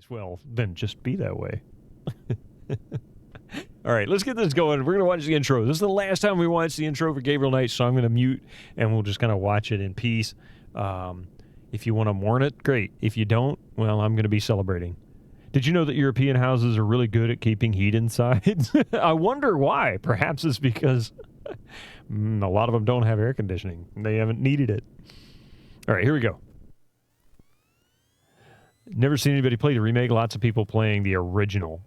Well, then just be that way. All right, let's get this going. We're going to watch the intro. This is the last time we watch the intro for Gabriel Knight, so I'm going to mute, and we'll just kind of watch it in peace. If you want to mourn it, great. If you don't, well, I'm going to be celebrating. Did you know that European houses are really good at keeping heat inside? I wonder why. Perhaps it's because a lot of them don't have air conditioning. They haven't needed it. All right, here we go. Never seen anybody play the remake. Lots of people playing the original.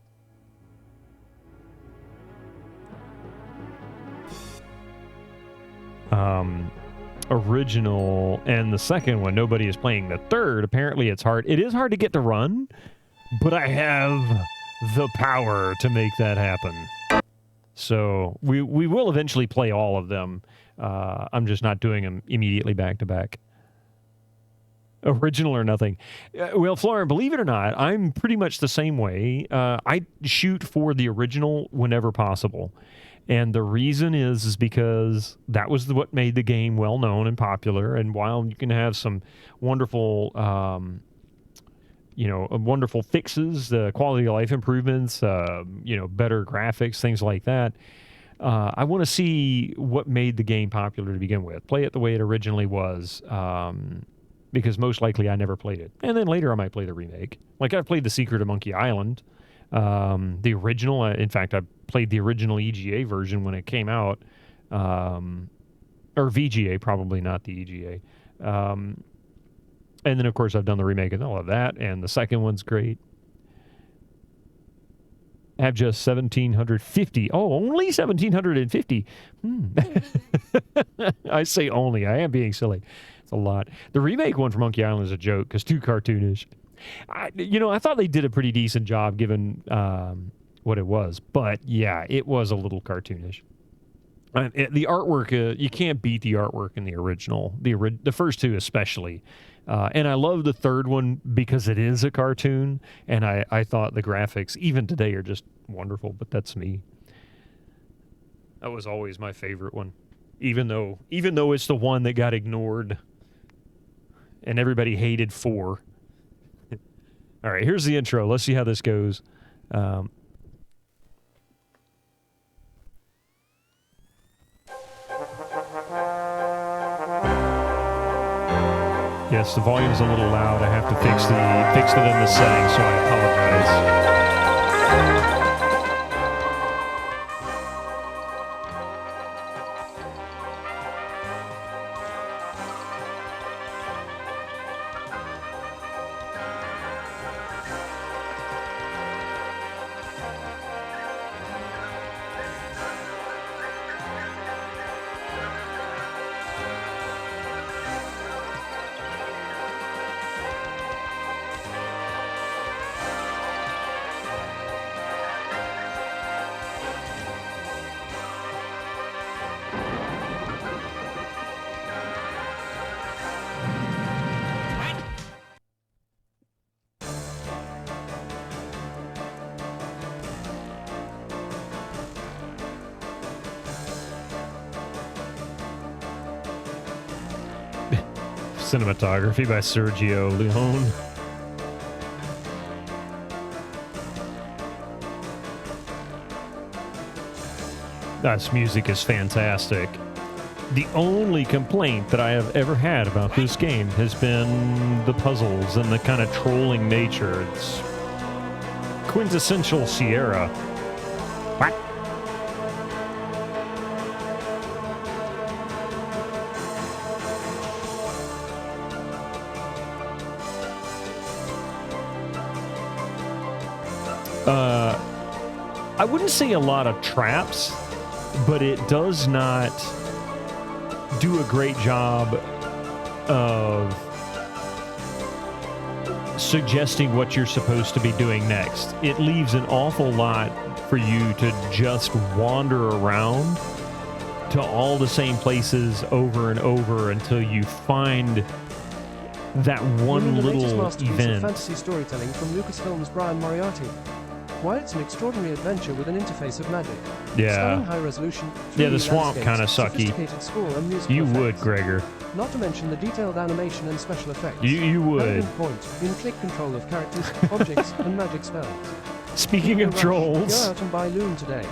Original and the second one. Nobody is playing the third. Apparently it's hard. It is hard to get to run, but I have the power to make that happen. So we will eventually play all of them. I'm just not doing them immediately back to back. Original or nothing. Well, Florian, believe it or not, I'm pretty much the same way. I shoot for the original whenever possible. And the reason is because that was what made the game well known and popular. And while you can have some wonderful, wonderful fixes, quality of life improvements, better graphics, things like that, I want to see what made the game popular to begin with. Play it the way it originally was, because most likely I never played it. And then later I might play the remake. Like I played The Secret of Monkey Island. The original, in fact, I played the original EGA version when it came out, or VGA, probably not the EGA. And then, of course, I've done the remake and all of that, and the second one's great. Have just 1,750. Oh, only 1,750. I say only. I am being silly. It's a lot. The remake one for Monkey Island is a joke because too cartoonish. I thought they did a pretty decent job given what it was. But, yeah, it was a little cartoonish. The artwork, you can't beat the artwork in the original. The first two especially. And I love the third one because it is a cartoon. And I thought the graphics, even today, are just wonderful. But that's me. That was always my favorite one. Even though it's the one that got ignored. And everybody hated 4. All right, here's the intro. Let's see how this goes. Yes, the volume's a little loud. I have to fix it in the settings, so I apologize. Cinematography by Sergio Leone. This music is fantastic. The only complaint that I have ever had about this game has been the puzzles and the kind of trolling nature. It's quintessential Sierra. What? I wouldn't say a lot of traps, but it does not do a great job of suggesting what you're supposed to be doing next. It leaves an awful lot for you to just wander around to all the same places over and over until you find that one little event. Fantasy storytelling from Lucasfilm's Brian Moriarty. Why it's an extraordinary adventure with an interface of magic. Yeah. Stunning high-resolution, Yeah, the 3D swamp landscapes, kind of sucky. sophisticated score and musical You effects. would, Gregor. Not to mention the detailed animation and special effects. You would. Relevant point in click control of characters, objects, and magic spells. Speaking of Rush, trolls. Go out and buy Loom today.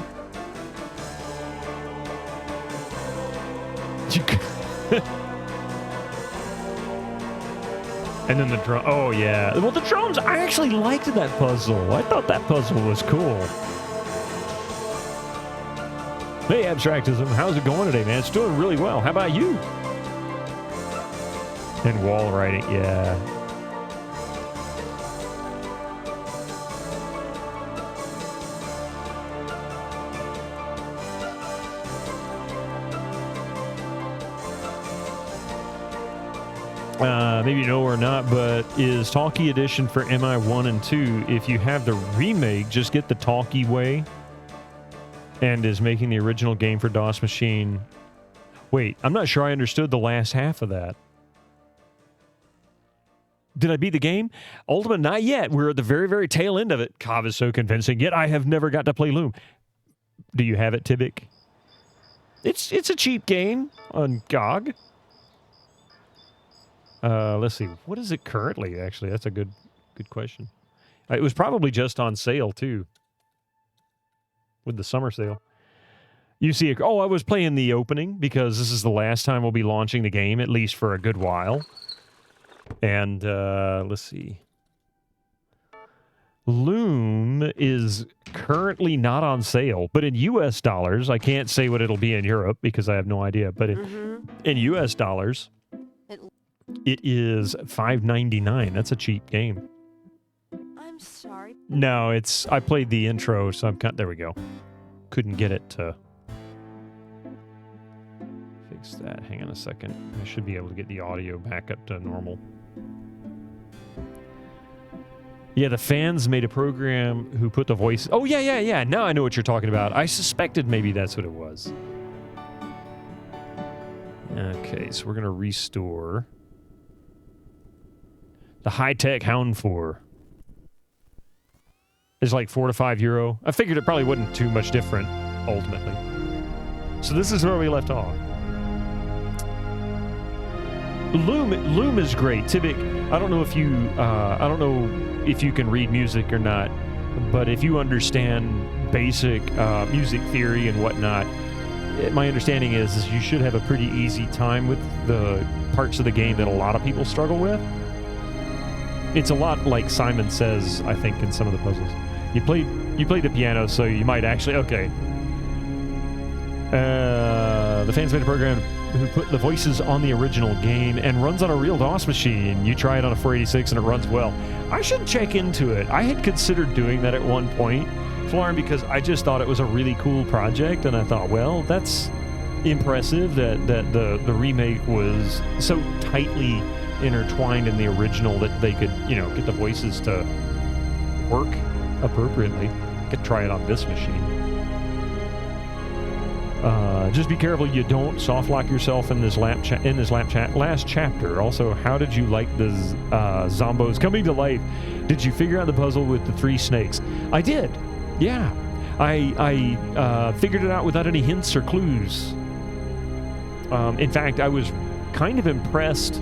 And then the drone. Oh, yeah. Well, the drones, I actually liked that puzzle. I thought that puzzle was cool. Hey, Abstractism, how's it going today, man? It's doing really well. How about you? And wall writing, yeah. Maybe you know or not, but is Talkie Edition for MI 1 and 2. If you have the remake, just get the Talkie way. And is making the original game for DOS Machine. Wait, I'm not sure I understood the last half of that. Did I beat the game? Ultimate, not yet. We're at the very, very tail end of it. Kav is so convincing, yet I have never got to play Loom. Do you have it, Tibic? It's a cheap game on GOG. Let's see. What is it currently, actually? That's a good question. It was probably just on sale, too. With the summer sale. You see, I was playing the opening because this is the last time we'll be launching the game, at least for a good while. And, let's see. Loom is currently not on sale, but in US dollars, I can't say what it'll be in Europe because I have no idea, but in US dollars, it is $5.99. That's a cheap game. I'm sorry. No, I played the intro, so there we go. Couldn't get it to fix that. Hang on a second. I should be able to get the audio back up to normal. Yeah, the fans made a program who put the voice... Oh, yeah. Now I know what you're talking about. I suspected maybe that's what it was. Okay, so we're going to restore the high-tech Hound 4. It's like €4 to €5. I figured it probably wasn't too much different, ultimately. So this is where we left off. Loom is great. Tibic, I don't know if you can read music or not, but if you understand basic music theory and whatnot, my understanding is you should have a pretty easy time with the parts of the game that a lot of people struggle with. It's a lot like Simon Says, I think, in some of the puzzles. You played the piano, so you might actually... Okay. The fans made a program who put the voices on the original game and runs on a real DOS machine. You try it on a 486 and it runs well. I should check into it. I had considered doing that at one point, Florin, because I just thought it was a really cool project, and I thought, well, that's impressive that the remake was so tightly intertwined in the original that they could, get the voices to work appropriately. Could try it on this machine. Just be careful you don't soft lock yourself in this last chapter. Also, how did you like the zombos coming to life? Did you figure out the puzzle with the 3 snakes? I did. Yeah. I figured it out without any hints or clues. In fact, I was kind of impressed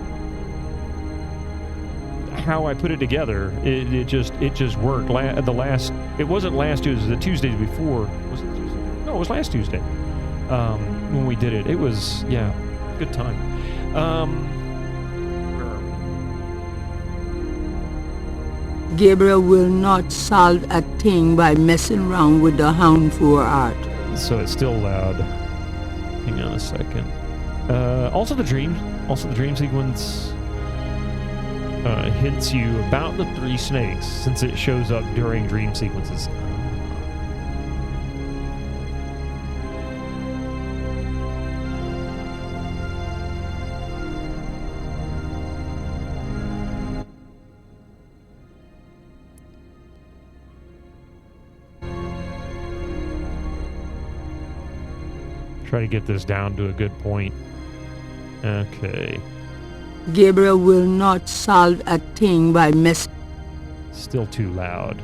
how I put it together. It just worked. It wasn't last Tuesday, it was the Tuesdays before. Was it Tuesday? No, it was last Tuesday. When we did it. It was, good time. Gabriel will not solve a thing by messing around with the Hound 4 art. So it's still loud. Hang on a second. Also the dream sequence hints you about the 3 snakes since it shows up during dream sequences. Try to get this down to a good point. Okay. Gabriel will not solve a thing by messing. Still too loud.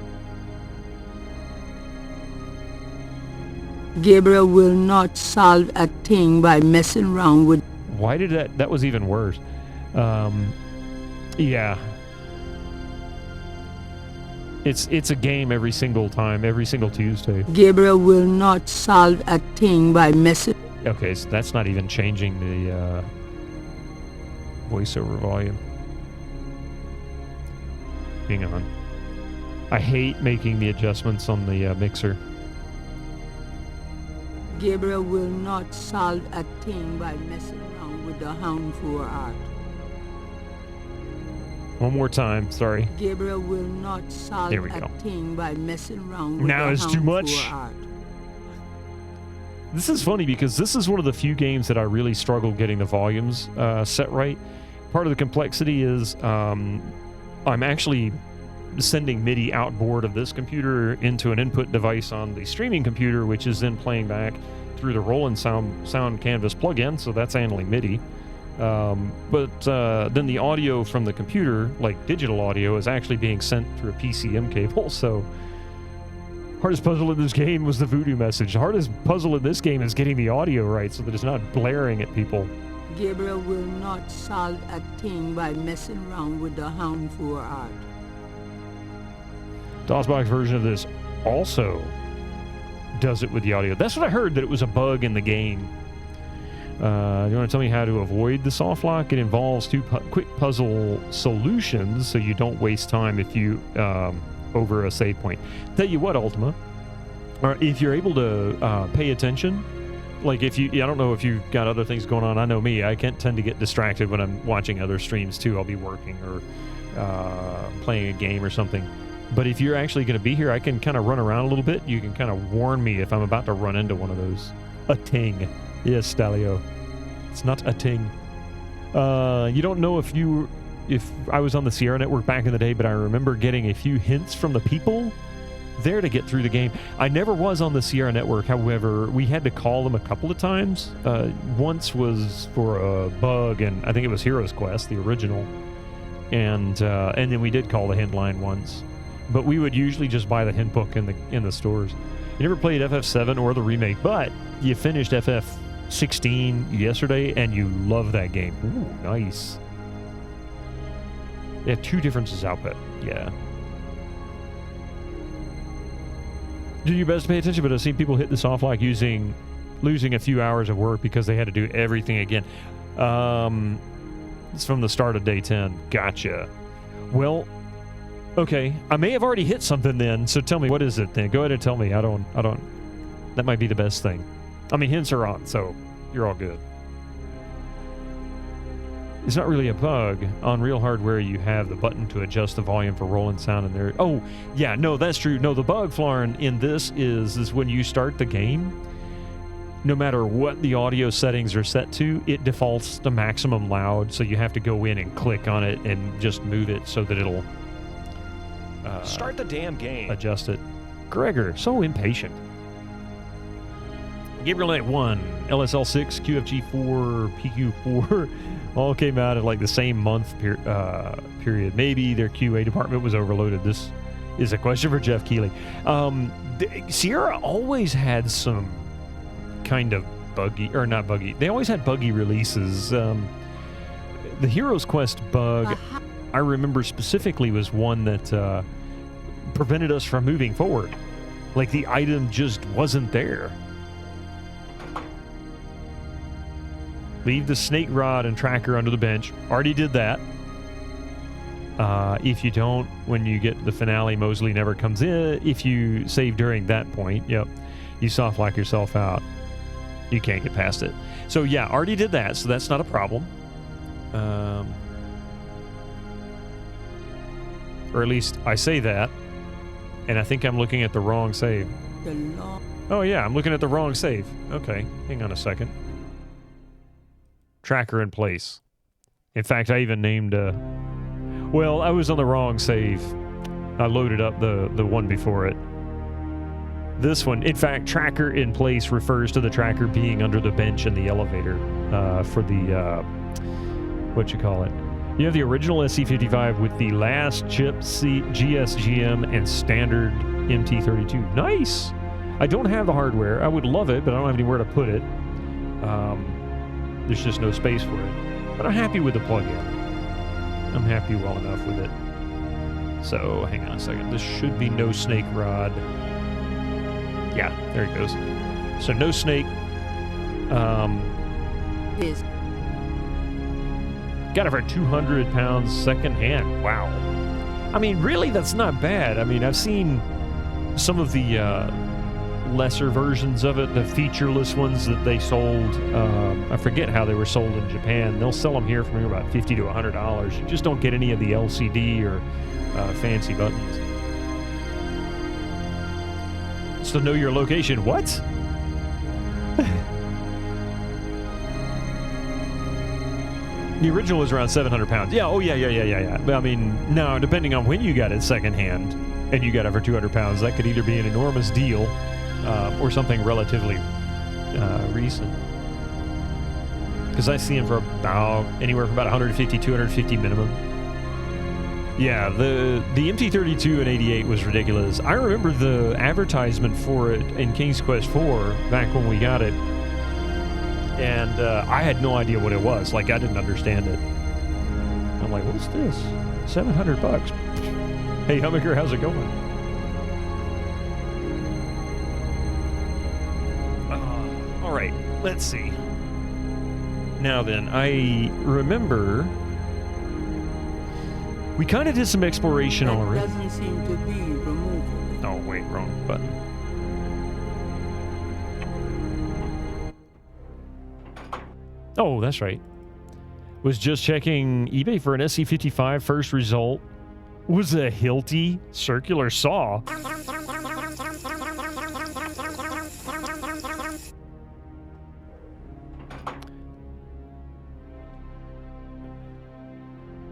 Gabriel will not solve a thing by messing around with... Why did that was even worse. Yeah. It's a game every single time, every single Tuesday. Gabriel will not solve a thing by messing... Okay, so that's not even changing the voiceover volume. Hang on. I hate making the adjustments on the mixer. Gabriel will not solve a thing by messing around with the Hound for art. One more time, sorry. Gabriel will not solve a thing by messing around with now the it's Hound too much. for art. This is funny because this is one of the few games that I really struggled getting the volumes set right. Part of the complexity is I'm actually sending MIDI outboard of this computer into an input device on the streaming computer, which is then playing back through the Roland Sound Canvas plugin, so that's handling MIDI. But then the audio from the computer, like digital audio, is actually being sent through a PCM cable, so hardest puzzle in this game was the voodoo message. The hardest puzzle in this game is getting the audio right so that it's not blaring at people. Gabriel will not solve a thing by messing around with the Hound for art. DOSBox version of this also does it with the audio. That's what I heard, that it was a bug in the game. You want to tell me how to avoid the soft lock? It involves two quick puzzle solutions so you don't waste time if you over a save point. Tell you what, Ultima, or if you're able to pay attention, like if you, I don't know if you've got other things going on. I know me, I can't tend to get distracted when I'm watching other streams too. I'll be working or playing a game or something. But if you're actually going to be here, I can kind of run around a little bit. You can kind of warn me if I'm about to run into one of those. A ting. Yes, Stalio. It's not a ting. You don't know if I was on the Sierra Network back in the day, but I remember getting a few hints from the people there to get through the game. I never was on the Sierra Network, however, we had to call them a couple of times. Once was for a bug, and I think it was Heroes Quest, the original. And then we did call the hint line once. But we would usually just buy the hint book in the stores. You never played FF7 or the remake, but you finished FF16 yesterday, and you love that game. Ooh, nice. Yeah, two differences output. Yeah. Do your best to pay attention, but I've seen people hit the soft lock losing a few hours of work because they had to do everything again. It's from the start of day 10. Gotcha. Well, okay. I may have already hit something then, so tell me, what is it then? Go ahead and tell me. I don't. That might be the best thing. I mean, hints are on, so you're all good. It's not really a bug. On real hardware, you have the button to adjust the volume for Roland sound in there. Oh, yeah, no, that's true. No, the bug, Florin, in this is when you start the game, no matter what the audio settings are set to, it defaults to maximum loud, so you have to go in and click on it and just move it so that it'll start the damn game. Adjust it. Gregor, so impatient. Gabriel Knight 1, LSL 6, QFG 4, PQ 4, all came out at like the same month period. Maybe their QA department was overloaded. This is a question for Jeff Keighley. Sierra always had some kind of buggy, or not buggy, they always had buggy releases. The Heroes Quest bug, I remember specifically, was one that prevented us from moving forward. Like the item just wasn't there. Leave the snake rod and tracker under the bench. Already did that. If you don't, when you get to the finale, Mosley never comes in. If you save during that point, yep, you soft lock yourself out. You can't get past it. So yeah, already did that, so that's not a problem. Or at least I say that, and I think I'm looking at the wrong save. Oh yeah, I'm looking at the wrong save. Okay, hang on a second. Tracker in place. In fact, I even named well, I was on the wrong save. I loaded up the one before it. This one, in fact, tracker in place refers to the tracker being under the bench in the elevator for the what you call it. You have the original SC55 with the last chip GSGM and standard MT32. Nice. I don't have the hardware. I would love it, but I don't have anywhere to put it. There's just no space for it. But I'm happy with the plug-in. I'm happy well enough with it. So, hang on a second. This should be no snake rod. Yeah, there it goes. So, no snake. Yes. Got it for 200 pounds second hand. Wow. I mean, really, that's not bad. I mean, I've seen some of the lesser versions of it, the featureless ones that they sold. I forget how they were sold in Japan. They'll sell them here for about $50 to $100. You just don't get any of the LCD or fancy buttons. So know your location. What? The original was around 700 pounds. Yeah, oh yeah. But I mean, now, depending on when you got it secondhand and you got it for 200 pounds, that could either be an enormous deal or something relatively recent. Because I see them for about anywhere from about 150, 250 minimum. Yeah, the MT-32 and 88 was ridiculous. I remember the advertisement for it in King's Quest 4 back when we got it. And I had no idea what it was. Like, I didn't understand it. I'm like, what's this? $700. Hey, Hummaker, how's it going? All right, let's see. Now then, I remember we kind of did some exploration That already. doesn't seem to be removable. Oh, wait, wrong button. Oh, that's right. Was just checking eBay for an SC55. First result was a Hilti circular saw.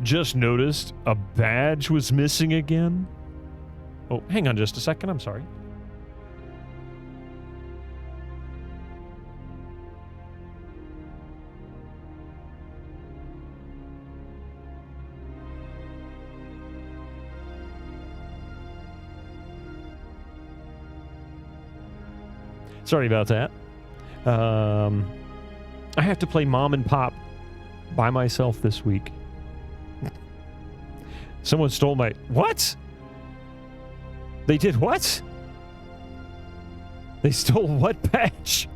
Just noticed a badge was missing again. Oh, hang on just a second. I'm sorry. Sorry about that. I have to play Mom and Pop by myself this week. Someone stole my... What? They did what? They stole what badge?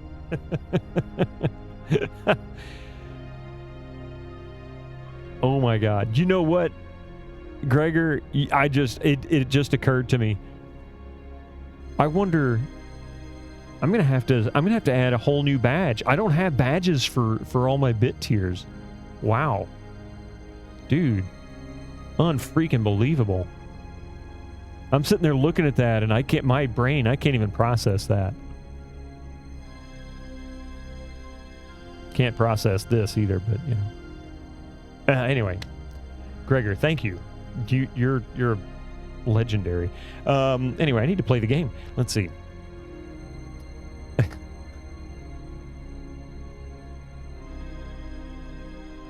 Oh my God. You know what, Gregor? It just occurred to me. I wonder... I'm gonna have to add a whole new badge. I don't have badges for all my bit tiers. Wow. Dude. Unfreaking believable. I'm sitting there looking at that and I can't even process that. Can't process this either, but you know. Anyway. Gregor, thank you. You're legendary. Anyway, I need to play the game. Let's see.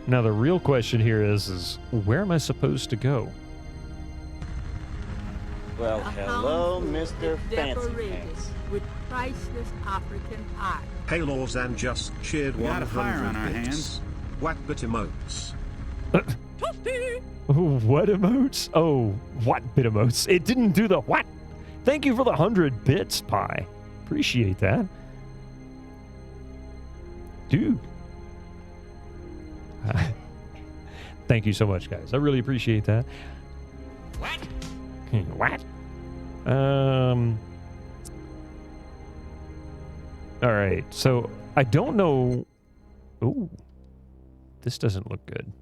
Now, the real question here is where am I supposed to go? Well, hello, Mr. Fancy Pants. With priceless African art. Halos and just cheered We got a fire on our 100 bits. hands. What bit emotes? What emotes? Oh, what bit emotes? It didn't do the what? Thank you for the 100 bits, Pi. Appreciate that. Dude. Thank you so much, guys. I really appreciate that. What? What? All right. So I don't know. Ooh, this doesn't look good.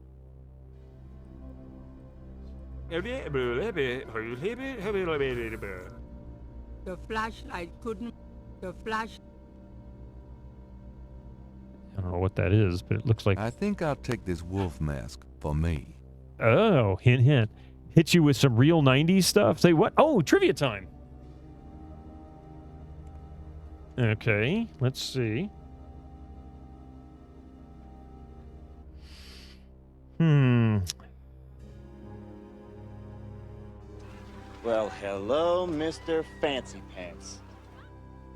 The flashlight couldn't. The flash. I don't know what that is, but it looks like... I think I'll take this wolf mask for me. Oh, hint, hint. Hit you with some real 90s stuff? Say what? Oh, trivia time. Okay, let's see. Well, hello, Mr. Fancy Pants.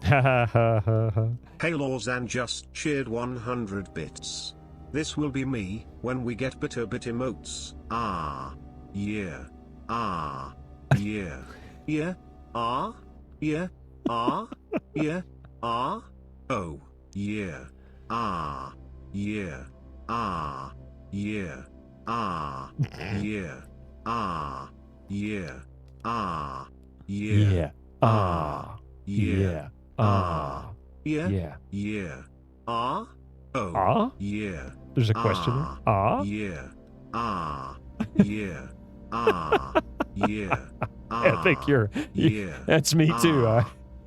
Ha ha ha ha ha. Hey Lawsan just cheered 100 bits. This will be me, when we get bitter bit emotes. Ah. Yeah. Ah. Yeah. Yeah. Ah. Yeah. Ah. Yeah. Ah. Oh. Yeah. Ah. Yeah. Ah. Yeah. Ah. Yeah. Ah. Yeah. Ah. Yeah. Yeah. Ah. Yeah. Yeah. Ah. Yeah. Yeah. Yeah. Ah. Oh. Ah? Yeah. There's a question there. Ah? Yeah. Ah. Yeah. Ah. Yeah. I think you're. Yeah. That's me too.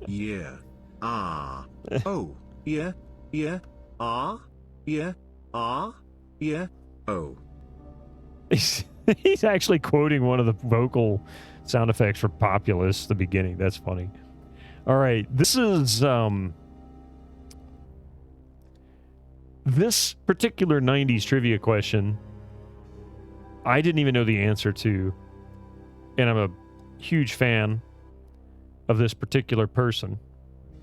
Yeah. Ah. Oh. Yeah. Yeah. Ah. Yeah. Ah. Yeah. Oh. He's actually quoting one of the vocal sound effects for Populous at the beginning. That's funny. All right. This is this particular 90s trivia question I didn't even know the answer to, and I'm a huge fan of this particular person.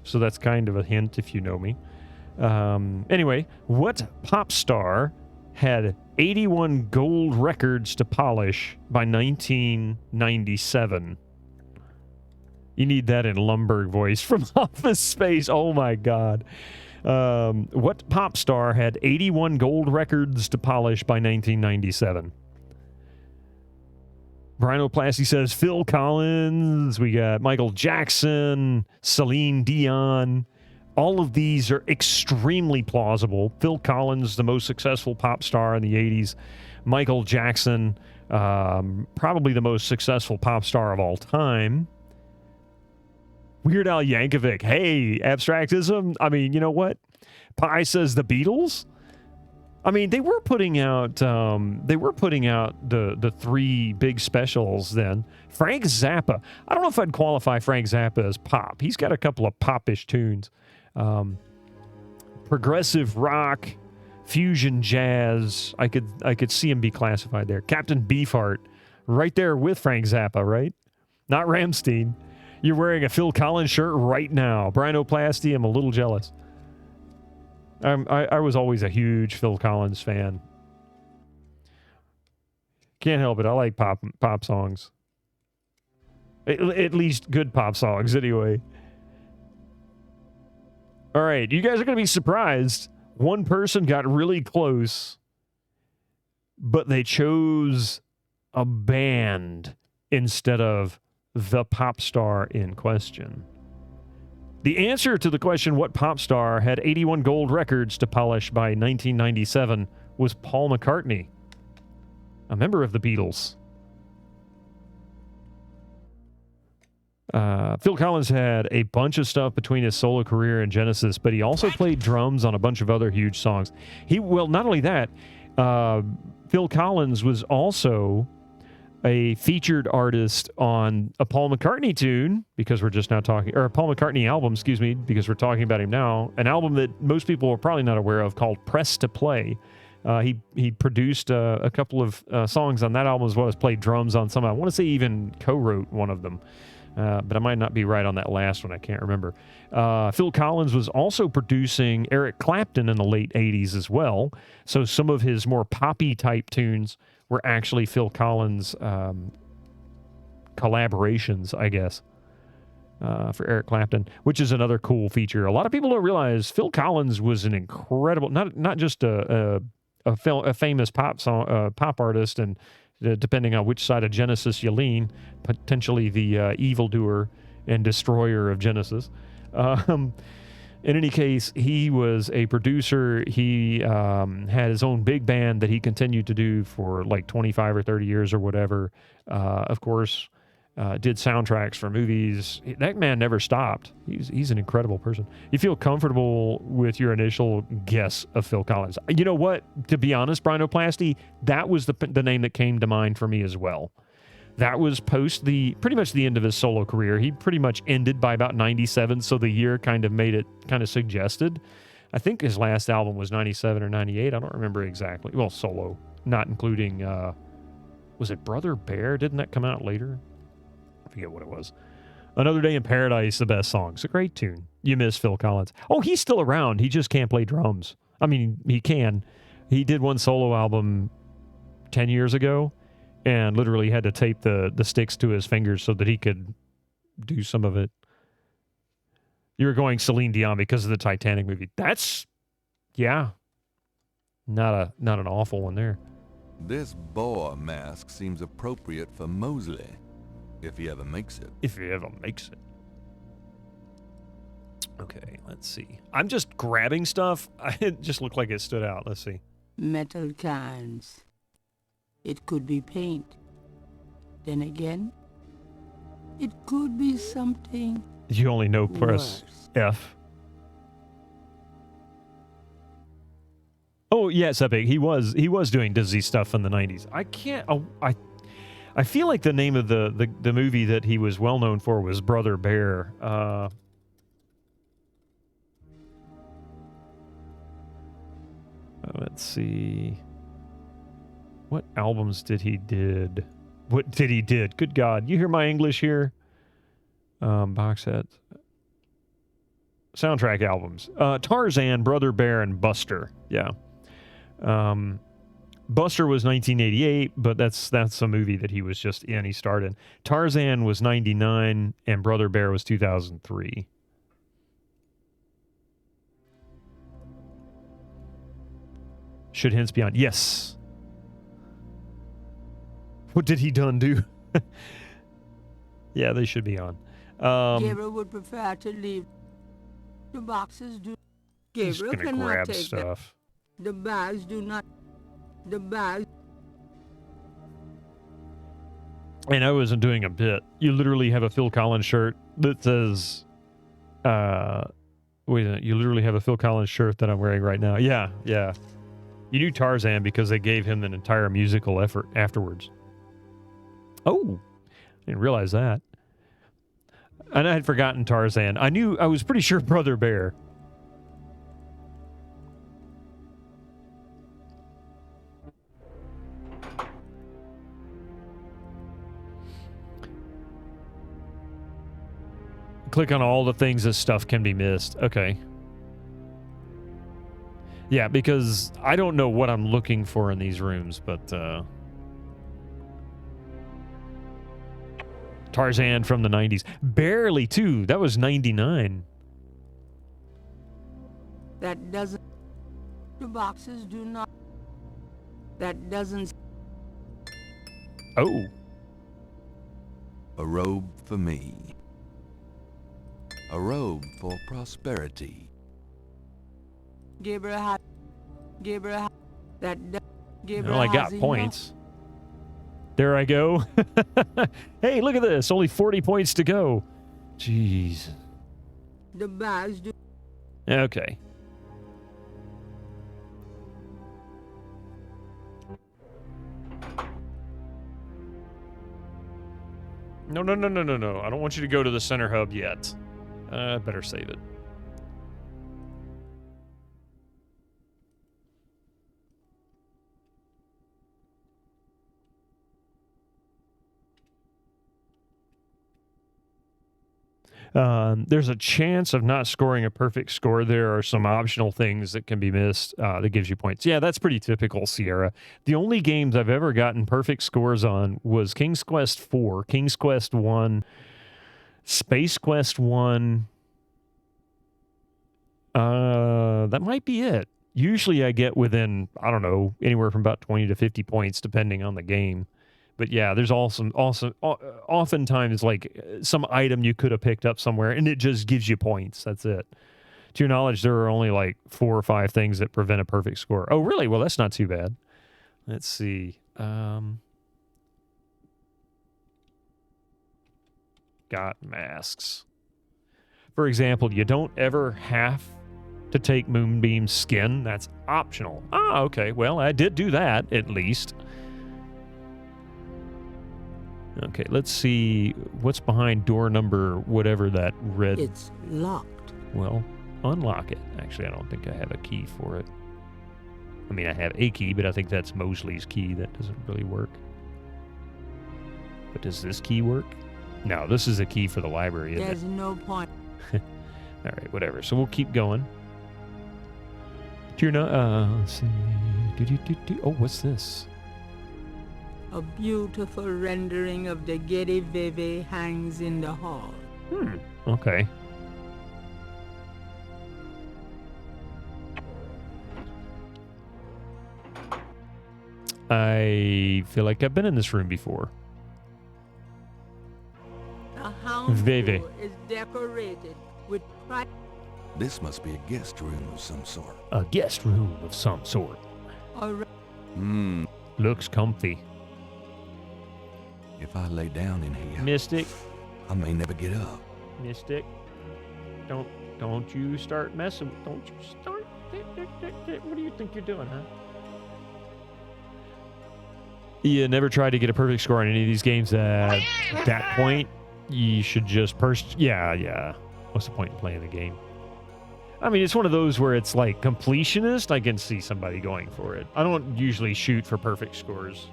So that's kind of a hint if you know me. Anyway, what pop star had 81 gold records to polish by 1997? You need that in Lumberg voice from Office Space. Oh my God. What pop star had 81 gold records to polish by 1997? Brinoplasty says Phil Collins. We got Michael Jackson, Celine Dion. All of these are extremely plausible. Phil Collins, the most successful pop star in the 80s. Michael Jackson, probably the most successful pop star of all time. Weird Al Yankovic. Hey, abstractism. I mean, you know what? Pi says the Beatles. I mean, they were putting out the three big specials then. Frank Zappa. I don't know if I'd qualify Frank Zappa as pop. He's got a couple of popish tunes. Progressive rock, fusion jazz. I could see him be classified there. Captain Beefheart, right there with Frank Zappa, right? Not Rammstein. You're wearing a Phil Collins shirt right now. Brinoplasty, I'm a little jealous. I was always a huge Phil Collins fan. Can't help it. I like pop songs. At least good pop songs, anyway. All right, you guys are going to be surprised. One person got really close, but they chose a band instead of the pop star in question. The answer to the question, what pop star had 81 gold records to polish by 1997, was Paul McCartney, a member of the Beatles. Phil Collins had a bunch of stuff between his solo career and Genesis, but he also played drums on a bunch of other huge songs. Not only that, Phil Collins was also a featured artist on a Paul McCartney tune, because we're just now talking, or a Paul McCartney album, excuse me, because we're talking about him now. An album that most people are probably not aware of called Press to Play. He produced a couple of songs on that album, as well as played drums on some. I want to say even co-wrote one of them, but I might not be right on that last one. I can't remember. Phil Collins was also producing Eric Clapton in the late 80s as well. So some of his more poppy type tunes were actually Phil Collins collaborations, I guess, for Eric Clapton, which is another cool feature. A lot of people don't realize Phil Collins was an incredible, not just a famous pop artist, and depending on which side of Genesis you lean, potentially the evildoer and destroyer of Genesis. In any case, he was a producer. He had his own big band that he continued to do for like 25 or 30 years or whatever. Of course, did soundtracks for movies. That man never stopped. He's an incredible person. You feel comfortable with your initial guess of Phil Collins? You know what? To be honest, Brinoplasty, that was the name that came to mind for me as well. That was pretty much the end of his solo career. He pretty much ended by about 97, so the year kind of made it kind of suggested. I think his last album was 97 or 98. I don't remember exactly. Well, solo, not including, was it Brother Bear? Didn't that come out later? I forget what it was. Another Day in Paradise, the best song. It's a great tune. You miss Phil Collins. Oh, he's still around. He just can't play drums. I mean, he can. He did one solo album 10 years ago and literally had to tape the sticks to his fingers so that he could do some of it. You were going Celine Dion because of the Titanic movie. That's, yeah, not an awful one there. This boar mask seems appropriate for Mosley, if he ever makes it. If he ever makes it. Okay, let's see. I'm just grabbing stuff. It just looked like it stood out. Let's see. Metal cans. It could be paint. Then again, it could be something You only know press worse. F. Oh, yes, Epic. He was doing Disney stuff in the 90s. I can't... I feel like the name of the movie that he was well known for was Brother Bear. Let's see. What albums did he did? What did he did? Good God. You hear my English here? Box set. Soundtrack albums. Tarzan, Brother Bear, and Buster. Yeah. Buster was 1988, but that's a movie that he was just in. He started. Tarzan was 99, and Brother Bear was 2003. Should hints be on? Yes. What did he done do? Yeah, they should be on. Gabriel would prefer to leave the boxes. Just Gabriel gonna cannot grab take stuff. the bags. Do not. The bags. And I wasn't doing a bit. You literally have a Phil Collins shirt that says, wait a minute. You literally have a Phil Collins shirt that I'm wearing right now. Yeah, yeah. You knew Tarzan because they gave him an entire musical effort afterwards. Oh, I didn't realize that. And I had forgotten Tarzan. I was pretty sure Brother Bear. Click on all the things this stuff can be missed. Okay. Yeah, because I don't know what I'm looking for in these rooms, but Tarzan from the 90s. Barely, too. That was 99. That doesn't. The boxes do not. That doesn't. Oh. A robe for me. A robe for prosperity. Gabriel had. That. Gabriel Well, I got has points. There I go. Hey, look at this. Only 40 points to go. Jeez. enough. The bags do. Okay. No. I don't want you to go to the center hub yet. Better save it. There's a chance of not scoring a perfect score. There are some optional things that can be missed that gives you points. Yeah, that's pretty typical, Sierra. The only games I've ever gotten perfect scores on was King's Quest 4, King's Quest 1, Space Quest 1. That might be it. Usually I get within, I don't know, anywhere from about 20 to 50 points depending on the game. But yeah, there's also oftentimes like some item you could have picked up somewhere and it just gives you points. That's it. To your knowledge, there are only like 4 or 5 things that prevent a perfect score. Oh, really? Well, that's not too bad. Let's see. Got masks. For example, you don't ever have to take Moonbeam's skin. That's optional. Ah, okay. Well, I did do that, at least. Okay, let's see what's behind door number whatever that red... It's locked. Well, unlock it. Actually, I don't think I have a key for it. I mean, I have a key, but I think that's Mosley's key. That doesn't really work. But does this key work? No, this is a key for the library, isn't There's no point. All right, whatever. So we'll keep going. You're not. Let's see. Oh, what's this? A beautiful rendering of the Getty Veve hangs in the hall. Okay. I feel like I've been in this room before. The hound Veve. floor is decorated with This must be a guest room of some sort. A guest room of some sort. Looks comfy. If I lay down in here, Mystic. I may never get up. Mystic. Don't you start messing. Don't you start. What do you think you're doing, huh? You never try to get a perfect score on any of these games at that point. You should just yeah. What's the point in playing the game? I mean, it's one of those where it's like completionist. I can see somebody going for it. I don't usually shoot for perfect scores.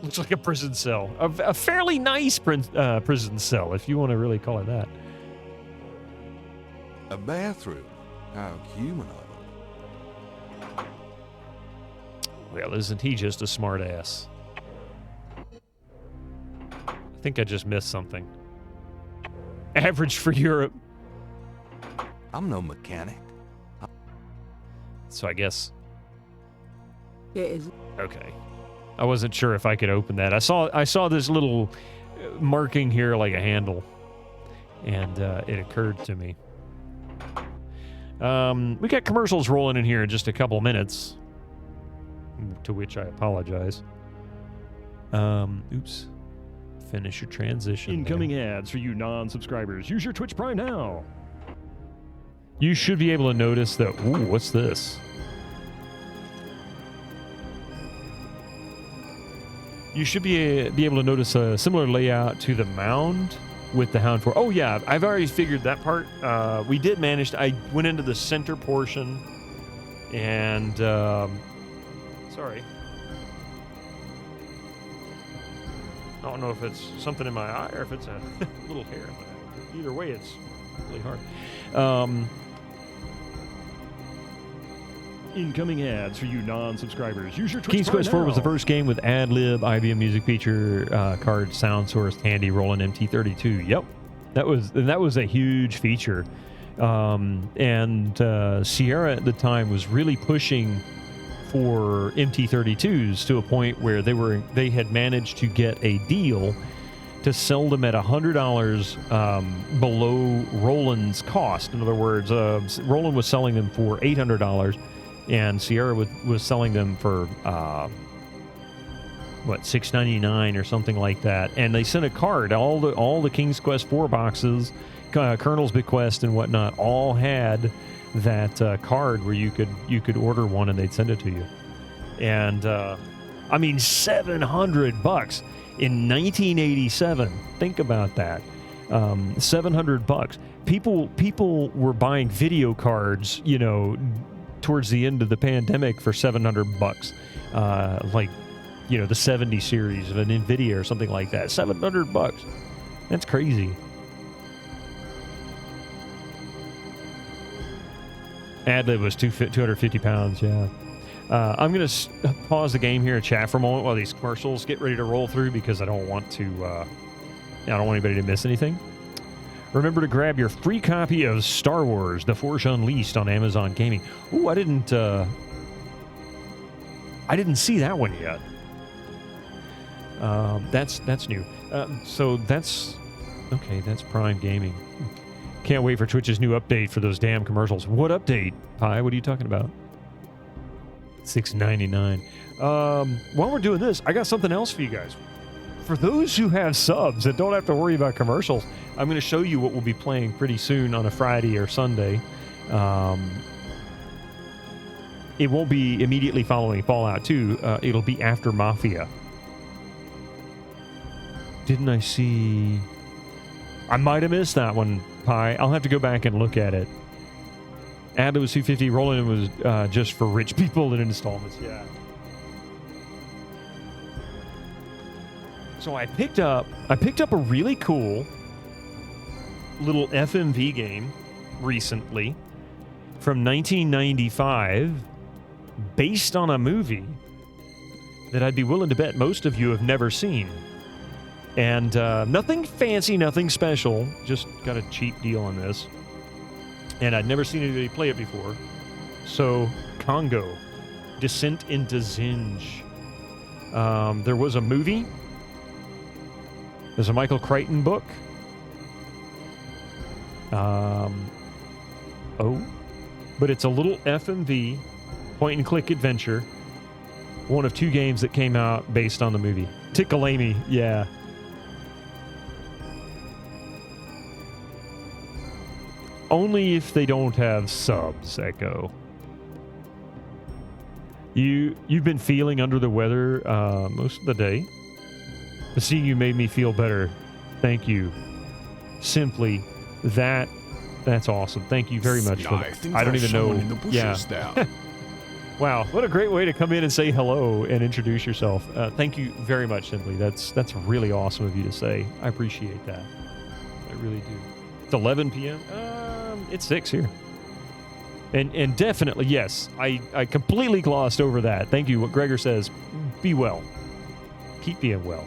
Looks like a prison cell. A fairly nice prison cell, if you want to really call it that. A bathroom? How human of him. Well, isn't he just a smart ass? I think I just missed something. Average for Europe. I'm no mechanic. So I guess. Yes. Okay. I wasn't sure if I could open that. I saw this little marking here like a handle, and it occurred to me. We got commercials rolling in here in just a couple minutes, to which I apologize. Oops. Finish your transition. Incoming ads for you non-subscribers. Use your Twitch Prime now. You should be able to notice that. Ooh, what's this? You should be able to notice a similar layout to the mound with the Hound 4. Oh, yeah, I've already figured that part. We did manage to. I went into the center portion and. Sorry. I don't know if it's something in my eye or if it's a little hair. But either way, it's really hard. Incoming ads for you non-subscribers. Use your Twitch King's Prime Quest 4 was the now. first game with ad-lib, IBM music feature, card, sound source, handy, rolling MT32. Yep, that was a huge feature. And Sierra at the time was really pushing for MT32s to a point where they had managed to get a deal to sell them at $100 below Roland's cost. In other words, Roland was selling them for $800. And Sierra was selling them for $6.99 or something like that. And they sent a card. All the King's Quest 4 boxes, Colonel's Bequest and whatnot, all had that card where you could order one and they'd send it to you. And I mean, $700 in 1987. Think about that. $700. People were buying video cards, towards the end of the pandemic for $700, like, the 70 series of an NVIDIA or something like that. $700. That's crazy. Ad-lib was 250 pounds, yeah. I'm going to pause the game here and chat for a moment while these commercials get ready to roll through because I don't want anybody to miss anything. Remember to grab your free copy of Star Wars: The Force Unleashed on Amazon Gaming. Ooh, I didn't see that one yet. That's new. So that's okay. That's Prime Gaming. Can't wait for Twitch's new update for those damn commercials. What update, Pi? What are you talking about? $6.99. While we're doing this, I got something else for you guys. For those who have subs that don't have to worry about commercials, I'm going to show you what we'll be playing pretty soon on a Friday or Sunday. It won't be immediately following Fallout 2. It'll be after Mafia. Didn't I see... I might have missed that one, Pi. I'll have to go back and look at it. Ad was 250. Roland was just for rich people in installments. Yeah. So I picked up a really cool little FMV game recently from 1995 based on a movie that I'd be willing to bet most of you have never seen. And nothing fancy, nothing special, just got a cheap deal on this. And I'd never seen anybody play it before. So, Congo, Descent into Zinj. There was a movie. There's a Michael Crichton book. But it's a little FMV, point-and-click adventure. One of 2 games that came out based on the movie. Tickle Amy, yeah. Only if they don't have subs, Echo. You've been feeling under the weather most of the day. But seeing you made me feel better. Thank you. Simply, that's awesome. Thank you very much for that. I don't even know. Yeah. Wow, what a great way to come in and say hello and introduce yourself. Thank you very much, Simply. That's really awesome of you to say. I appreciate that. I really do. It's 11 p.m. It's 6 here. And definitely, yes, I completely glossed over that. Thank you. What Gregor says, be well. Keep being well.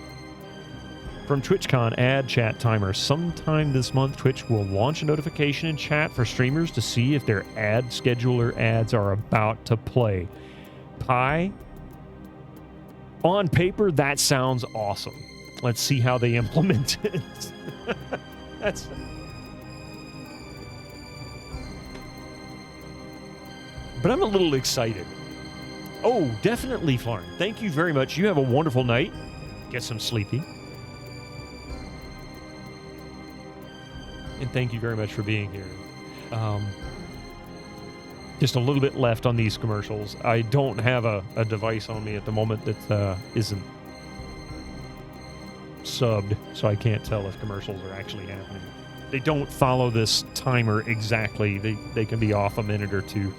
From TwitchCon ad chat timer. Sometime this month, Twitch will launch a notification in chat for streamers to see if their ad scheduler ads are about to play. Pi, on paper, that sounds awesome. Let's see how they implement it. But I'm a little excited. Oh, definitely, Flarn. Thank you very much. You have a wonderful night. Get some sleepy. And thank you very much for being here. Just a little bit left on these commercials. I don't have a device on me at the moment that isn't subbed, so I can't tell if commercials are actually happening. They don't follow this timer exactly. They can be off a minute or two.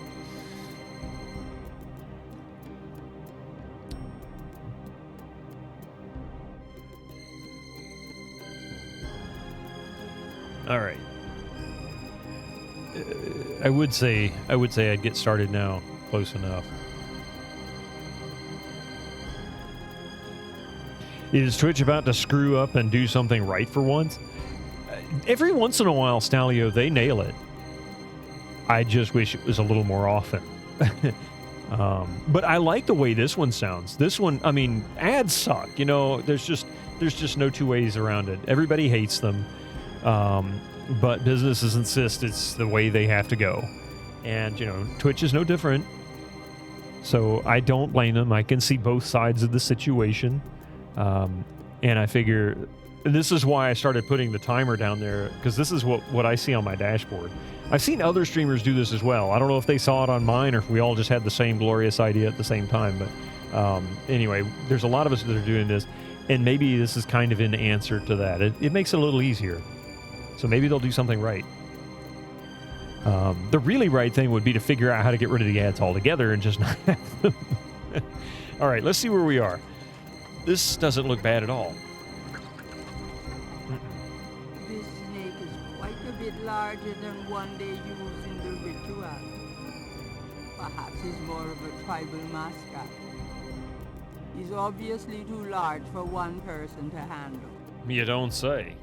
All right. I would say I'd get started now. Close enough. Is Twitch about to screw up and do something right for once? Every once in a while, Stalio, they nail it. I just wish it was a little more often. But I like the way this one sounds. This one, I mean, ads suck. You know, there's just no two ways around it. Everybody hates them. But businesses insist it's the way they have to go. And, you know, Twitch is no different. So I don't blame them. I can see both sides of the situation. And I figure this is why I started putting the timer down there, because this is what I see on my dashboard. I've seen other streamers do this as well. I don't know if they saw it on mine or if we all just had the same glorious idea at the same time. But anyway, there's a lot of us that are doing this. And maybe this is kind of in answer to that. It makes it a little easier. So maybe they'll do something right. The really right thing would be to figure out how to get rid of the ads altogether and just not have them. All right, let's see where we are. This doesn't look bad at all. This snake is quite a bit larger than one they use in the ritual. Perhaps he's more of a tribal mascot. He's obviously too large for one person to handle. You don't say.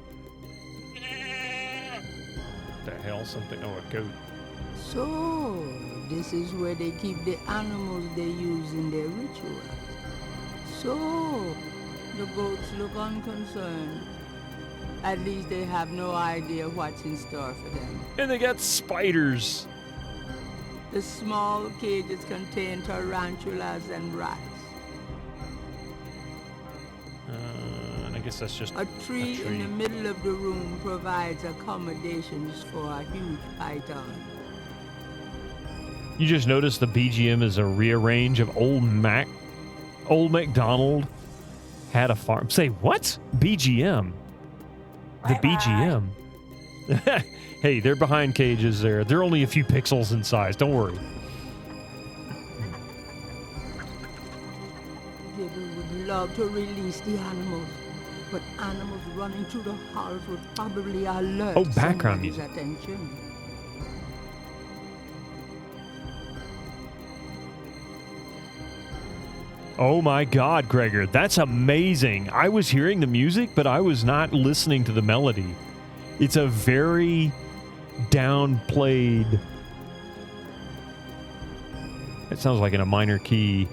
What the hell? Something? Oh, a goat. So, this is where they keep the animals they use in their rituals. So, the goats look unconcerned. At least they have no idea what's in store for them. And they got spiders. The small cages contain tarantulas and rats. And I guess that's just A tree in the middle of the room provides accommodations for a huge python. You just noticed the BGM is a rearrange of Old MacDonald had a farm. Say what? BGM. The BGM. Hey, they're behind cages there. They're only a few pixels in size. Don't worry. Gabriel would love to release the animals, but animals running through the halls would probably alert background somebody's music. attention. Oh my God, Gregor, that's amazing. I was hearing the music, but I was not listening to the melody. It's a very downplayed. It sounds like in a minor key.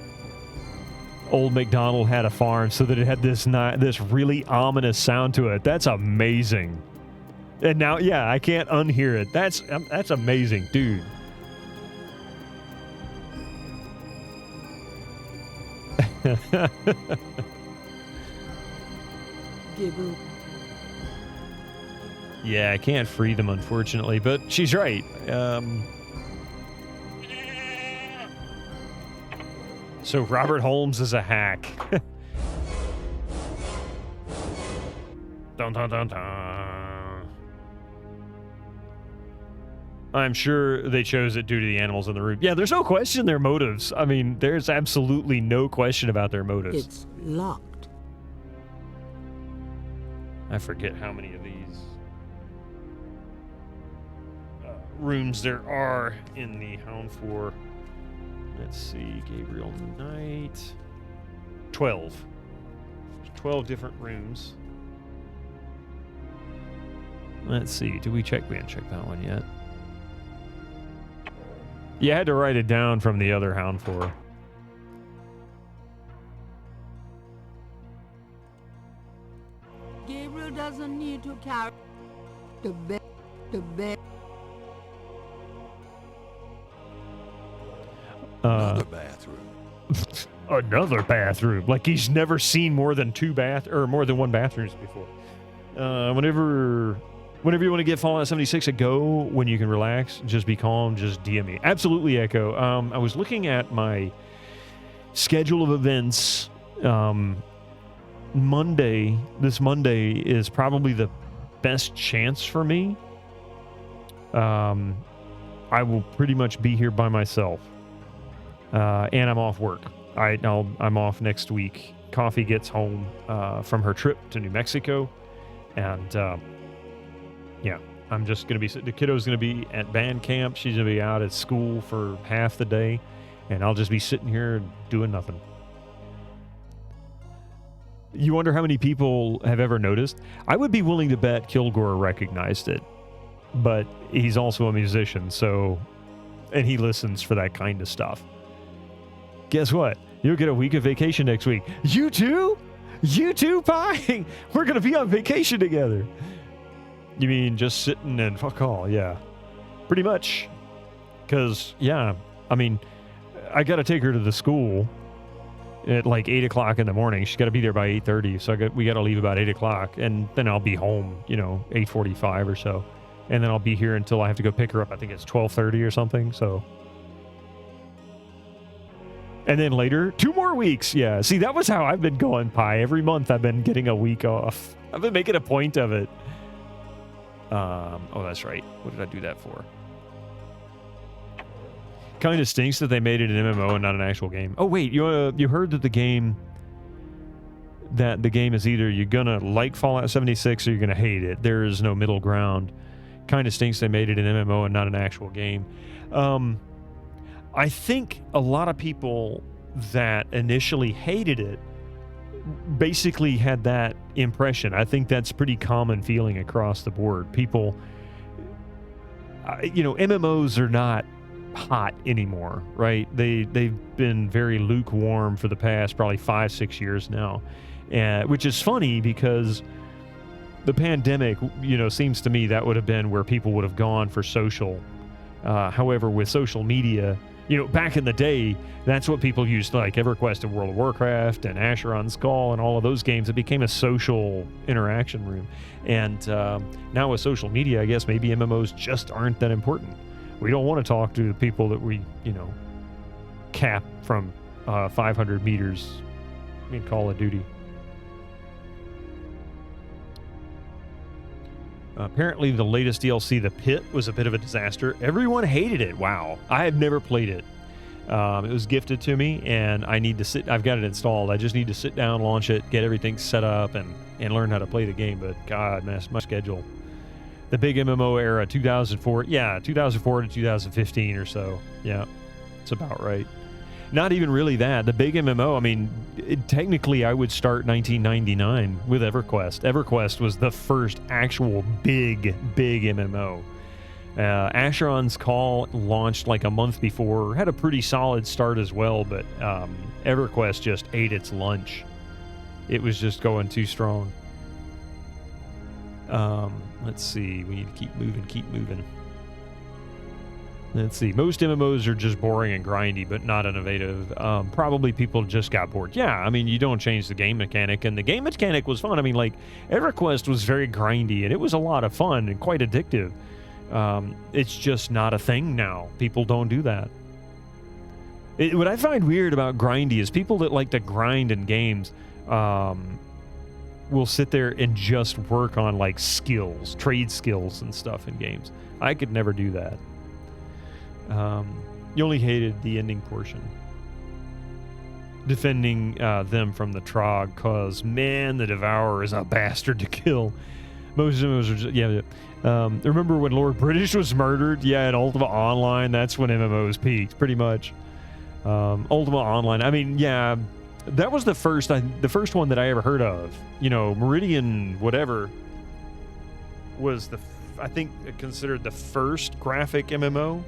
Old MacDonald had a farm, so that it had this really ominous sound to it. That's amazing. And now, yeah, I can't unhear it. That's amazing, dude. Gabriel. Yeah, I can't free them, unfortunately, but she's right. So Robert Holmes is a hack. Dun, dun, dun, dun. I'm sure they chose it due to the animals in the room. Yeah, there's no question their motives. I mean, there's absolutely no question about their motives. It's locked. I forget how many of these rooms there are in the Hound 4. Let's see, Gabriel Knight. 12. 12 different rooms. Let's see, we haven't checked that one yet. You had to write it down from the other Hound 4. Gabriel doesn't need to carry the bed. Another bathroom. Another bathroom. Like he's never seen more than more than one bathrooms before. Whenever you want to get Fallout 76 a go, when you can relax, just be calm, just DM me. Absolutely, Echo. I was looking at my schedule of events. This Monday is probably the best chance for me. I will pretty much be here by myself. And I'm off work. I'm off next week. Coffee gets home from her trip to New Mexico. And, yeah, I'm just going to be... The kiddo's going to be at band camp. She's going to be out at school for half the day. And I'll just be sitting here doing nothing. You wonder how many people have ever noticed? I would be willing to bet Kilgore recognized it. But he's also a musician, so... And he listens for that kind of stuff. Guess what? You'll get a week of vacation next week. You too? You too, Pi? We're going to be on vacation together. You mean just sitting and fuck all? Yeah. Pretty much. Because, yeah, I mean, I got to take her to the school at like 8 o'clock in the morning. She's got to be there by 8:30, so we got to leave about 8 o'clock. And then I'll be home, 8:45 or so. And then I'll be here until I have to go pick her up. I think it's 12:30 or something, so... And then later, 2 more weeks. Yeah. See, that was how I've been going, Pi. Every month I've been getting a week off. I've been making a point of it. Oh, that's right. What did I do that for? Kind of stinks that they made it an MMO and not an actual game. Oh, wait. You heard that the game is either you're going to like Fallout 76 or you're going to hate it. There is no middle ground. Kind of stinks they made it an MMO and not an actual game. I think a lot of people that initially hated it basically had that impression. I think that's pretty common feeling across the board. People, MMOs are not hot anymore, right? They've been very lukewarm for the past probably 5-6 years now, which is funny because the pandemic, seems to me that would have been where people would have gone for social. However, with social media, back in the day, that's what people used, like EverQuest and World of Warcraft and Asheron Skull and all of those games. It became a social interaction room. And now with social media, I guess maybe MMOs just aren't that important. We don't want to talk to the people that we, cap from 500 meters in Call of Duty. Apparently, the latest DLC, The Pit, was a bit of a disaster. Everyone hated it. Wow. I have never played it. It was gifted to me, and I've got it installed. I just need to sit down, launch it, get everything set up, and learn how to play the game. But, God, man, my schedule. The big MMO era, 2004. Yeah, 2004 to 2015 or so. Yeah, it's about right. Not even really that. The big MMO, I mean, technically I would start 1999 with EverQuest. EverQuest was the first actual big MMO. Asheron's Call launched like a month before, had a pretty solid start as well, but EverQuest just ate its lunch. It was just going too strong. Let's see. We need to keep moving. Let's see. Most MMOs are just boring and grindy, but not innovative. Probably people just got bored. Yeah, I mean, you don't change the game mechanic, and the game mechanic was fun. I mean, like, EverQuest was very grindy, and it was a lot of fun and quite addictive. It's just not a thing now. People don't do that. What I find weird about grindy is people that like to grind in games will sit there and just work on, like, skills, trade skills and stuff in games. I could never do that. You only hated the ending portion. Defending them from the Trog, cause, man, the Devourer is a bastard to kill. Most of them was just, yeah. Remember when Lord British was murdered? Yeah, in Ultima Online, that's when MMOs peaked, pretty much. Ultima Online, I mean, yeah, that was the first one that I ever heard of. You know, Meridian, whatever, was I think considered the first graphic MMO.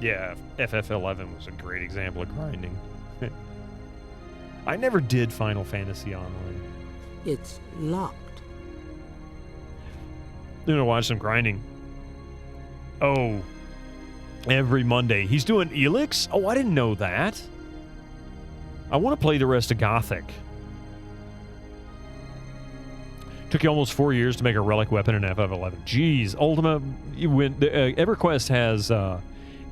Yeah, FF11 was a great example of grinding. I never did Final Fantasy Online. It's locked. I'm gonna watch some grinding. Oh, every Monday. He's doing Elix? Oh, I didn't know that. I want to play the rest of Gothic. Took you almost 4 years to make a relic weapon in FF11. Jeez, Ultima, EverQuest has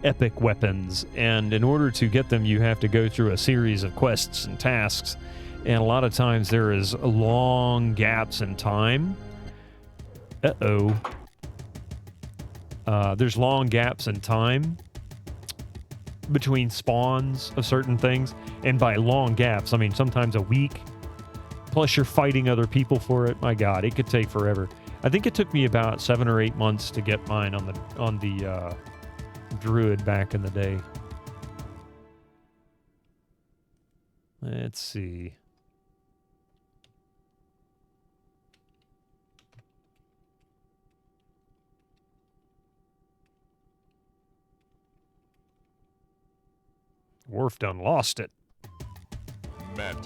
epic weapons, and in order to get them, you have to go through a series of quests and tasks, and a lot of times there is long gaps in time. There's long gaps in time between spawns of certain things, and by long gaps, I mean sometimes a week, plus you're fighting other people for it. My God, it could take forever. I think it took me about 7 or 8 months to get mine on the Druid back in the day. Let's see. Worf done lost it. Met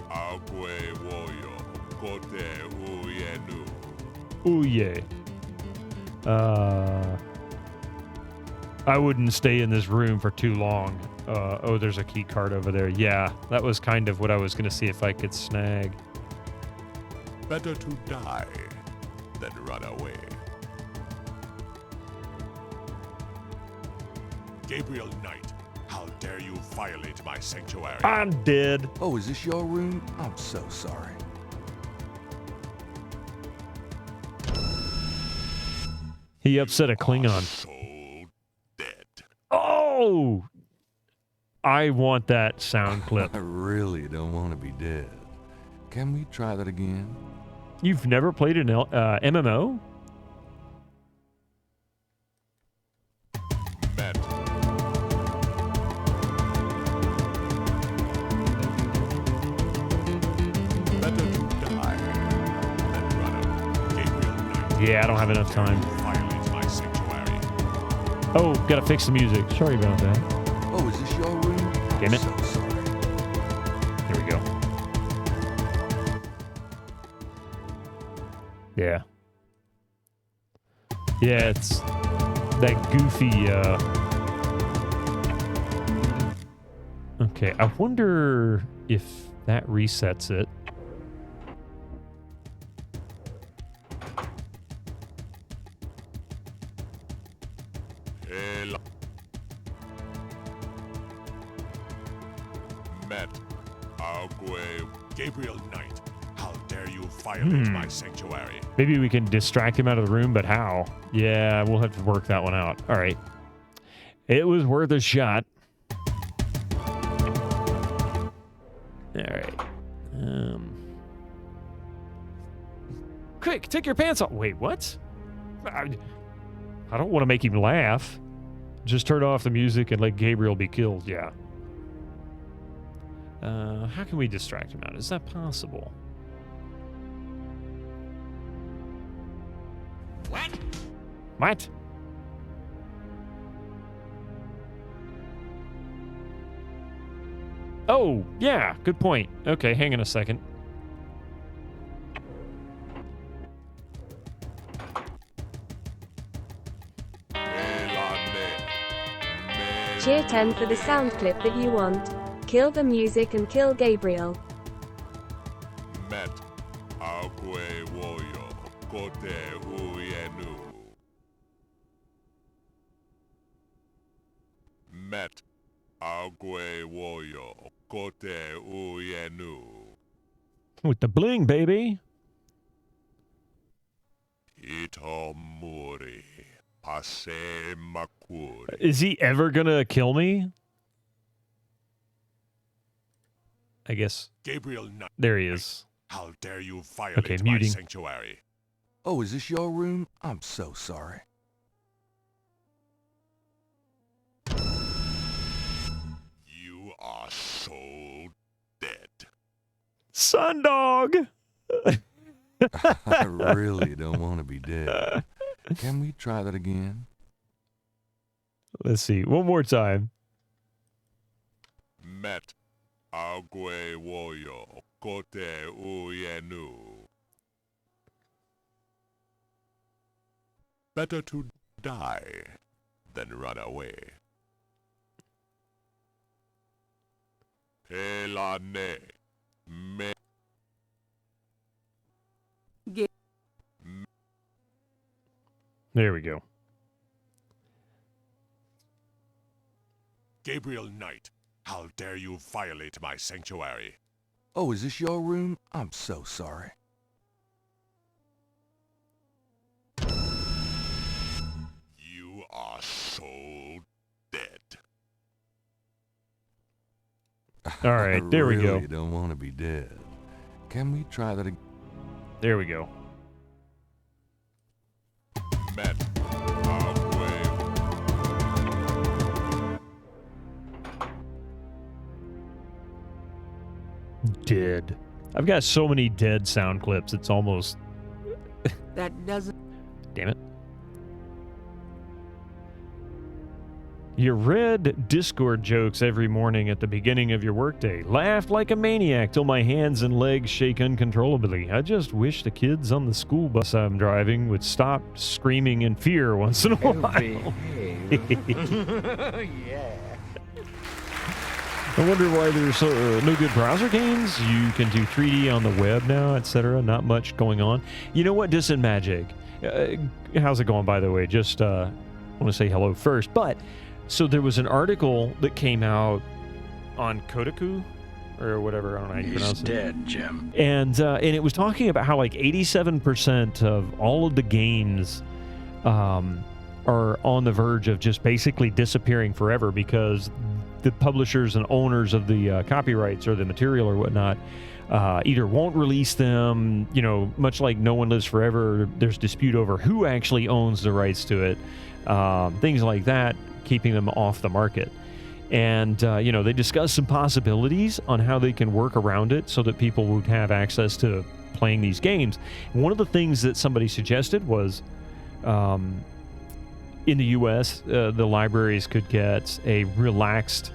Agwe Woyo Kote Uyenu. Ooh, yeah. I wouldn't stay in this room for too long. Oh, there's a key card over there. Yeah, that was kind of what I was going to see if I could snag. Better to die than run away. Gabriel Knight, how dare you violate my sanctuary? I'm dead. Oh, is this your room? I'm so sorry. He upset a Klingon. So dead. Oh! I want that sound clip. I really don't want to be dead. Can we try that again? You've never played an MMO? Met. Better to die than run away. Gabriel Knight. Yeah, I don't have enough time. Violate my sanctuary. Oh, gotta fix the music. Sorry about that. Oh, is this your room? Damn it. So sorry. Here we go. Yeah. Yeah, it's that goofy, Okay, I wonder if that resets it. Met Agwe Gabriel Knight. How dare you violate my sanctuary? Maybe we can distract him out of the room, but how? Yeah, we'll have to work that one out. All right. It was worth a shot. All right. Quick, take your pants off. Wait, what? I don't want to make him laugh. Just turn off the music and let Gabriel be killed. Yeah. How can we distract him out? Is that possible? What? What? Oh, yeah, good point. Okay, hang on a second. Cheer 10 for the sound clip that you want. Kill the music and kill Gabriel. Met Agwe Woyo Kote Uyenu. Met Agwe Woyo Kote Uyenu. With the bling, baby. Itomuri Pase Makuri. Is he ever gonna kill me? I guess. Gabriel Knight. There he is. How dare you violate my muting. sanctuary? Oh, is this your room? I'm so sorry. You are so dead. Sundog! I really don't want to be dead. Can we try that again? Let's see. One more time. Met Agwe Woyo Kote Uyenu. Better to die than run away. Pelane me. There we go. Gabriel Knight, how dare you violate my sanctuary? Oh, is this your room? I'm so sorry. You are so dead. All right, there we go. I really don't want to be dead. Can we try that again? There we go. Met Agwe. Dead. I've got so many dead sound clips, it's almost... That doesn't... Damn it. You read Discord jokes every morning at the beginning of your workday. Laughed like a maniac till my hands and legs shake uncontrollably. I just wish the kids on the school bus I'm driving would stop screaming in fear once in a while. Yeah. I wonder why there's no good browser games. You can do 3D on the web now, etc. Not much going on. You know what? Distant Magic. How's it going, by the way? Just want to say hello first. But, so there was an article that came out on Kotaku, or whatever, I don't know how you pronounce it. He's dead, Jim. And it was talking about how like 87% of all of the games are on the verge of just basically disappearing forever because the publishers and owners of the copyrights or the material or whatnot either won't release them, you know, much like No One Lives Forever, there's dispute over who actually owns the rights to it, things like that, keeping them off the market. And, you know, they discussed some possibilities on how they can work around it so that people would have access to playing these games. One of the things that somebody suggested was in the U.S., the libraries could get a relaxed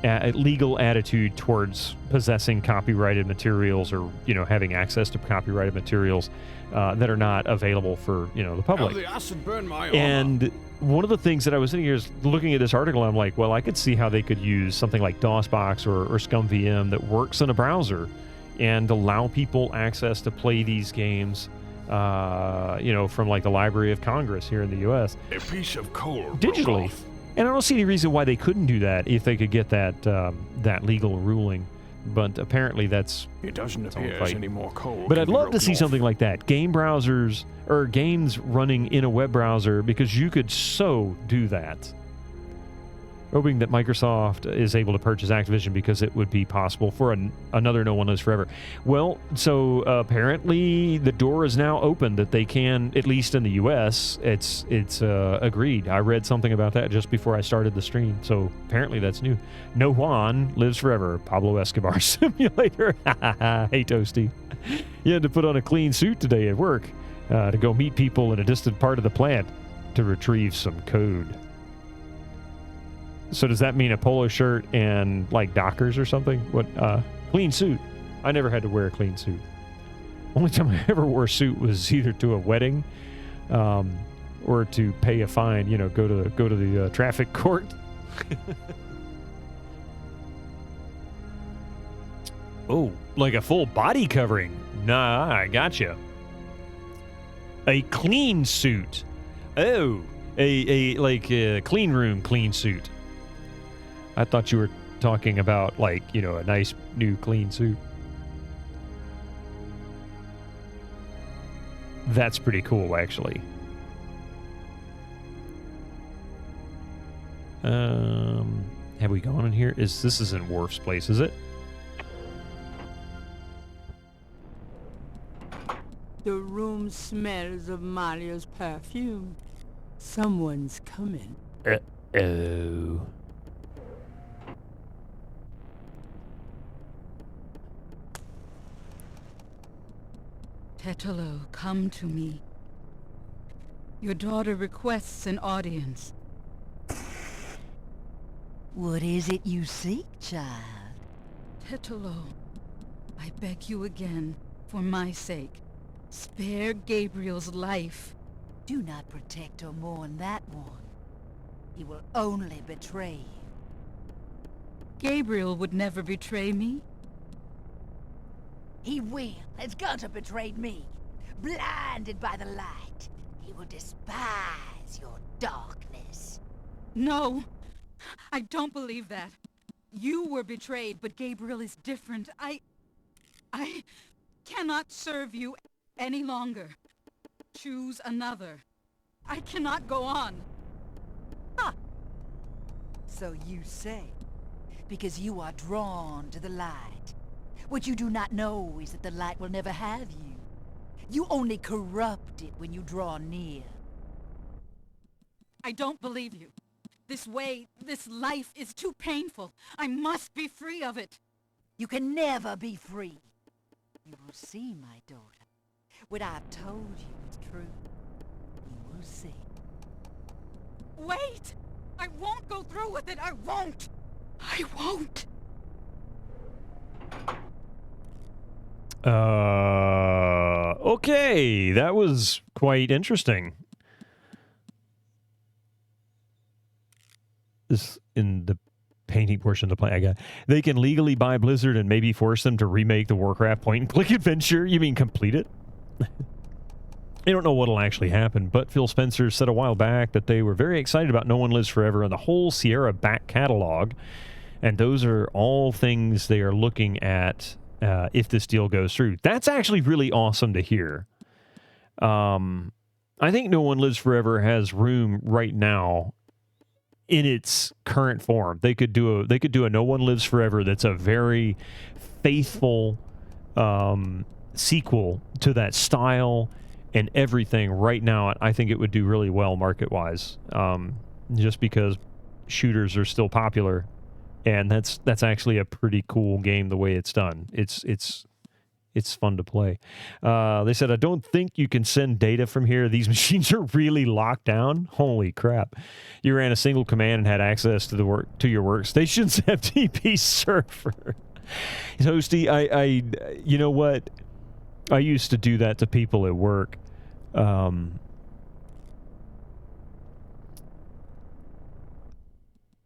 legal attitude towards possessing copyrighted materials or, you know, having access to copyrighted materials that are not available for, you know, the public. The acid burned my armor. And one of the things that I was sitting here is looking at this article, I'm like, well, I could see how they could use something like DOSBox or ScumVM that works in a browser and allow people access to play these games, you know, from like the Library of Congress here in the U.S. A piece of coal digitally. And I don't see any reason why they couldn't do that if they could get that that legal ruling. But apparently that's... It doesn't its appear own as fight. any more coal. But can I'd be love to broken see off. something like that. Game browsers, or games running in a web browser, because you could so do that. hoping that Microsoft is able to purchase Activision because it would be possible for another No One Lives Forever. Well, so apparently the door is now open that they can, at least in the U.S., it's agreed. I read something about that just before I started the stream, so apparently that's new. No One Lives Forever, Pablo Escobar Simulator. Hey, Toasty. You had to put on a clean suit today at work to go meet people in a distant part of the plant to retrieve some code. So does that mean a polo shirt and like Dockers or something? What? Clean suit. I never had to wear a clean suit. Only time I ever wore a suit was either to a wedding, or to pay a fine. You know, go to the traffic court. Oh, like a full body covering. Nah, I gotcha. A clean suit. Oh, a clean room clean suit. I thought you were talking about, like, you know, a nice new clean suit. That's pretty cool, actually. Have we gone in here? This is in Worf's place, is it? The room smells of Maria's perfume. Someone's coming. Oh. Tetelo, come to me. Your daughter requests an audience. What is it you seek, child? Tetelo, I beg you again, for my sake, spare Gabriel's life. Do not protect or mourn that one. He will only betray you. Gabriel would never betray me. He will. Has Gunter betrayed me. Blinded by the light. He will despise your darkness. No, I don't believe that. You were betrayed, but Gabriel is different. I cannot serve you any longer. Choose another. I cannot go on. Ha! So you say, because you are drawn to the light. What you do not know is that the light will never have you. You only corrupt it when you draw near. I don't believe you. This way, this life is too painful. I must be free of it. You can never be free. You will see, my daughter. What I've told you is true. You will see. Wait! I won't go through with it. I won't. I won't. Okay, that was quite interesting. This in the painting portion of the play I got. They can legally buy Blizzard and maybe force them to remake the Warcraft point-and-click adventure. You mean complete it? I don't know what'll actually happen, but Phil Spencer said a while back that they were very excited about No One Lives Forever and the whole Sierra back catalog, and those are all things they are looking at if this deal goes through. That's actually really awesome to hear. I think No One Lives Forever has room right now in its current form. They could do a No One Lives Forever that's a very faithful sequel to that style and everything right now. I think it would do really well market-wise, just because shooters are still popular, and that's actually a pretty cool game the way it's done. It's fun to play. They said, I don't think you can send data from here. These machines are really locked down. Holy crap. You ran a single command and had access to your workstation's FTP server. Toasty, I you know what? I used to do that to people at work.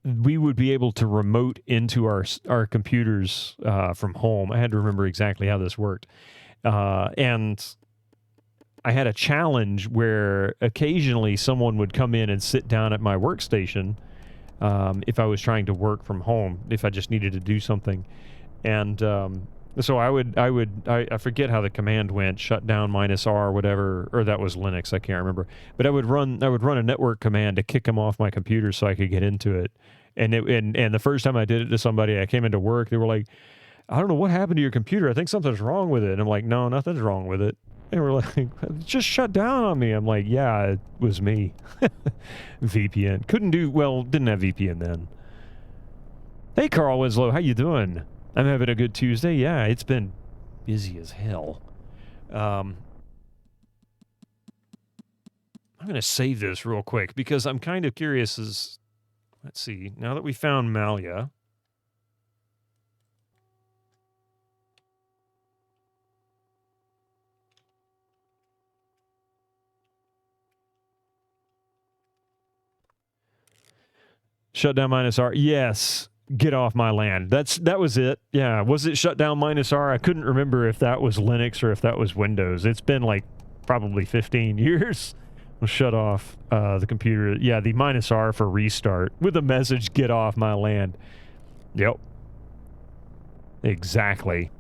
We would be able to remote into our computers from home. I had to remember exactly how this worked. And I had a challenge where occasionally someone would come in and sit down at my workstation if I was trying to work from home, if I just needed to do something. And so I forget how the command went, shut down -R, whatever, or that was Linux, I can't remember. But I would run a network command to kick them off my computer so I could get into it. And the first time I did it to somebody, I came into work, they were like, I don't know what happened to your computer. I think something's wrong with it. And I'm like, no, nothing's wrong with it. They were like, it just shut down on me. I'm like, yeah, it was me. VPN. Didn't have VPN then. Hey, Carl Winslow, how you doing? I'm having a good Tuesday. Yeah, it's been busy as hell. I'm going to save this real quick because I'm kind of curious let's see, now that we found Malia. Shutdown -R. Yes. Get off my land. That was it. Yeah. Was it shutdown -R? I couldn't remember if that was Linux or if that was Windows. It's been like probably 15 years. We'll shut off the computer. Yeah, the -R for restart with a message, get off my land. Yep. Exactly.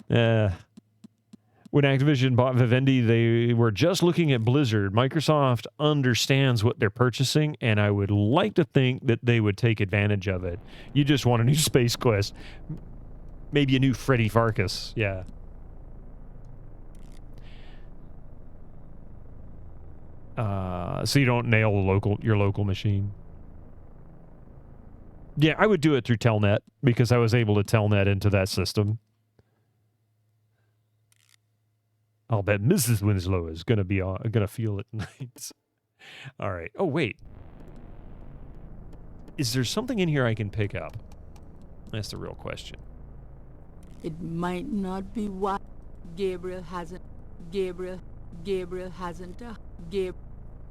When Activision bought Vivendi, they were just looking at Blizzard. Microsoft understands what they're purchasing, and I would like to think that they would take advantage of it. You just want a new Space Quest. Maybe a new Freddy Farkas. Yeah. So you don't nail your local machine. Yeah, I would do it through Telnet because I was able to Telnet into that system. I'll bet Mrs. Winslow is gonna feel it tonight. All right. Oh wait, is there something in here I can pick up? That's the real question. It might not be what Gabriel hasn't.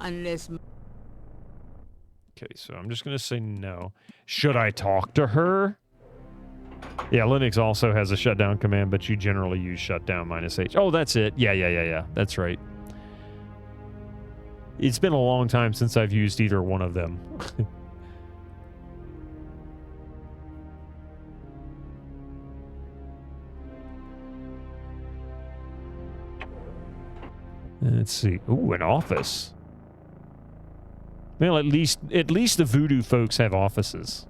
Unless. Okay, so I'm just gonna say no. Should I talk to her? Yeah, Linux also has a shutdown command, but you generally use shutdown -H. Oh, that's it. Yeah. That's right. It's been a long time since I've used either one of them. Let's see. Ooh, an office. Well, at least the Voodoo folks have offices.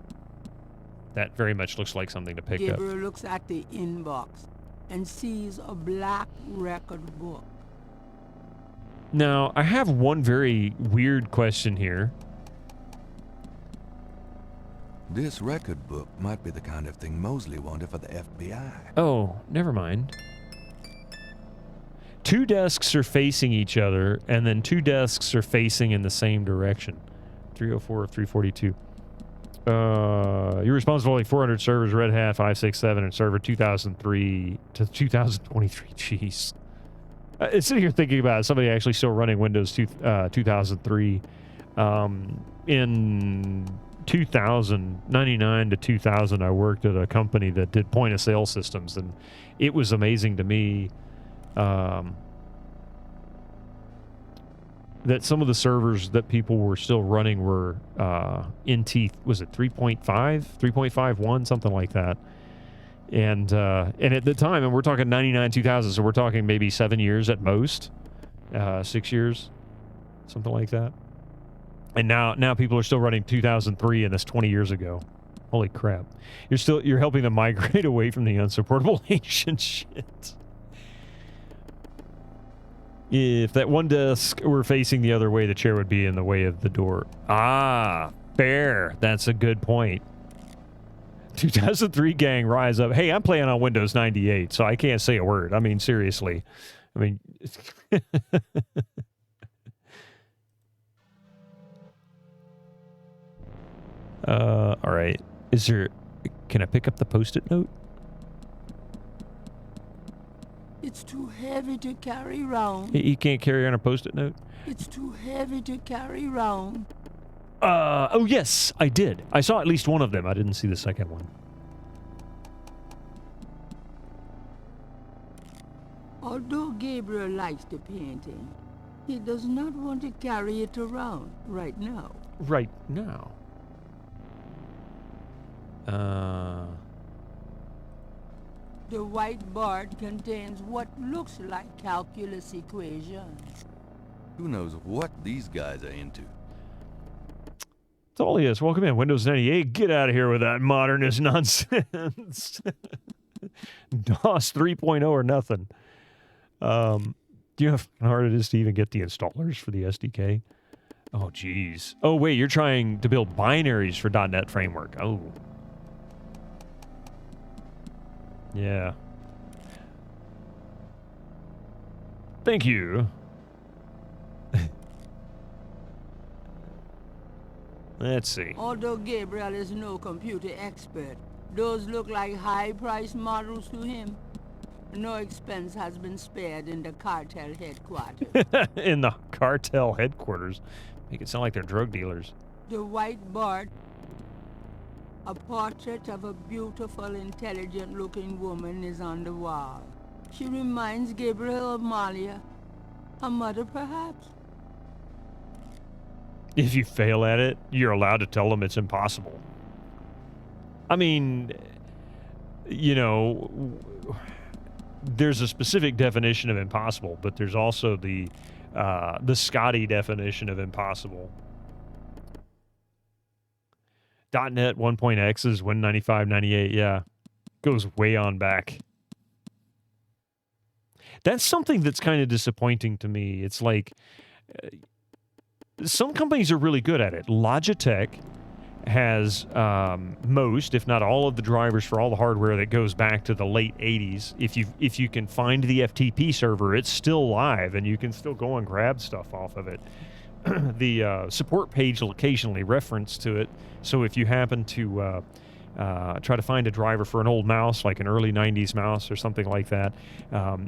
That very much looks like something to pick up. Gabriel looks at the inbox and sees a black record book. Now, I have one very weird question here. This record book might be the kind of thing Mosley wanted for the FBI. Oh, never mind. 2 desks are facing each other, and then 2 desks are facing in the same direction. 304 or 342. You're responsible for like 400 servers, Red Hat 567, and server 2003 to 2023. Jeez. It's sitting here thinking about somebody actually still running Windows 2003. In 1999 to 2000, I worked at a company that did point-of-sale systems, and it was amazing to me that some of the servers that people were still running were NT, was it 3.5, 3.51, something like that. And at the time, and we're talking 99, 2000, so we're talking maybe 7 years at most, 6 years, something like that. And now people are still running 2003, and that's 20 years ago. Holy crap! You're helping them migrate away from the unsupportable ancient shit. If that one desk were facing the other way, the chair would be in the way of the door. Ah, fair. That's a good point. 2003 gang, rise up. Hey, I'm playing on Windows 98, so I can't say a word. I mean, seriously. I mean... all right. Can I pick up the Post-it note? It's too heavy to carry round. You can't carry on a Post-it note? It's too heavy to carry round. Oh yes, I did. I saw at least one of them. I didn't see the second one. Although Gabriel likes the painting, he does not want to carry it around right now. Right now? The white board contains what looks like calculus equations. Who knows what these guys are into? Tolius, welcome in. Windows 98, get out of here with that modernist nonsense. DOS 3.0 or nothing. Do you know how hard it is to even get the installers for the SDK? Oh, geez. Oh, wait, you're trying to build binaries for .NET Framework. Oh. Yeah. Thank you. Let's see. Although Gabriel is no computer expert, those look like high-priced models to him. No expense has been spared in the cartel headquarters. In the cartel headquarters? Make it sound like they're drug dealers. The white board. A portrait of a beautiful, intelligent-looking woman is on the wall. She reminds Gabriel of Malia. Her mother, perhaps? If you fail at it, you're allowed to tell them it's impossible. I mean, you know, there's a specific definition of impossible, but there's also the Scotty definition of impossible. .NET 1.x is Win95, 98, yeah. Goes way on back. That's something that's kind of disappointing to me. It's like, some companies are really good at it. Logitech has most, if not all, of the drivers for all the hardware that goes back to the late 80s. If you can find the FTP server, it's still live, and you can still go and grab stuff off of it. The support page will occasionally reference to it, so if you happen to try to find a driver for an old mouse, like an early 90s mouse or something like that,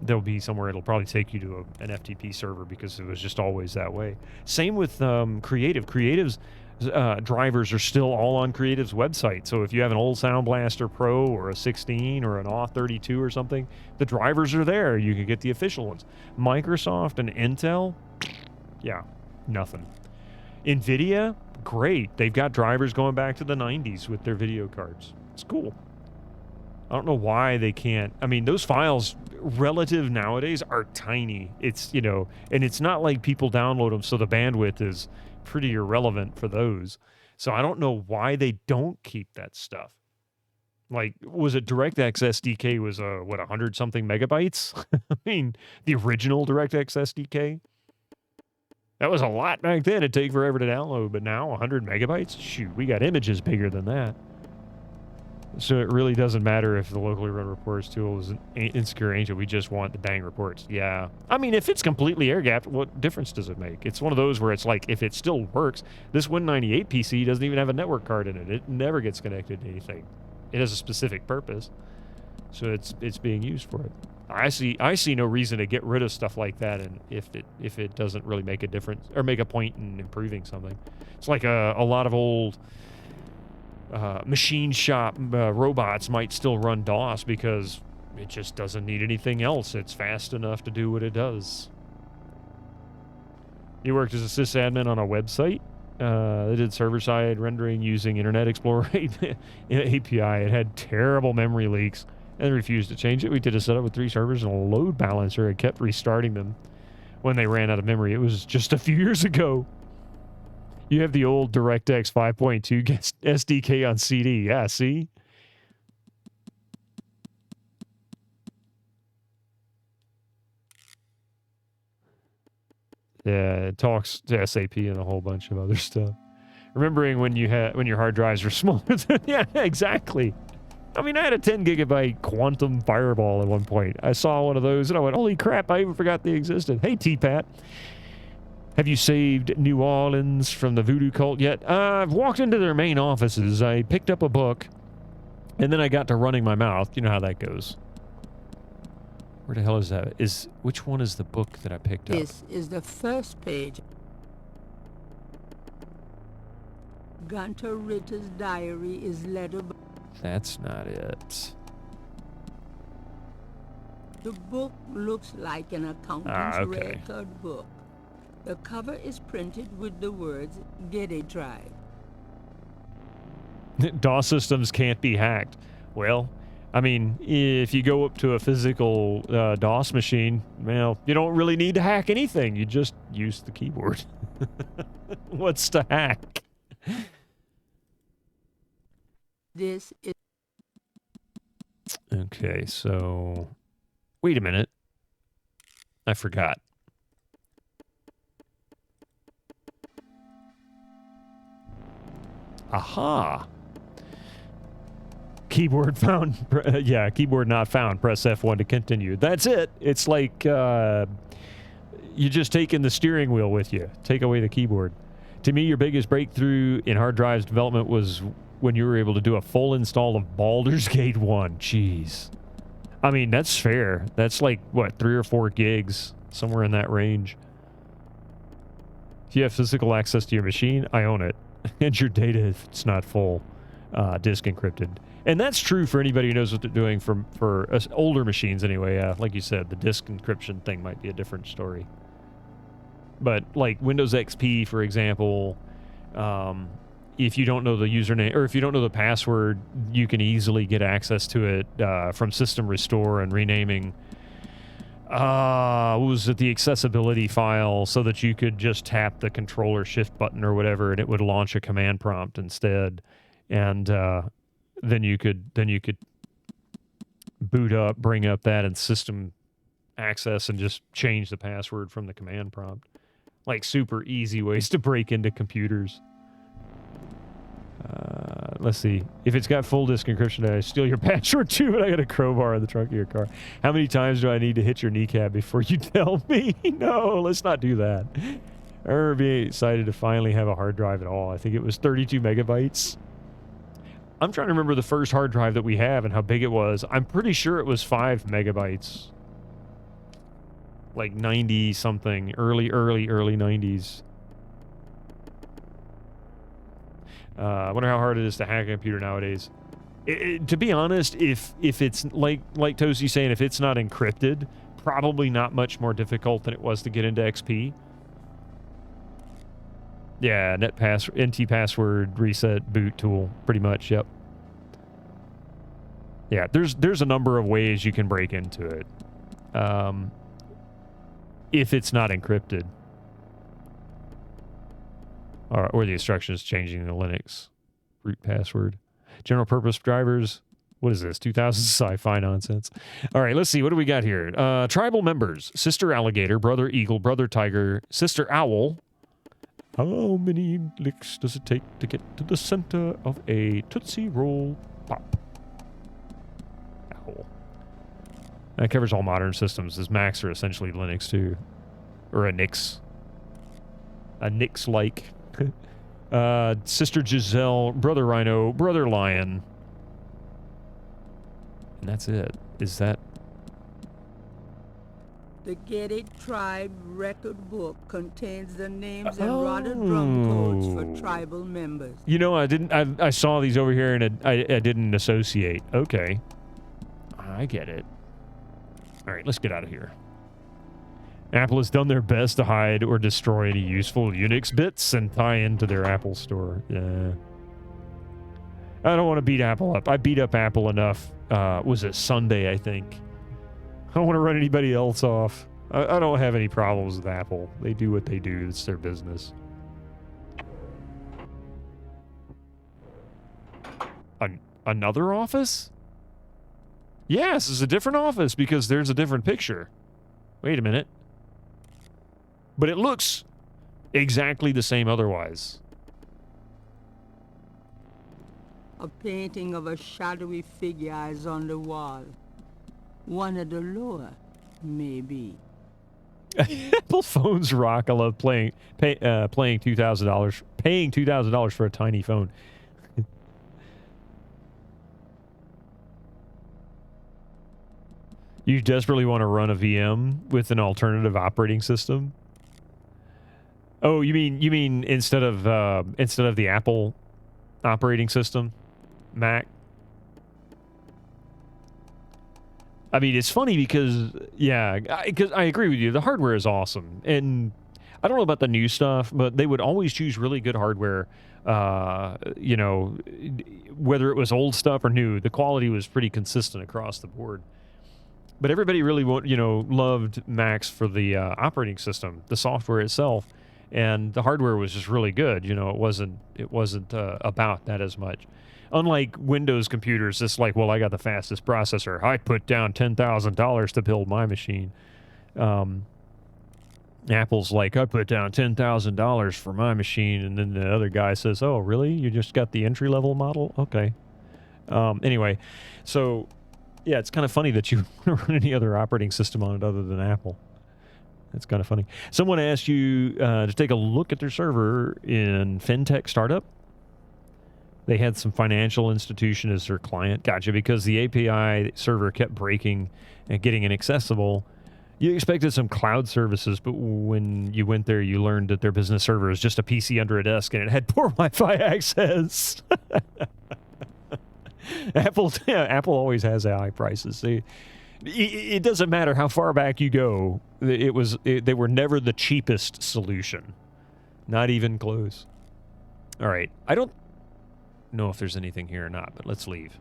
there'll be somewhere it'll probably take you to an FTP server because it was just always that way. Same with Creative. Creative's drivers are still all on Creative's website, so if you have an old Sound Blaster Pro or a 16 or an Auth32 or something, the drivers are there. You can get the official ones. Microsoft and Intel, yeah, nothing. NVIDIA, great. They've got drivers going back to the 90s with their video cards. It's cool. I don't know why they can't. I mean, those files relative nowadays are tiny. It's, you know, and it's not like people download them, so the bandwidth is pretty irrelevant for those. So I don't know why they don't keep that stuff. Like, was it DirectX SDK was, 100-something megabytes? I mean, the original DirectX SDK? That was a lot back then. It'd take forever to download, but now 100 megabytes? Shoot, we got images bigger than that. So it really doesn't matter if the locally run reports tool is an insecure angel. We just want the dang reports. Yeah. I mean, if it's completely air-gapped, what difference does it make? It's one of those where it's like, if it still works, this Win98 PC doesn't even have a network card in it. It never gets connected to anything. It has a specific purpose. So it's being used for it. I see no reason to get rid of stuff like that, and if it doesn't really make a difference or make a point in improving something. It's like a lot of old machine shop robots might still run DOS because it just doesn't need anything else. It's fast enough to do what it does. You worked as a sysadmin on a website. They did server-side rendering using Internet Explorer API. It had terrible memory leaks and refused to change it. We did a setup with 3 servers and a load balancer and kept restarting them when they ran out of memory. It was just a few years ago. You have the old DirectX 5.2 SDK on CD. Yeah, see? Yeah, it talks to SAP and a whole bunch of other stuff. Remembering when your hard drives were smaller than, yeah, exactly. I mean, I had a 10 gigabyte quantum fireball at one point. I saw one of those and I went, holy crap, I even forgot they existed. Hey, T-Pat. Have you saved New Orleans from the voodoo cult yet? I've walked into their main offices. I picked up a book, and then I got to running my mouth. You know how that goes. Where the hell is that? Which one is the book that I picked up? This is the first page. Gunter Ritter's diary is lettered. That's not it. The book looks like an accountant's record book. The cover is printed with the words, "Get a drive." DOS systems can't be hacked. Well, I mean, if you go up to a physical DOS machine, well, you don't really need to hack anything. You just use the keyboard. What's to hack? This is Okay, so wait a minute. I forgot. Aha. Keyboard found. Yeah, keyboard not found. Press F1 to continue. That's it. It's like you're just taking the steering wheel with you. Take away the keyboard. To me, your biggest breakthrough in hard drives development was when you were able to do a full install of Baldur's Gate 1. Jeez. I mean, that's fair. That's like, what, 3 or 4 gigs? Somewhere in that range. If you have physical access to your machine, I own it. And your data, if it's not full, disk encrypted. And that's true for anybody who knows what they're doing for older machines anyway. Like you said, the disk encryption thing might be a different story. But like Windows XP, for example, if you don't know the username or if you don't know the password, you can easily get access to it from System Restore and renaming. What was it? The accessibility file, so that you could just tap the controller shift button or whatever, and it would launch a command prompt instead. And then you could boot up, bring up that and system access, and just change the password from the command prompt. Like super easy ways to break into computers. Let's see. If it's got full disk encryption, I steal your password too, but I got a crowbar in the trunk of your car. How many times do I need to hit your kneecap before you tell me? No, let's not do that. I remember being excited to finally have a hard drive at all. I think it was 32 megabytes. I'm trying to remember the first hard drive that we have and how big it was. I'm pretty sure it was 5 megabytes. Like 90 something, early 90s. I wonder how hard it is to hack a computer nowadays. To be honest, if it's like Toasty saying, if it's not encrypted, probably not much more difficult than it was to get into XP. Yeah, NT password reset boot tool, pretty much. Yep. Yeah, there's a number of ways you can break into it. If it's not encrypted. Or the instructions changing the Linux root password. General purpose drivers. What is this? 2000 sci-fi nonsense. All right, let's see. What do we got here? Tribal members. Sister alligator, brother eagle, brother tiger, sister owl. How many licks does it take to get to the center of a Tootsie Roll Pop? Owl. That covers all modern systems, as Macs are essentially Linux too. Or a Nix. A Nix-like. Sister Giselle, brother rhino, brother lion. And that's it. Is that... The Gedi Tribe record book contains the names and rotted drum codes for tribal members. You know, I saw these over here and I didn't associate. Okay. I get it. All right, let's get out of here. Apple has done their best to hide or destroy any useful Unix bits and tie into their Apple store. Yeah. I don't want to beat Apple up. I beat up Apple enough. Was it Sunday, I think? I don't want to run anybody else off. I don't have any problems with Apple. They do what they do. It's their business. Another office? Yes, it's a different office because there's a different picture. Wait a minute. But it looks exactly the same otherwise. A painting of a shadowy figure is on the wall. One of the lower, maybe. Apple phones rock. I love paying $2,000. Paying $2,000 for a tiny phone. You desperately want to run a VM with an alternative operating system? Oh, you mean instead of the Apple operating system, Mac? I mean, it's funny because I agree with you. The hardware is awesome, and I don't know about the new stuff, but they would always choose really good hardware. You know, whether it was old stuff or new, the quality was pretty consistent across the board. But everybody really loved Macs for the operating system, the software itself. And the hardware was just really good. You know, it wasn't about that as much. Unlike Windows computers, it's like, well, I got the fastest processor. I put down $10,000 to build my machine. Apple's like, I put down $10,000 for my machine, and then the other guy says, oh, really? You just got the entry-level model? Okay. Anyway, so, yeah, it's kind of funny that you run any other operating system on it other than Apple. That's kind of funny. Someone asked you to take a look at their server in FinTech Startup. They had some financial institution as their client. Gotcha, because the API server kept breaking and getting inaccessible. You expected some cloud services, but when you went there, you learned that their business server is just a PC under a desk, and it had poor Wi-Fi access. Apple always has high prices. It doesn't matter how far back you go. They were never the cheapest solution. Not even close. All right. I don't know if there's anything here or not, but let's leave.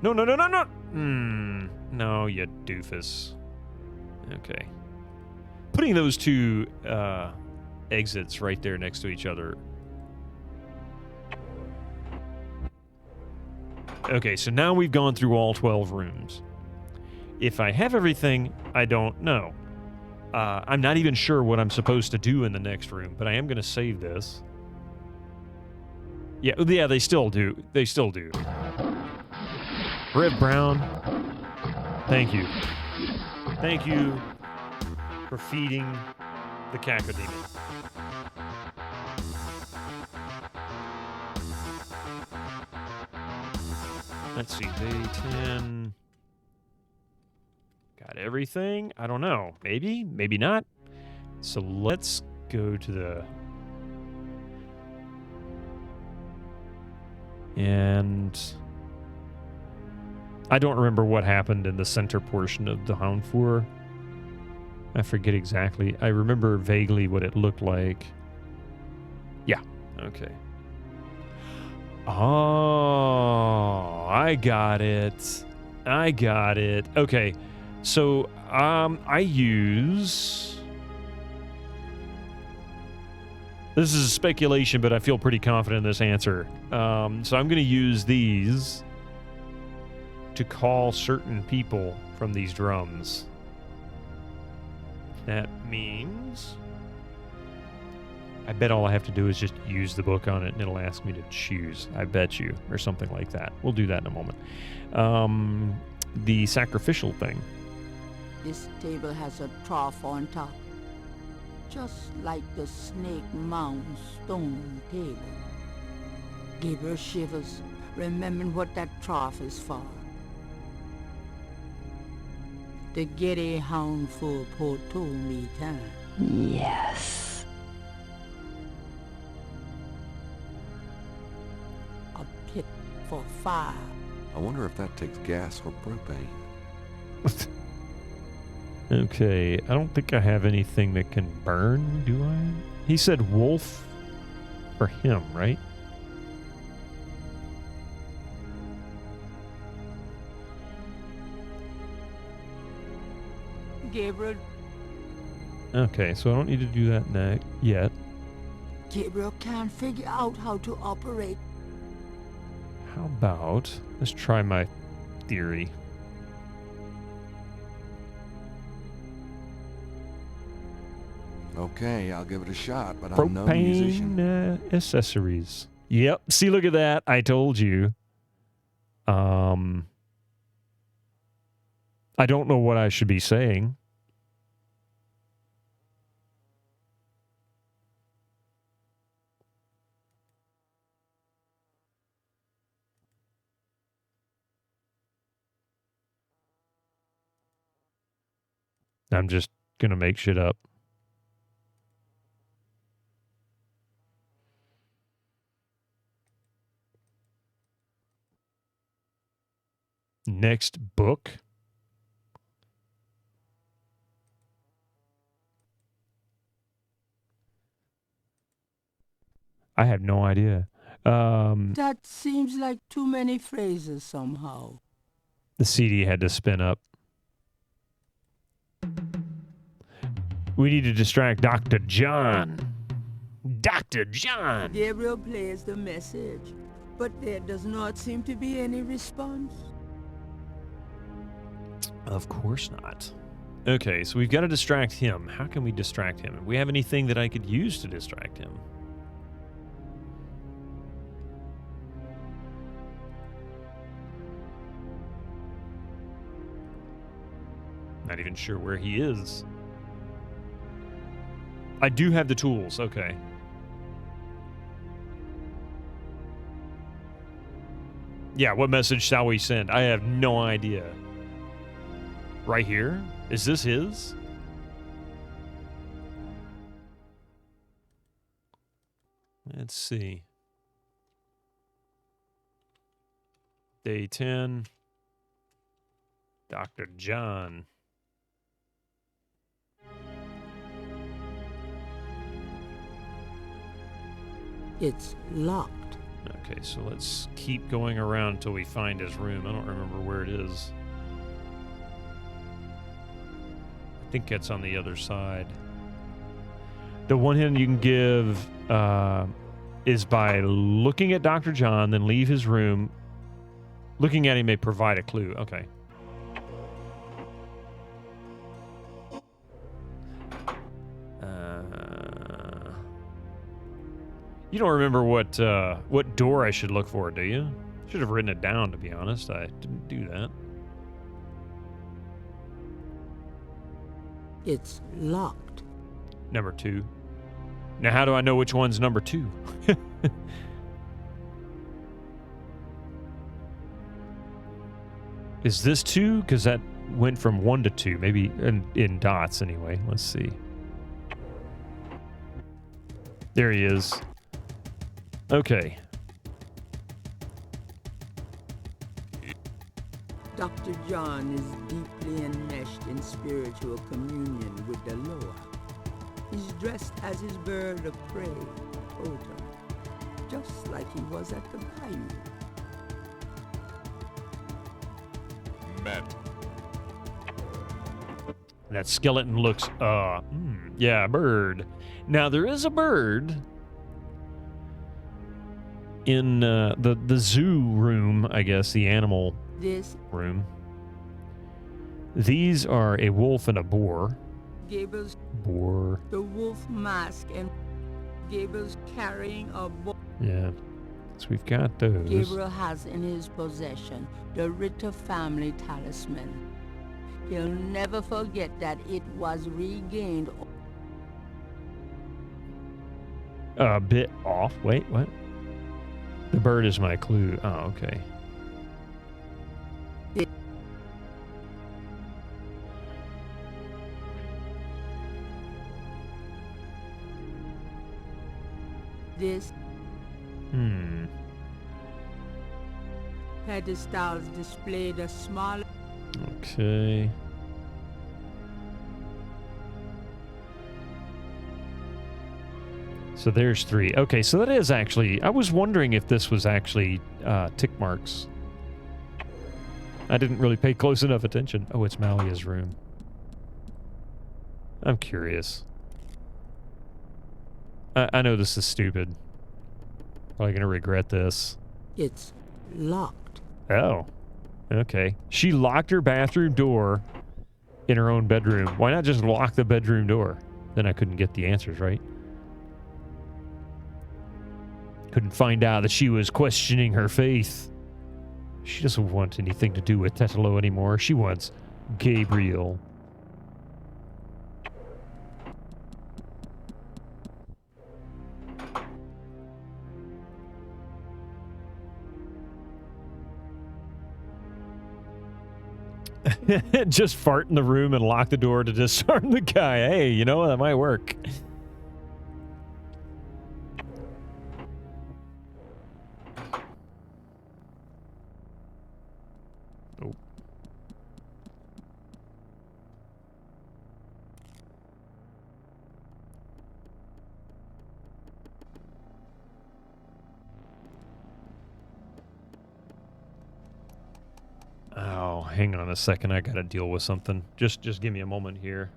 No. No, you doofus. Okay. Putting those two exits right there next to each other. Okay, so now we've gone through all 12 rooms. If I have everything, I don't know. I'm not even sure what I'm supposed to do in the next room, but I am going to save this. Yeah, they still do. They still do. Rev Brown, thank you. Thank you for feeding the cacodemon. Let's see, day 10. Got everything? I don't know. Maybe, maybe not. So let's go to the... And... I don't remember what happened in the center portion of the Houndfour. I forget exactly. I remember vaguely what it looked like. Yeah, okay. Oh, I got it. Okay, so I use... This is a speculation, but I feel pretty confident in this answer. So I'm going to use these to call certain people from these drums. That means... I bet all I have to do is just use the book on it and it'll ask me to choose. I bet you. Or something like that. We'll do that in a moment. The sacrificial thing. This table has a trough on top. Just like the Snake Mountain stone table. Gabriel shivers, remembering what that trough is for. To get a Houndfour porto me time. Yes. A pit for fire. I wonder if that takes gas or propane. Okay, I don't think I have anything that can burn, do I? He said wolf for him, right? Gabriel. Okay, so I don't need to do that yet. Gabriel can't figure out how to operate. How about, let's try my theory. Okay, I'll give it a shot, but I'm no musician. Propane accessories. Yep. See, look at that. I told you. I don't know what I should be saying. I'm just going to make shit up. Next book. I have no idea. That seems like too many phrases somehow. The CD had to spin up. We need to distract Dr. John. Dr. John! Gabriel plays the message, but there does not seem to be any response. Of course not. Okay, so we've got to distract him. How can we distract him? Do we have anything that I could use to distract him? Not even sure where he is. I do have the tools, okay. Yeah, what message shall we send? I have no idea. Right here? Is this his? Let's see. Day 10. Dr. John. It's locked. Okay, so let's keep going around until we find his room. I don't remember where it is. I think it's on the other side. The one hint you can give is by looking at Dr. John, then leave his room. Looking at him may provide a clue. Okay. You don't remember what door I should look for, do you? Should have written it down, to be honest. I didn't do that. It's locked. Number 2. Now, how do I know which one's number 2? Is this 2? Because that went from 1 to 2. Maybe in dots, anyway. Let's see. There he is. Okay. Dr. John is deeply enmeshed in spiritual communion with the Loa. He's dressed as his bird of prey, Totem, just like he was at the bayou. Met. That skeleton looks, yeah, a bird. Now, there is a bird in the zoo room, I guess, the animal room. These are a wolf and a boar. Gabriel's Boar. the wolf mask, and Gabriel's carrying a boar. Yeah. So we've got those. Gabriel has in his possession the Ritter family talisman. He'll never forget that it was regained. A bit off. Wait, what? The bird is my clue. Oh, okay. This Hmm. pedestals display the small. Okay. So there's 3. Okay, so that is actually... I was wondering if this was actually tick marks. I didn't really pay close enough attention. Oh, it's Malia's room. I'm curious. I know this is stupid. Probably gonna regret this. It's locked. Oh. Okay. She locked her bathroom door in her own bedroom. Why not just lock the bedroom door? Then I couldn't get the answers, right? Couldn't find out that she was questioning her faith. She doesn't want anything to do with Tetelo anymore. She wants Gabriel. Just fart in the room and lock the door to disarm the guy. Hey, you know, that might work. Oh. Oh, hang on a second. I gotta deal with something. Just give me a moment here.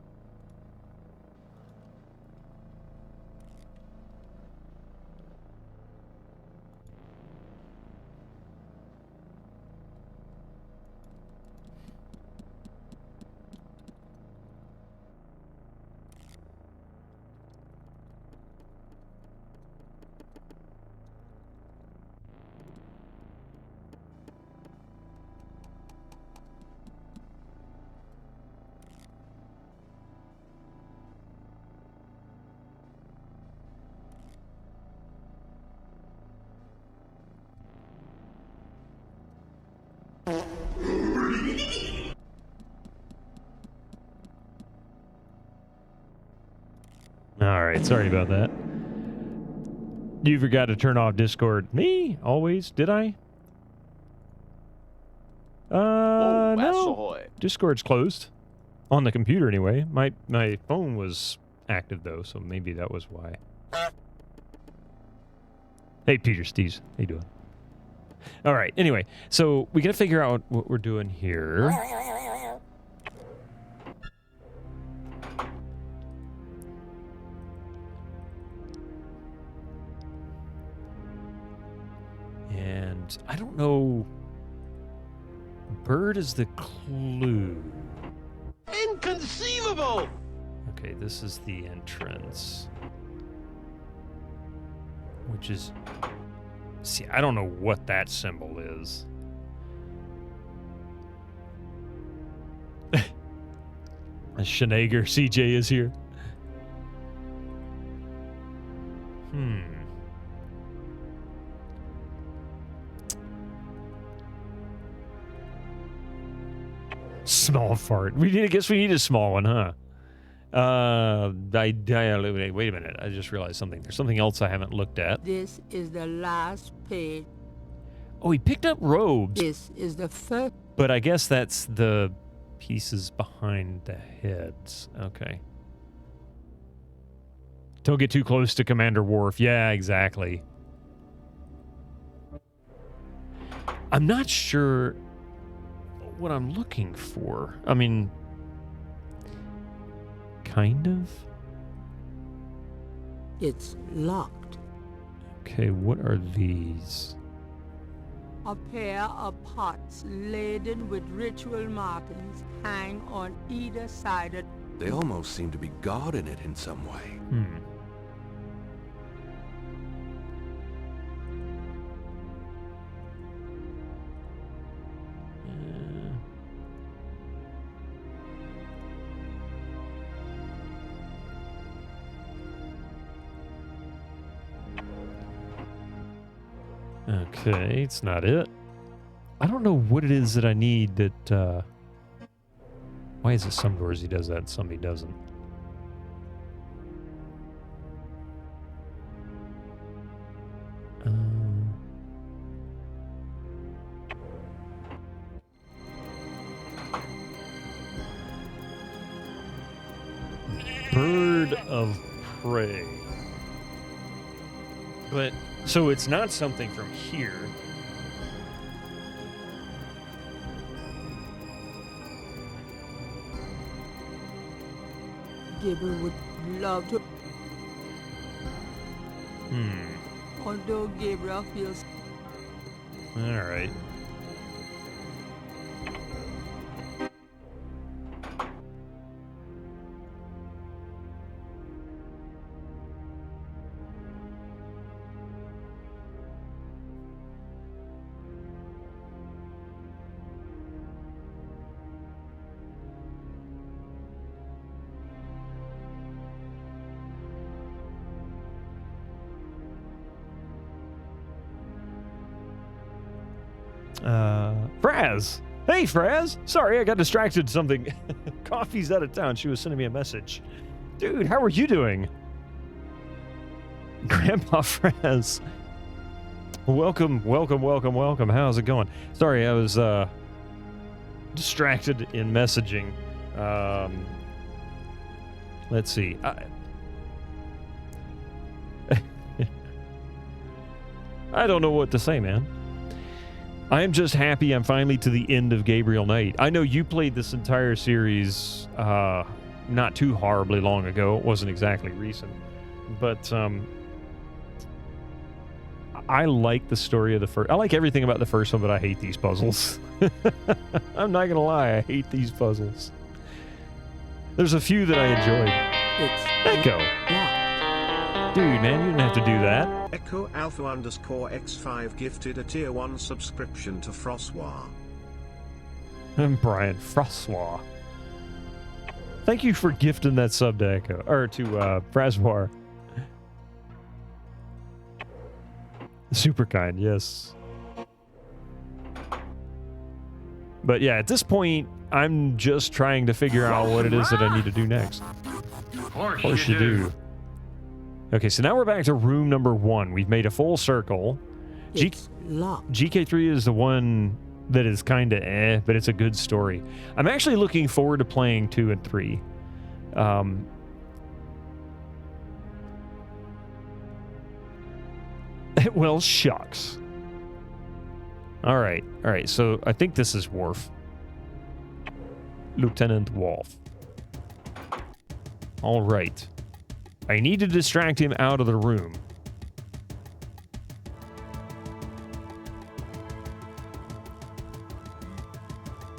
All right, sorry about that. You forgot to turn off Discord. Me? Always? Did I? No. Discord's closed. On the computer, anyway. My phone was active, though, so maybe that was why. Hey, Peter Steves. How you doing? All right, anyway. So, we gotta figure out what we're doing here. And I don't know. Bird is the clue. Inconceivable! Okay, this is the entrance. Which is... See, I don't know what that symbol is. Shenager CJ is here. Small fart. I guess we need a small one, huh? Wait a minute. I just realized something. There's something else I haven't looked at. This is the last page. Oh, he picked up robes. This is the first. But I guess that's the pieces behind the heads. Okay. Don't get too close to Commander Worf. Yeah, exactly. I'm not sure what I'm looking for. I mean, kind of. It's locked. Okay, what are these? A pair of pots laden with ritual markings hang on either side of... They almost seem to be guarding it in some way. Okay, it's not it. I don't know what it is that I need that, why is it some doors he does that and some he doesn't? Bird of prey. But... So it's not something from here. Gabriel would love to. Although Gabriel feels... All right. Fraz! Hey, Fraz! Sorry, I got distracted something. Coffee's out of town. She was sending me a message. Dude, how are you doing? Grandpa Fraz. Welcome, welcome, welcome, welcome. How's it going? Sorry, I was, distracted in messaging. Let's see. I don't know what to say, man. I am just happy I'm finally to the end of Gabriel Knight. I know you played this entire series not too horribly long ago. It wasn't exactly recent. But I like the story of the first... I like everything about the first one, but I hate these puzzles. I'm not going to lie. I hate these puzzles. There's a few that I enjoyed. It's... Echo. Dude, man, you didn't have to do that. Echo Alpha _X5 gifted a tier 1 subscription to Frossoir. I'm Brian Frossoir. Thank you for gifting that sub to Echo, or to Frassoir. Super kind, yes. But yeah, at this point, I'm just trying to figure out what it is that I need to do next. Of course you do. Okay, so now we're back to room number 1. We've made a full circle. It's locked. GK3 is the one that is kind of but it's a good story. I'm actually looking forward to playing 2 and 3. Well, shucks. All right, so I think this is Worf. Lieutenant Worf. All right. I need to distract him out of the room.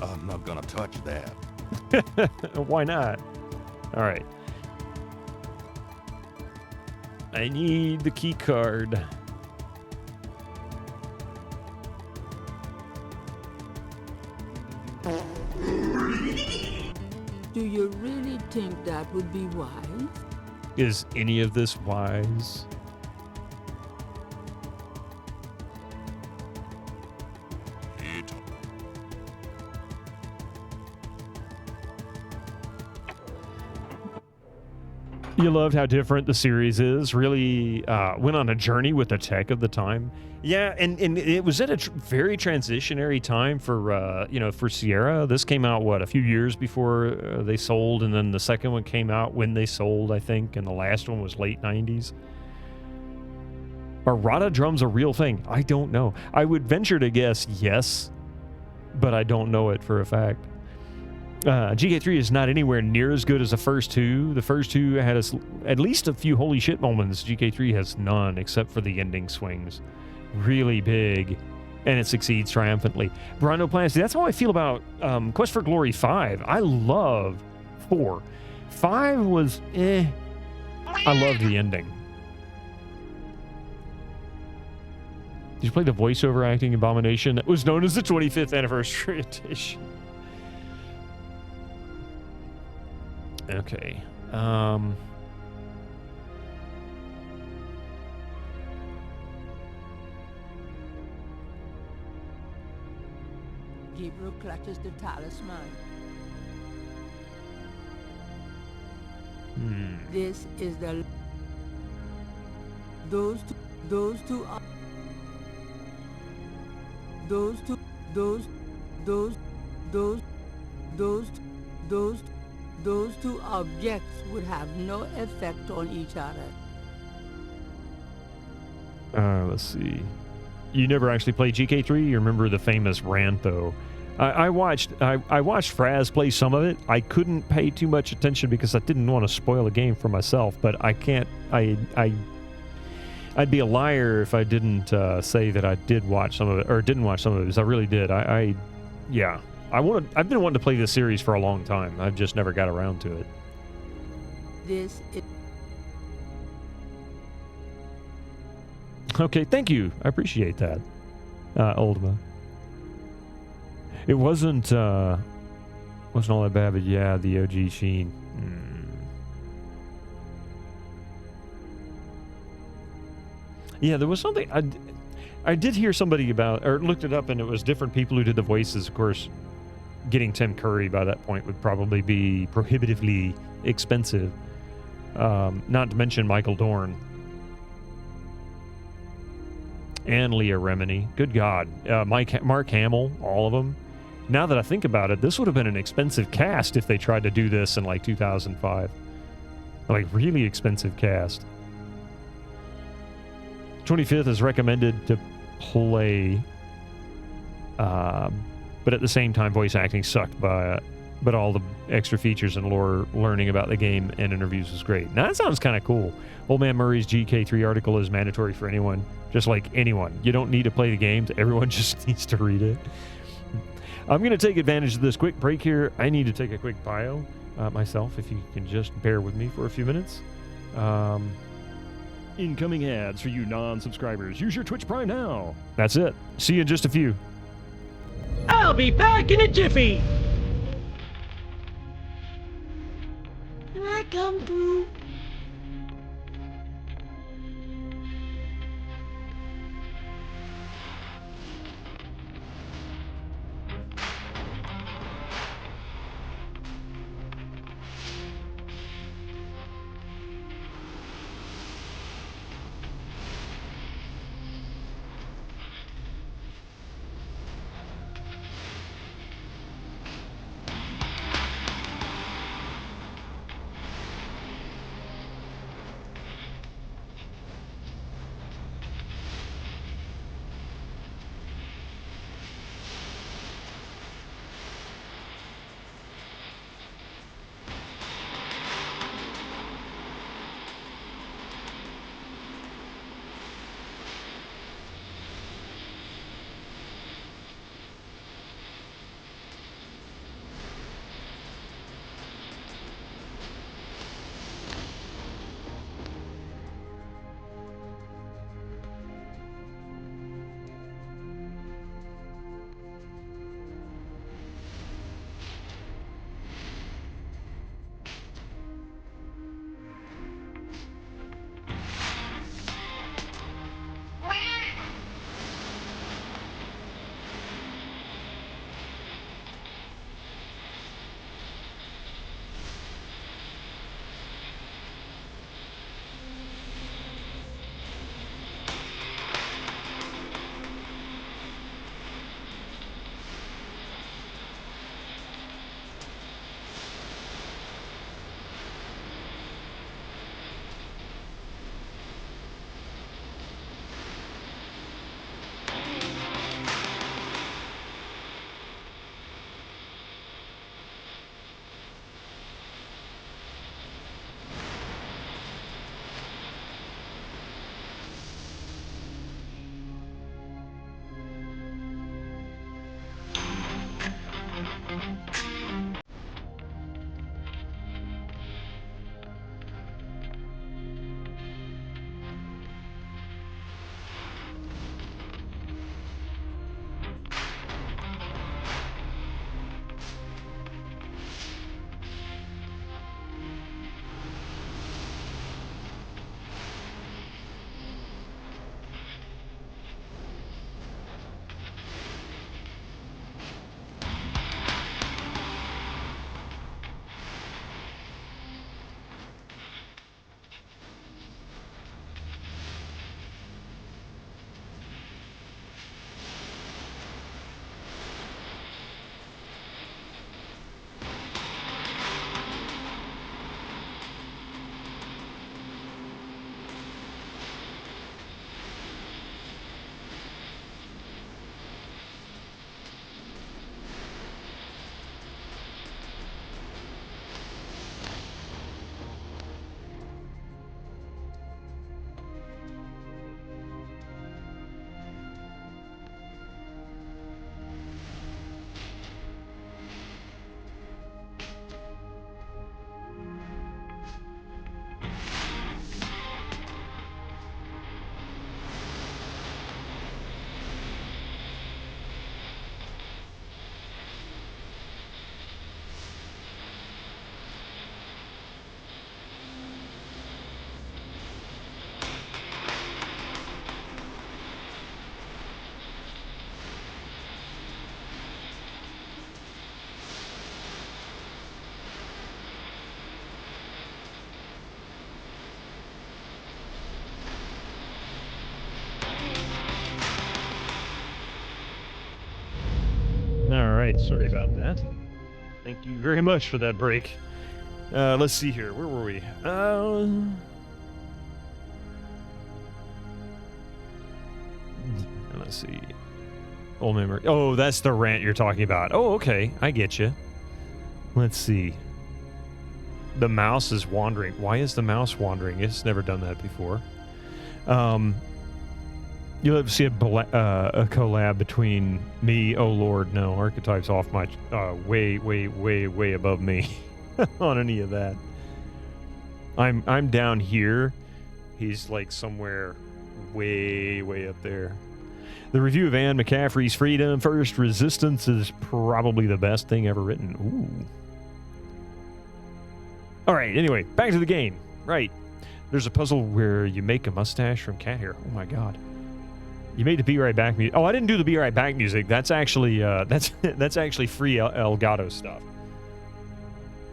I'm not gonna touch that. Why not? All right. I need the key card. Do you really think that would be wise? Is any of this wise? You loved how different the series is. Really went on a journey with the tech of the time. Yeah, and it was at a very transitionary time for for Sierra. This came out a few years before they sold, and then the second one came out when they sold, I think, and the last one was late 90s. Are Rada drums a real thing? I don't know. I would venture to guess yes, but I don't know it for a fact. GK3 is not anywhere near as good as the first two. The first two had at least a few holy shit moments. GK3 has none, except for the ending swings. Really big, and it succeeds triumphantly. Brondoplasty, that's how I feel about Quest for Glory 5. I love 4. 5 was I loved the ending. Did you play the voiceover acting abomination that was known as the 25th Anniversary Edition? Okay. Gabriel clutches the talisman. This is the... Those two objects would have no effect on each other. Let's see. You never actually played GK3? You remember the famous rant, though. I watched Fraz play some of it. I couldn't pay too much attention because I didn't want to spoil the game for myself, but I can't... I'd be a liar if I didn't say that I did watch some of it, or didn't watch some of it, because I really did. Yeah. I've been wanting to play this series for a long time. I've just never got around to it. This is... Okay, thank you. I appreciate that, Oldma. It wasn't all that bad, but yeah, the OG Sheen. Yeah, there was something I did hear somebody about, or looked it up, and it was different people who did the voices. Of course, getting Tim Curry by that point would probably be prohibitively expensive. Not to mention Michael Dorn and Leah Remini. Good God, Mark Hamill, all of them. Now that I think about it, this would have been an expensive cast if they tried to do this in like 2005. Like really expensive cast. 25th is recommended to play, but at the same time, voice acting sucked but all the extra features and lore learning about the game and interviews was great. Now that sounds kind of cool. Old Man Murray's GK3 article is mandatory for anyone, just like anyone. You don't need to play the games. Everyone just needs to read it. I'm going to take advantage of this quick break here. I need to take a quick bio myself, if you can just bear with me for a few minutes. Incoming ads for you non-subscribers. Use your Twitch Prime now. That's it. See you in just a few. I'll be back in a jiffy. Here I come through. right, sorry about that. Thank you very much for that break. Let's see here. Where were we? Let's see. Old memory. Oh, that's the rant you're talking about. Oh, okay. I get you. Let's see. The mouse is wandering. Why is the mouse wandering? It's never done that before. You'll ever see a collab between me, oh Lord, no, Archetype's off my, way above me on any of that. I'm down here. He's like somewhere way up there. The review of Anne McCaffrey's Freedom First Resistance is probably the best thing ever written. Ooh. All right, anyway, back to the game. Right. There's a puzzle where you make a mustache from cat hair. Oh my god. You made the Be Right Back music. Oh, I didn't do the Be Right Back music. That's actually that's actually free Elgato stuff.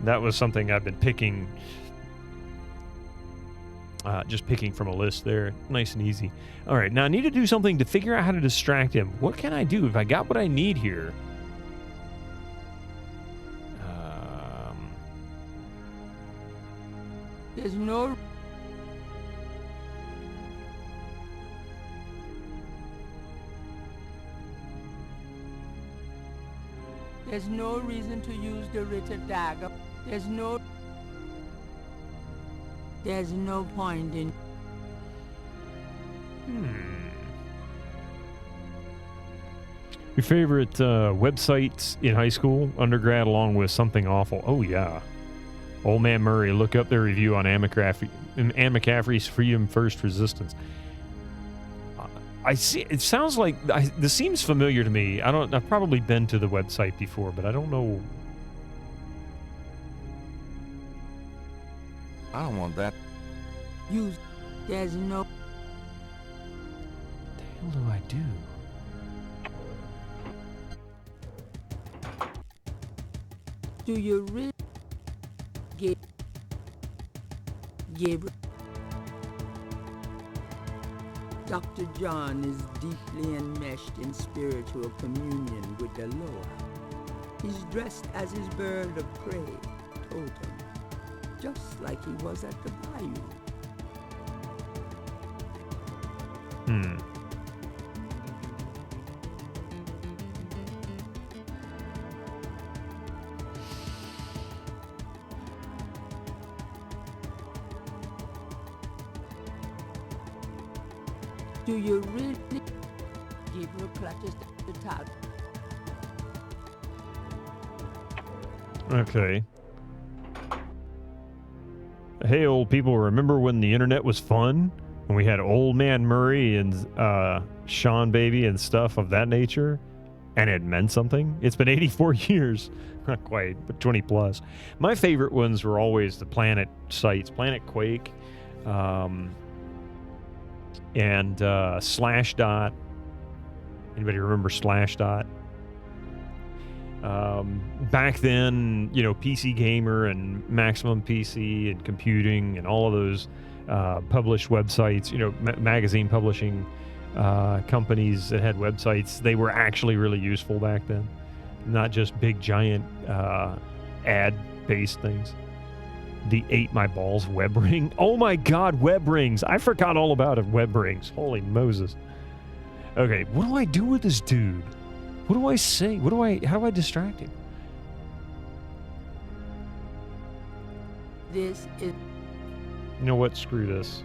That was something I've been picking, just picking from a list there. Nice and easy. All right, now I need to do something to figure out how to distract him. What can I do if I got what I need here? There's no... There's no reason to use the written dagger. There's no point in... Your favorite websites in high school, undergrad, along with Something Awful. Oh, yeah. Old Man Murray, look up their review on Anne McCaffrey's Freedom First Resistance. I see. It sounds like this seems familiar to me. I've probably been to the website before, but I don't know. I don't want that. There's no... What the hell do I do? Do you really... Gabriel... Dr. John is deeply enmeshed in spiritual communion with the Lord. He's dressed as his bird of prey, totem, just like he was at the bayou. Do you really... Gabriel clutches the top. Okay. Hey, old people, remember when the internet was fun? When we had Old Man Murray and Sean Baby and stuff of that nature? And it meant something? It's been 84 years. Not quite, but 20 plus. My favorite ones were always the Planet sites. Planet Quake. And Slashdot. Anybody remember Slashdot? Back then, PC Gamer and Maximum PC and computing and all of those published websites, magazine publishing companies that had websites, they were actually really useful back then. Not just big, giant ad-based things. The Ate My Balls web ring. Oh my god, web rings. I forgot all about it, web rings. Holy Moses. Okay, what do I do with this dude? What do I say? How do I distract him? This is... You know what? Screw this.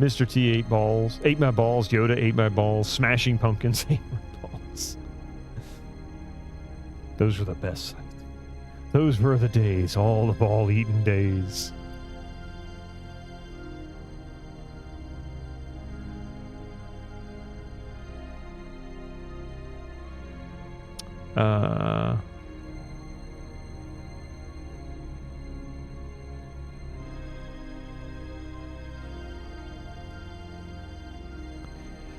Mr. T ate balls. Ate my balls. Yoda ate my balls. Smashing Pumpkins ate my balls. Those were the best sites. Those were the days. All the ball-eating days.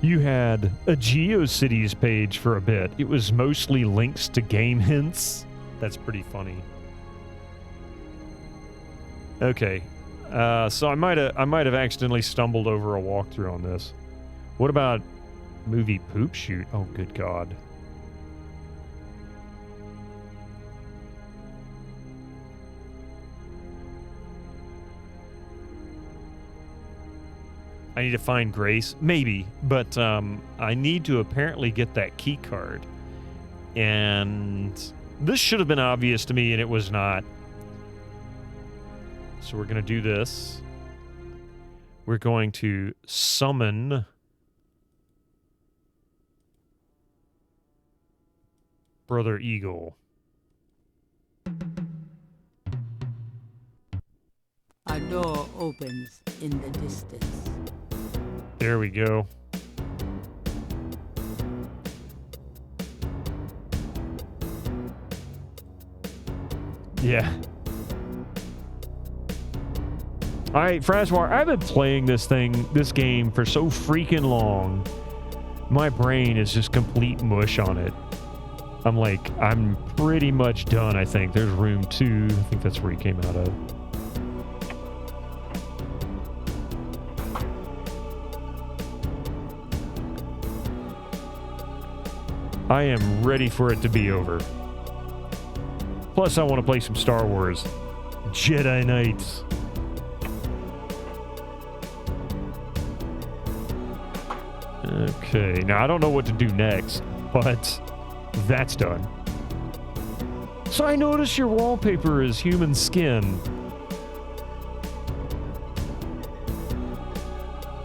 You had a GeoCities page for a bit. It was mostly links to game hints. That's pretty funny. Okay. So I might have accidentally stumbled over a walkthrough on this. What about movie Poop Shoot? Oh, good God. I need to find Grace? Maybe, but I need to apparently get that key card. And this should have been obvious to me, and it was not. So we're going to do this. We're going to summon Brother Eagle. A door opens in the distance. There we go. Yeah. All right, Fraswar, I've been playing this game for so freaking long. My brain is just complete mush on it. I'm pretty much done, I think. There's room 2. I think that's where he came out of. I am ready for it to be over. Plus, I want to play some Star Wars. Jedi Knights. Okay, now I don't know what to do next, but that's done. So I notice your wallpaper is human skin.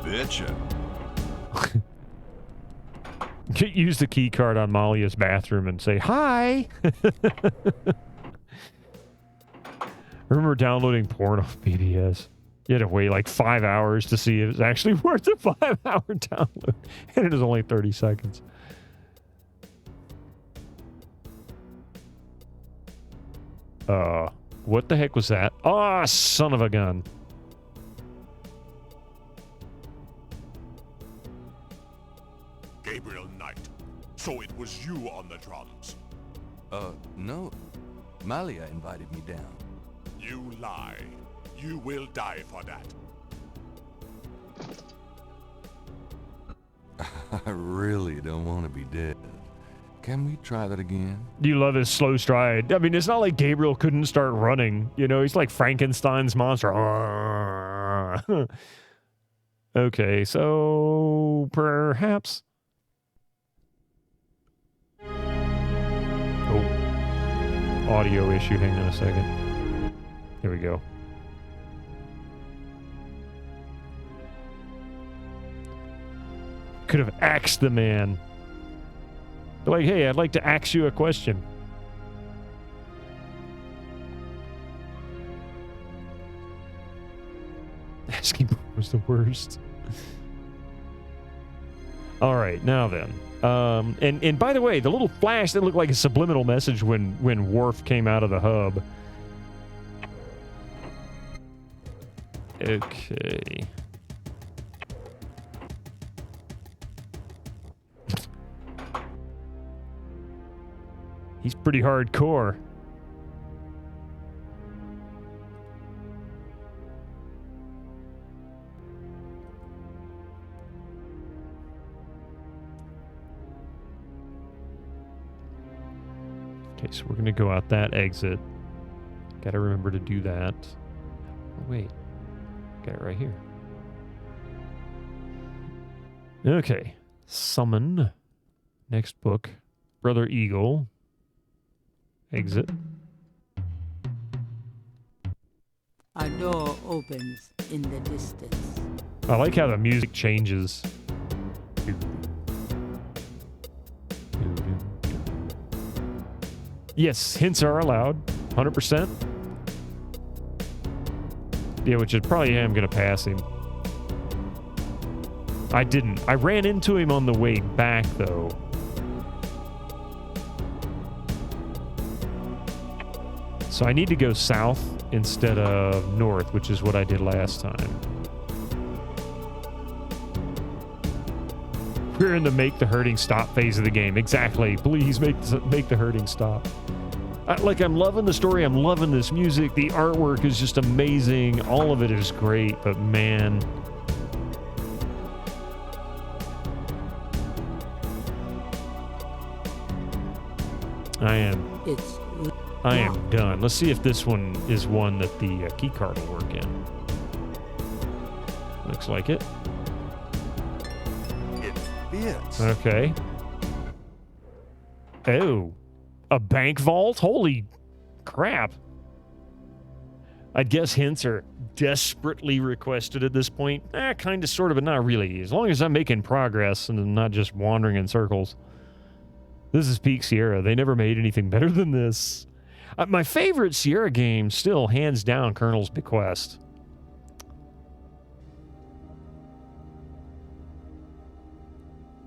Betcha. Use the key card on Malia's bathroom and say, hi! I remember downloading porn off BBS. You had to wait like 5 hours to see if it was actually worth a 5-hour download. And it was only 30 seconds. What the heck was that? Oh, son of a gun. Gabriel Knight. So it was you on the drums. No. Malia invited me down. You lie. You will die for that. I really don't want to be dead. Can we try that again? You love his slow stride. I mean, it's not like Gabriel couldn't start running. You know, he's like Frankenstein's monster. Okay, so perhaps. Oh, audio issue. Hang on a second. Here we go. Could have axed the man. Be like, hey, I'd like to ask you a question. Asking was the worst. All right, now then. And by the way, the little flash that looked like a subliminal message when Worf came out of the hub. Okay. He's pretty hardcore. Okay, so we're going to go out that exit. Got to remember to do that. Oh, wait. Got it right here. Okay. Summon. Next book. Brother Eagle. Exit. A door opens in the distance. I like how the music changes. Yes, hints are allowed. 100%. Yeah, which is probably I'm going to pass him. I didn't. I ran into him on the way back, though. So I need to go south instead of north, which is what I did last time. We're in the make the hurting stop phase of the game. Exactly. Please make the hurting stop. I'm loving the story. I'm loving this music. The artwork is just amazing. All of it is great, but man. I am done. Let's see if this one is one that the key card will work in. Looks like it. It fits. Okay. Oh. A bank vault? Holy crap. I'd guess hints are desperately requested at this point. Kind of, sort of, but not really. As long as I'm making progress and I'm not just wandering in circles. This is peak Sierra. They never made anything better than this. My favorite Sierra game, still, hands down, Colonel's Bequest.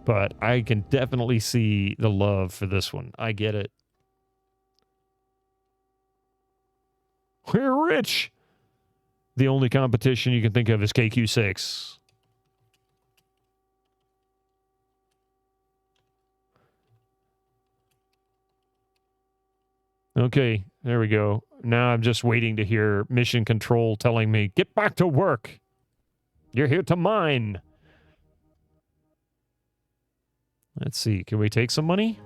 But I can definitely see the love for this one. I get it. We're rich. The only competition you can think of is KQ6. Okay, there we go. Now I'm just waiting to hear Mission Control telling me, get back to work. You're here to mine. Let's see. Can we take some money?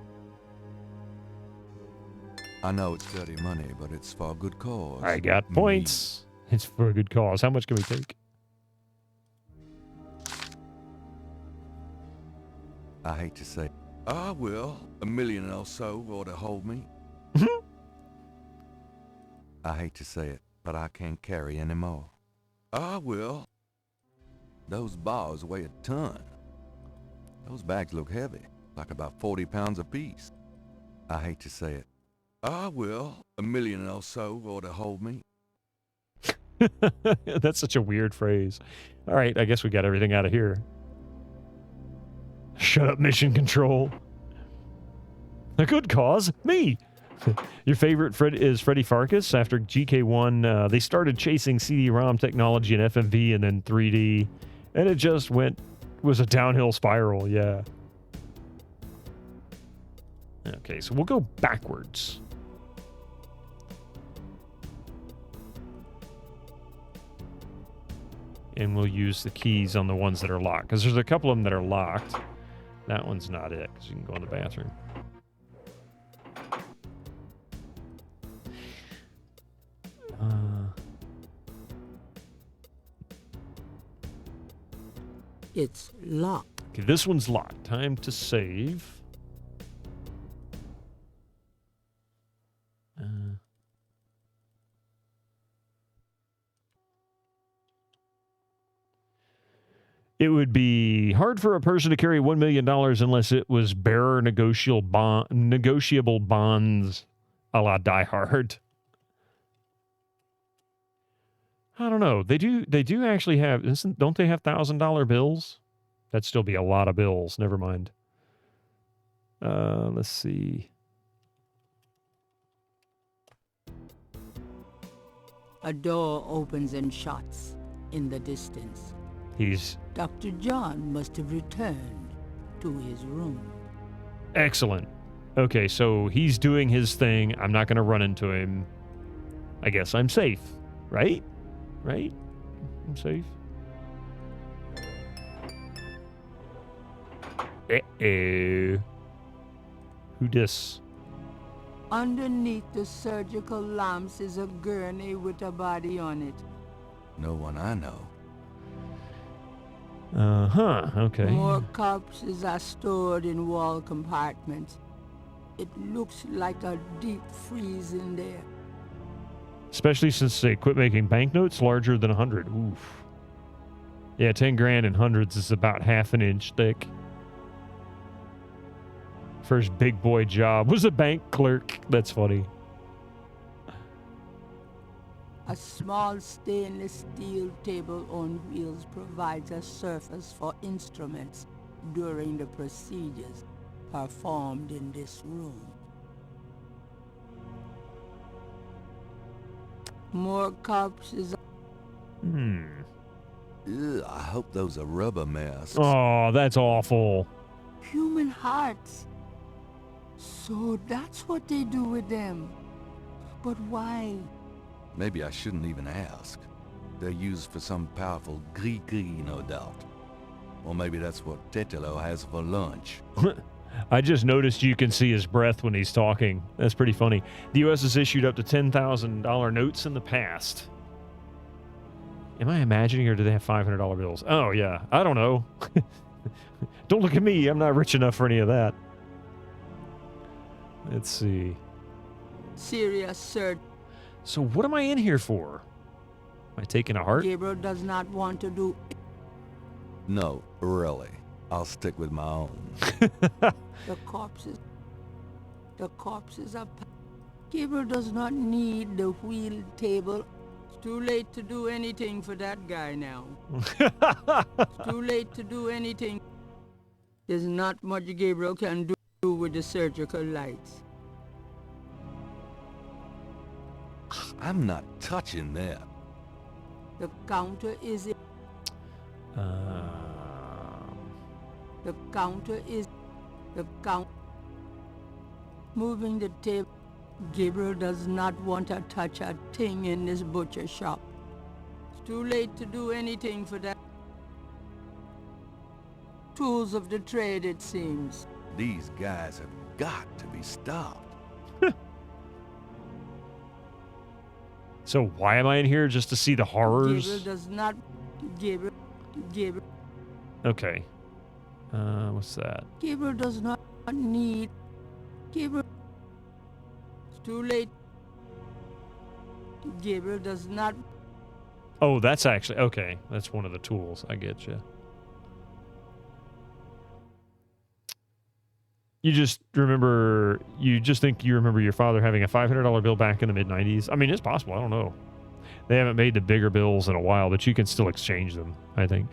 I know it's dirty money, but it's for a good cause. I got points. It's for a good cause. How much can we take? I hate to say, I will. $1 million or so ought to hold me. I hate to say it, but I can't carry any more. I will. Those bars weigh a ton. Those bags look heavy, like about 40 pounds apiece. I hate to say it. I will. $1 million or so ought to hold me. That's such a weird phrase. All right, I guess we got everything out of here. Shut up, Mission Control. A good cause? Me. Your favorite is Freddy Farkas. After GK1, they started chasing CD-ROM technology and FMV and then 3D. And it just was a downhill spiral, yeah. Okay, so we'll go backwards. And we'll use the keys on the ones that are locked. Because there's a couple of them that are locked. That one's not it, because you can go in the bathroom. It's locked. Okay, this one's locked. Time to save. It would be hard for a person to carry $1 million unless it was bearer negotiable bonds a la Die Hard. I don't know. They do actually have, don't they have $1,000 bills? That'd still be a lot of bills. Never mind. Let's see. A door opens and shuts in the distance. Dr. John must have returned to his room. Excellent. Okay, so he's doing his thing. I'm not going to run into him. I guess I'm safe, right? Right? I'm safe. Uh-oh. Who dis? Underneath the surgical lamps is a gurney with a body on it. No one I know. Uh-huh, okay. More corpses are stored in wall compartments. It looks like a deep freeze in there. Especially since they quit making banknotes larger than 100. Oof. Yeah, 10 grand in hundreds is about half an inch thick. First big boy job was a bank clerk. That's funny. A small stainless steel table on wheels provides a surface for instruments during the procedures performed in this room. More corpses. Ugh, I hope those are rubber masks. Oh, that's awful. Human hearts. So that's what they do with them. But why? Maybe I shouldn't even ask. They're used for some powerful gris-gris, no doubt. Or maybe that's what Tetelo has for lunch. I just noticed you can see his breath when he's talking. That's pretty funny. The U.S. has issued up to $10,000 notes in the past. Am I imagining, or do they have $500 bills? Oh, yeah. I don't know. Don't look at me. I'm not rich enough for any of that. Let's see. Serious, sir. So what am I in here for? Am I taking a heart? Gabriel does not want to do... No, really. I'll stick with my own. The corpses are... Gabriel does not need the wheel table. It's too late to do anything for that guy now. It's too late to do anything. There's not much Gabriel can do with the surgical lights. I'm not touching that. The counter is... The counter is... The count... Moving the table... Gabriel does not want to touch a thing in this butcher shop. It's too late to do anything for that. Tools of the trade, it seems. These guys have got to be stopped. So why am I in here? Just to see the horrors? Gabriel does not... Gabriel... Okay. What's that? Gabriel does not need... Gabriel... It's too late. Gabriel does not... Oh, that's actually... Okay, that's one of the tools. I get you. You just remember... You just think you remember your father having a $500 bill back in the mid-90s? I mean, it's possible. I don't know. They haven't made the bigger bills in a while, but you can still exchange them, I think.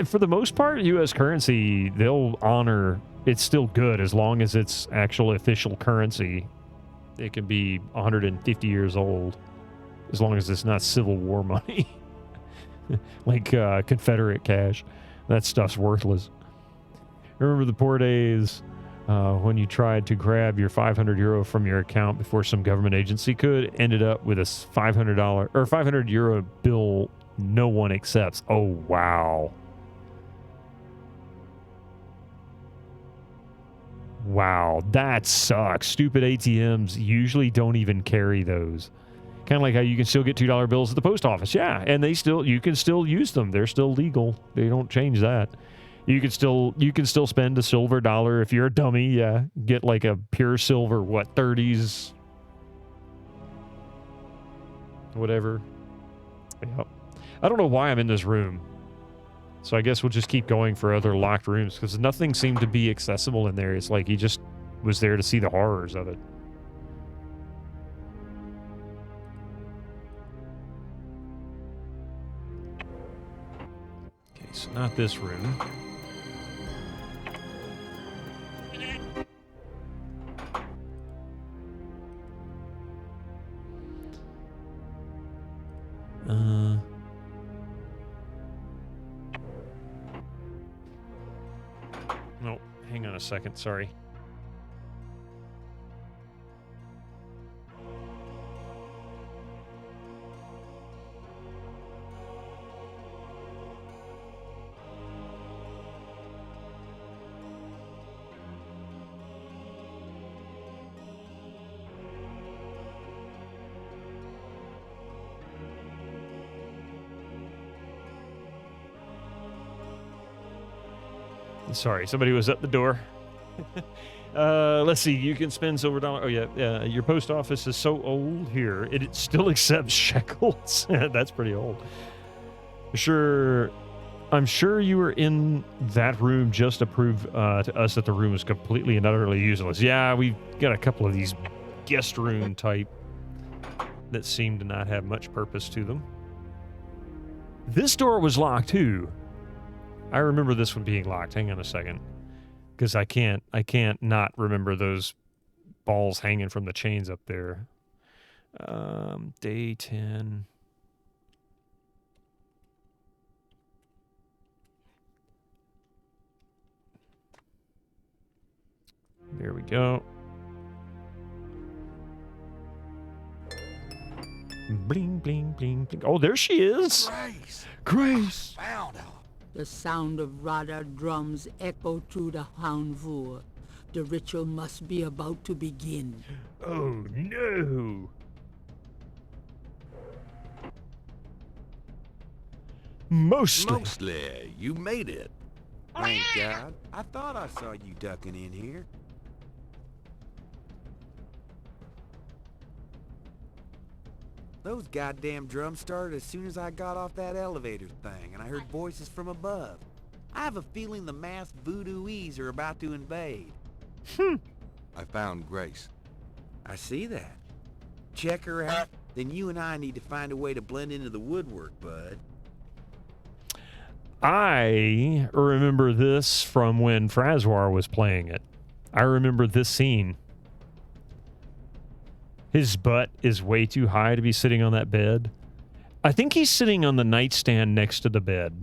For the most part, U.S. currency, they'll honor... It's still good as long as it's actual official currency. It can be 150 years old, as long as it's not Civil War money. Like Confederate cash. That stuff's worthless. Remember the poor days when you tried to grab your €500 from your account before some government agency could? Ended up with a $500 or €500 bill no one accepts. Oh, wow. Wow, that sucks. Stupid ATMs usually don't even carry those. Kind of like how you can still get $2 bills at the post office. Yeah, and you can still use them. They're still legal. They don't change that. You can still spend a silver dollar if you're a dummy. Yeah, get like a pure silver, 30s, whatever. Yep. I don't know why I'm in this room. So I guess we'll just keep going for other locked rooms because nothing seemed to be accessible in there. It's like he just was there to see the horrors of it. Okay, so not this room. No, hang on a second, sorry. Sorry, somebody was at the door. Let's see. You can spend silver dollar. Oh, yeah. Your post office is so old here. It still accepts shekels. That's pretty old. I'm sure you were in that room just to prove to us that the room is completely and utterly useless. Yeah, we've got a couple of these guest room type that seem to not have much purpose to them. This door was locked, too. I remember this one being locked. Hang on a second. Because I can't not remember those balls hanging from the chains up there. Day 10. There we go. Bling, bling, bling, bling. Oh, there she is. Grace! Grace. Found her! The sound of Radar drums echo through the Houndvour. The ritual must be about to begin. Oh, no. Mostly. Mostly, you made it. Thank God. I thought I saw you ducking in here. Those goddamn drums started as soon as I got off that elevator thing, and I heard voices from above. I have a feeling the masked voodooies are about to invade. I found Grace. I see that. Check her out, then you and I need to find a way to blend into the woodwork, bud. I remember this from when Frazoir was playing it. I remember this scene. His butt is way too high to be sitting on that bed. I think he's sitting on the nightstand next to the bed.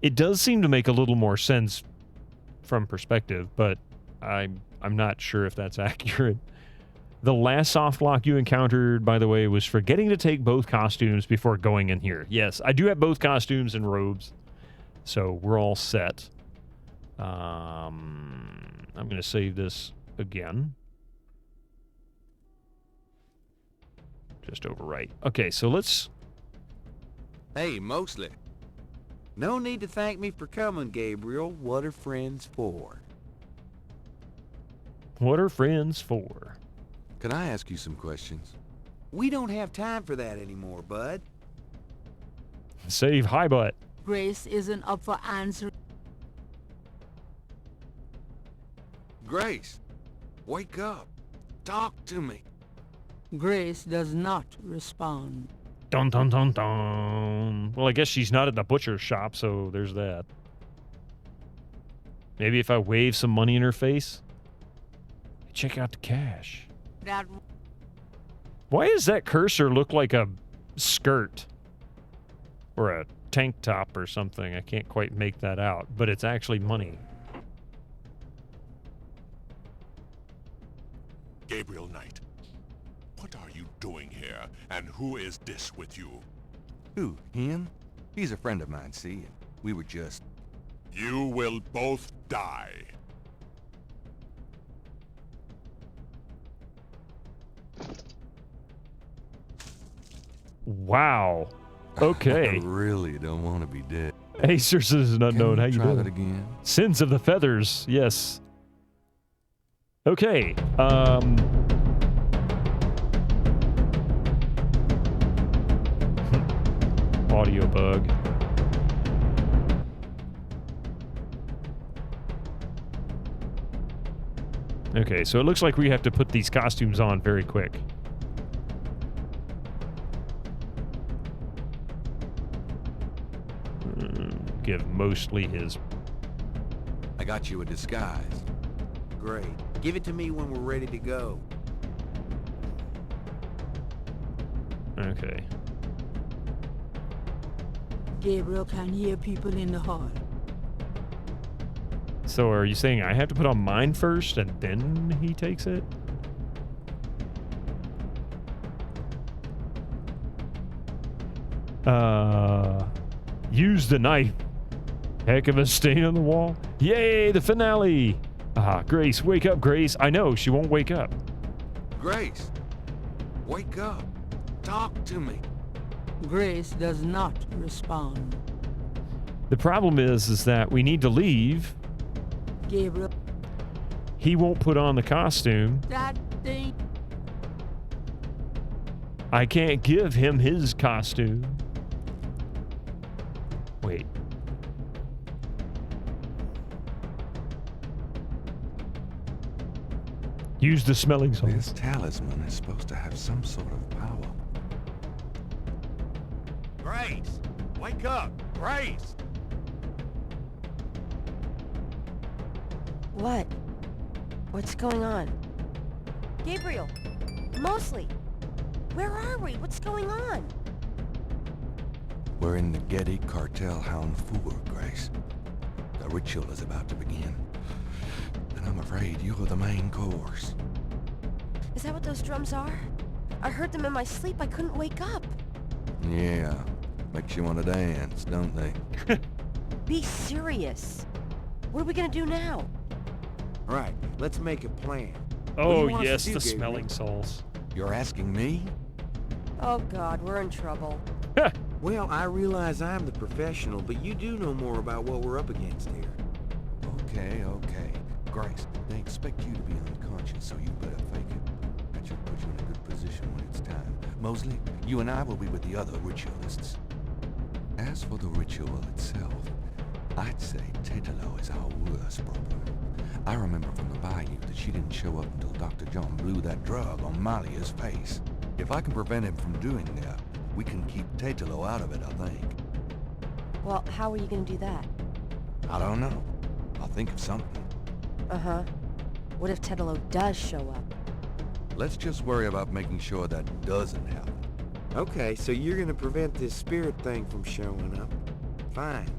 It does seem to make a little more sense from perspective, but I'm not sure if that's accurate. The last soft lock you encountered, by the way, was forgetting to take both costumes before going in here. Yes, I do have both costumes and robes, so we're all set. I'm going to save this again. Just overwrite. Okay, so let's... Hey, Mostly. No need to thank me for coming, Gabriel. What are friends for? What are friends for? Can I ask you some questions? We don't have time for that anymore, bud. Save high butt. Grace isn't up for answering. Grace, wake up. Talk to me. Grace does not respond. Dun dun dun dun. Well, I guess she's not at the butcher's shop, so there's that. Maybe if I wave some money in her face? Check out the cash. Why does that cursor look like a skirt? Or a tank top or something? I can't quite make that out, but it's actually money. Gabriel Knight, what are you doing here, and who is this with you? Who, him? He's a friend of mine, see? We were just... You will both die. Wow. Okay. I really don't want to be dead. Acer is an unknown. How you try doing? that again? Sins of the Feathers. Yes. Okay. Audio bug. Okay, so it looks like we have to put these costumes on very quick. Give Mostly his... I got you a disguise. Great. Give it to me when we're ready to go. Okay. Gabriel can hear people in the hall. So are you saying I have to put on mine first and then he takes it? Use the knife. Heck of a stain on the wall. Yay, the finale. Grace, wake up, Grace. I know, she won't wake up. Grace, wake up. Talk to me. Grace does not respond. The problem is that we need to leave. Gabriel. He won't put on the costume. That thing. I can't give him his costume. Wait. Use the smelling salts. This talisman is supposed to have some sort of power. Grace, wake up, Grace. What? What's going on? Gabriel! Mostly! Where are we? What's going on? We're in the Getty Cartel Houndvour, Grace. The ritual is about to begin. And I'm afraid you're the main course. Is that what those drums are? I heard them in my sleep. I couldn't wake up. Yeah, makes you want to dance, don't they? Be serious. What are we gonna do now? Right, let's make a plan. Oh, yes, the smelling salts. You're asking me? Oh God, we're in trouble. Well, I realize I'm the professional, but you do know more about what we're up against here. Okay. Grace, they expect you to be unconscious, so you better fake it. That should put you in a good position when it's time. Mosley, you and I will be with the other ritualists. As for the ritual itself, I'd say Tetelo is our worst problem. I remember from the bayou that she didn't show up until Dr. John blew that drug on Malia's face. If I can prevent him from doing that, we can keep Tetelo out of it, I think. Well, how are you gonna do that? I don't know. I'll think of something. Uh-huh. What if Tetelo does show up? Let's just worry about making sure that doesn't happen. Okay, so you're gonna prevent this spirit thing from showing up. Fine.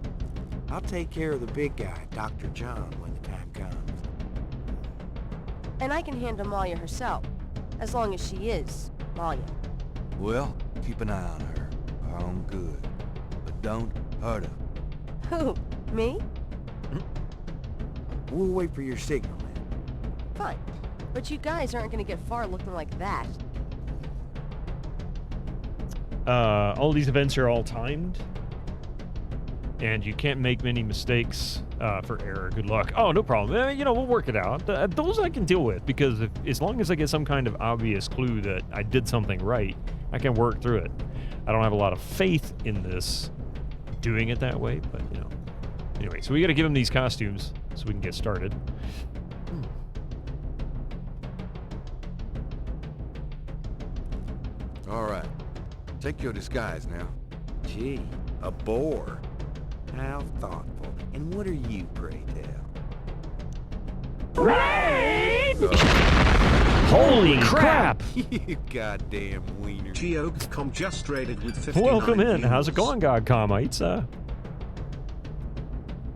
I'll take care of the big guy, Dr. John, when the time comes. And I can handle Malia herself, as long as she is Malia. Well, keep an eye on her. Her own good. But don't hurt her. Who? Me? We'll wait for your signal then. Fine. But you guys aren't gonna get far looking like that. All these events are all timed. And you can't make many mistakes for error. Good luck. Oh, no problem. You know, we'll work it out. Those I can deal with, because as long as I get some kind of obvious clue that I did something right, I can work through it. I don't have a lot of faith in this doing it that way, but, you know. Anyway, so we got to give him these costumes so we can get started. All right. Take your disguise now. Gee, a boar. How thoughtful. And what are you, pray tell? Holy crap! You goddamn wiener. Geocom just raided with 59 Welcome in. views. How's it going, Godcomites?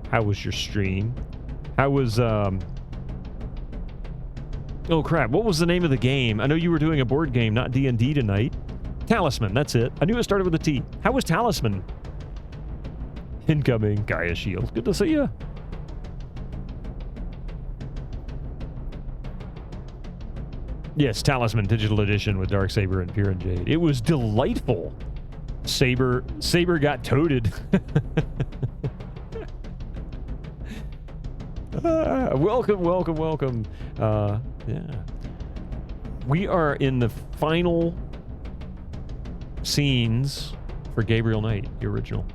How was your stream? How was, Oh, crap. What was the name of the game? I know you were doing a board game, not D&D tonight. Talisman, that's it. I knew it started with a T. How was Talisman? Incoming. Gaia Shield. Good to see you. Yes, Talisman Digital Edition with Darksaber and Pure and Jade. It was delightful. Saber got toted. Welcome. Yeah. We are in the final scenes for Gabriel Knight, the original.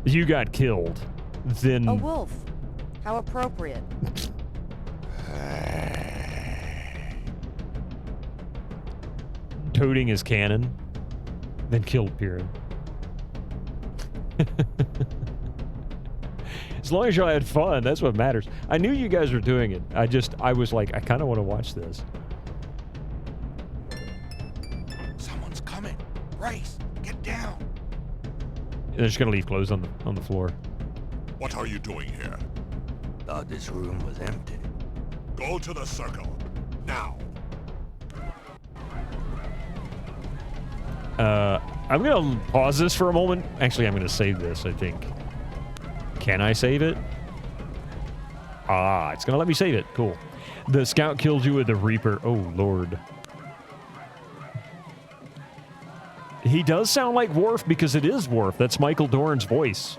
You got killed. Then... A wolf. How appropriate. Toting his cannon. Then killed Piran. As long as y'all had fun, that's what matters. I knew you guys were doing it. I was like, I kind of want to watch this. Someone's coming. Race, get down. They're just gonna leave clothes on the floor. What are you doing here? Thought this room was empty. Go to the circle. Now. I'm gonna pause this for a moment. Actually, I'm gonna save this, I think. Can I save it? Ah, it's gonna let me save it. Cool. The scout killed you with the Reaper. Oh, Lord. He does sound like Worf because it is Worf. That's Michael Dorn's voice.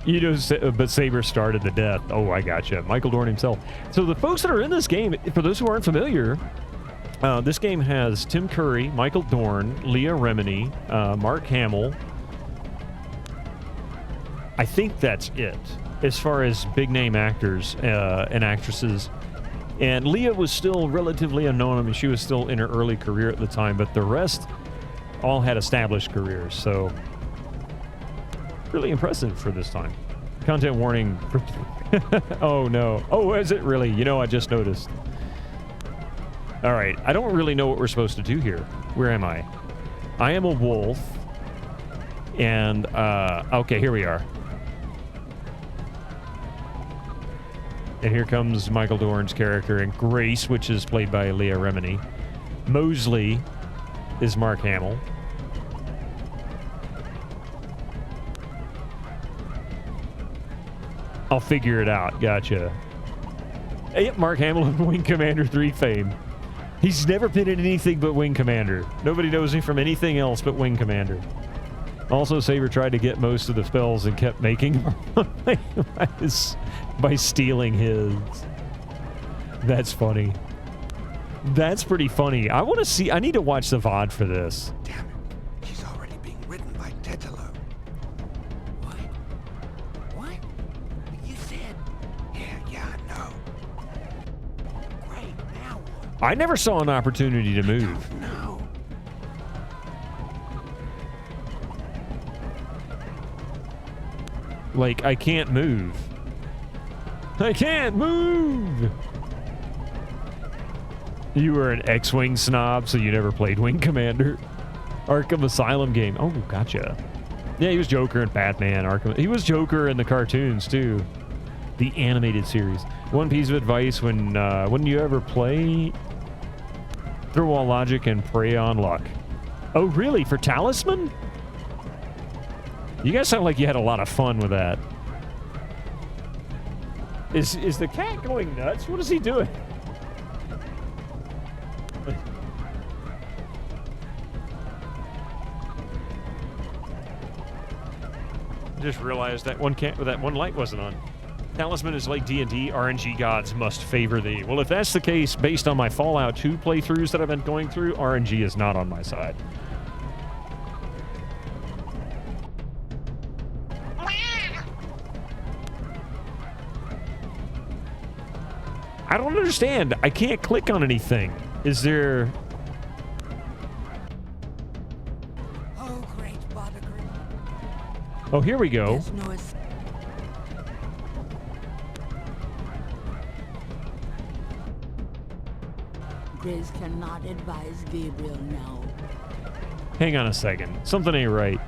You know, but Saber started the death. Oh, I gotcha. Michael Dorn himself. So the folks that are in this game, for those who aren't familiar, this game has Tim Curry, Michael Dorn, Leah Remini, Mark Hamill. I think that's it, as far as big-name actors and actresses. And Leah was still relatively unknown. I mean, she was still in her early career at the time, but the rest all had established careers, so... really impressive for this time. Content warning. Oh, no. Oh, is it really? You know, I just noticed. All right. I don't really know what we're supposed to do here. Where am I? I am a wolf. And, okay, here we are. And here comes Michael Dorn's character, and Grace, which is played by Leah Remini. Mosley is Mark Hamill. I'll figure it out. Gotcha. Yep, Mark Hamill of Wing Commander 3 fame. He's never been in anything but Wing Commander. Nobody knows him from anything else but Wing Commander. Also, Saber tried to get most of the spells and kept making by stealing his. That's funny. That's pretty funny. I want to see... I need to watch the VOD for this. Damn it. She's already being ridden by Tetelo. What? What? You said... Yeah, I know. Great, now what? I never saw an opportunity to move. No. Like, I can't move. I can't move! You were an X-Wing snob, so you never played Wing Commander. Arkham Asylum game. Oh, gotcha. Yeah, he was Joker in Batman, Arkham. He was Joker in the cartoons, too. The animated series. One piece of advice when you ever play, throw all logic and prey on luck. Oh, really? For Talisman? You guys sound like you had a lot of fun with that. Is the cat going nuts? What is he doing? I just realized that one light wasn't on. Talisman is like D&D. RNG gods must favor thee. Well, if that's the case, based on my Fallout 2 playthroughs that I've been going through, RNG is not on my side. I don't understand. I can't click on anything. Is there... Oh, great Botagrim. Oh, here we go. Grace cannot advise Gabriel now. Hang on a second. Something ain't right.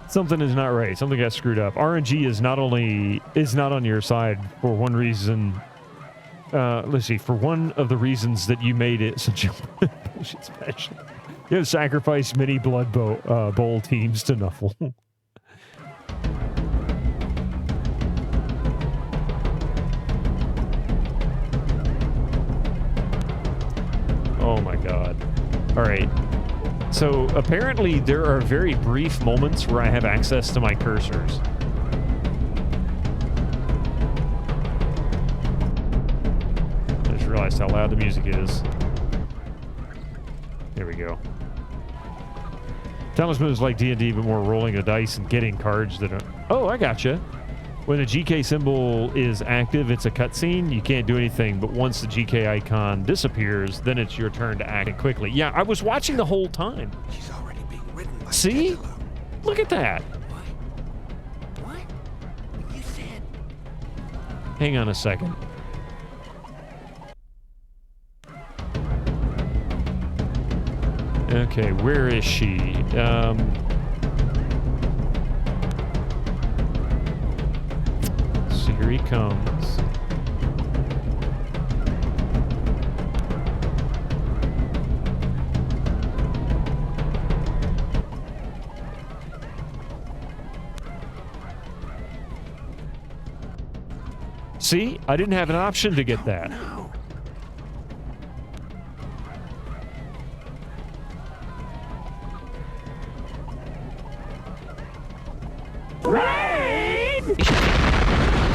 Something is not right. Something got screwed up. RNG is not on your side for one reason. Let's see. For one of the reasons that you made it such a bullshit special. You have sacrificed many Blood Bowl teams to Nuffle. Oh my god. All right. So apparently there are very brief moments where I have access to my cursors. I just realized how loud the music is. There we go. Talisman is like D&D, but more rolling the dice and getting cards that are... Oh, I gotcha. When the GK symbol is active, it's a cutscene. You can't do anything, but once the GK icon disappears, then it's your turn to act quickly. Yeah, I was watching the whole time. She's already being ridden by See? Tetelo. Look at that. What? You said... Hang on a second. Okay, where is she? So here he comes. See? I didn't have an option to get that. No.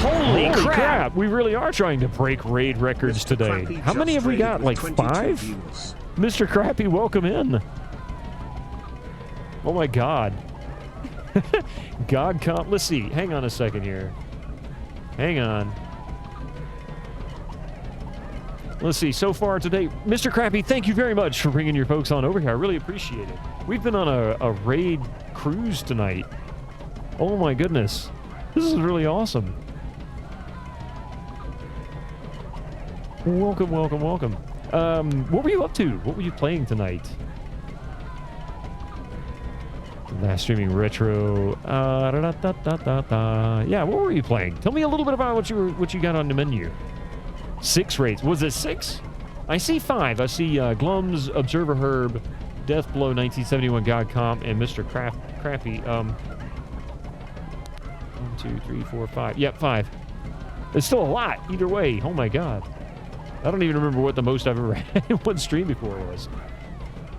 Holy crap! We really are trying to break raid records today. How many have we got? Like 5? Mr. Crappy, welcome in. Oh my god. God comp. Let's see. Hang on a second here. Hang on. Let's see. So far today, Mr. Crappy, thank you very much for bringing your folks on over here. I really appreciate it. We've been on a raid cruise tonight. Oh my goodness. This is really awesome. Welcome, welcome, welcome. What were you up to? What were you playing tonight? Last streaming retro. Yeah, what were you playing? Tell me a little bit about what you got on the menu. 6 rates. Was it 6? I see 5. I see Glum's, Observer Herb, Deathblow, 1971 God Comp, and Mr. Crappy. 1, 2, 3, 4, 5. Yep, 5. It's still a lot either way. Oh my god. I don't even remember what the most I've ever had in one stream before was.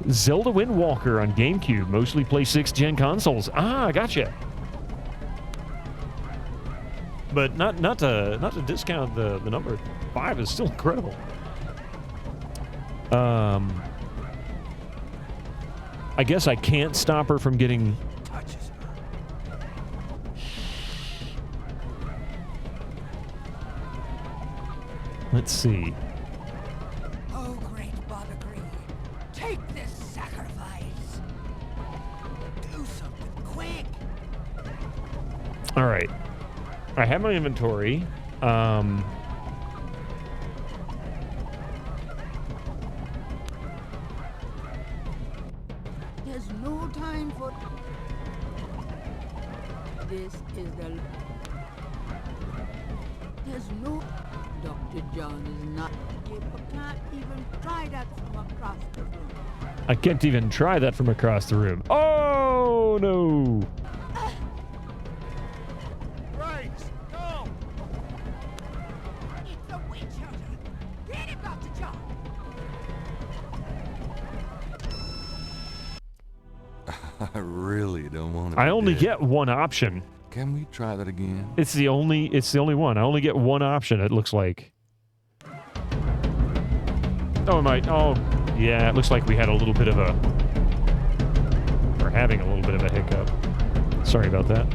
Zelda Wind Walker on GameCube. Mostly play 6th-gen consoles. Ah, gotcha. But not to discount the number. 5 is still incredible. I guess I can't stop her from getting... Let's see. Oh, great Baba Green, take this sacrifice. Do something quick. All right. I have my inventory. There's no time for... This is the... There's no... Dr. John is not... You can't even try that from across the room. I can't even try that from across the room. Oh, no. Right, go! It's a witch hunter. Get him, Dr. John. I really don't want to. I only get one option. Can we try that again? It's the only one. I only get one option, it looks like. Oh, yeah, it looks like we had a little bit of a... We're having a little bit of a hiccup. Sorry about that.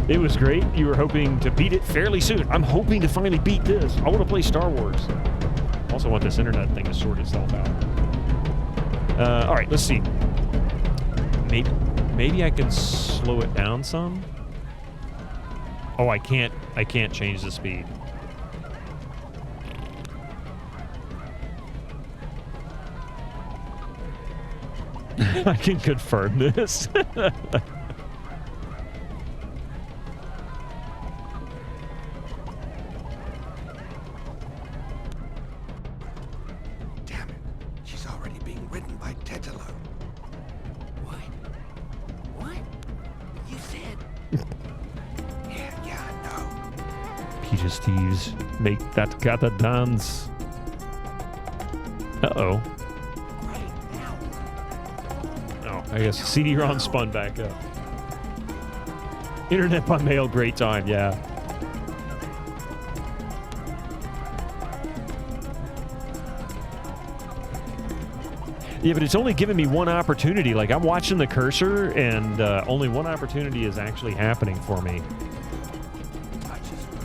It was great. You were hoping to beat it fairly soon. I'm hoping to finally beat this. I want to play Star Wars. Also want this internet thing to sort itself out. All right, let's see. Maybe I can slow it down some. Oh, I can't change the speed. I can confirm this. Damn it. She's already being ridden by Tetelo. What? What? You said... yeah, I know. Peaches thieves make that gotta dance. Uh-oh. Oh, I guess CD-ROM spun back up. Internet by mail, great time, yeah. Yeah, but it's only giving me one opportunity. Like, I'm watching the cursor, and only one opportunity is actually happening for me.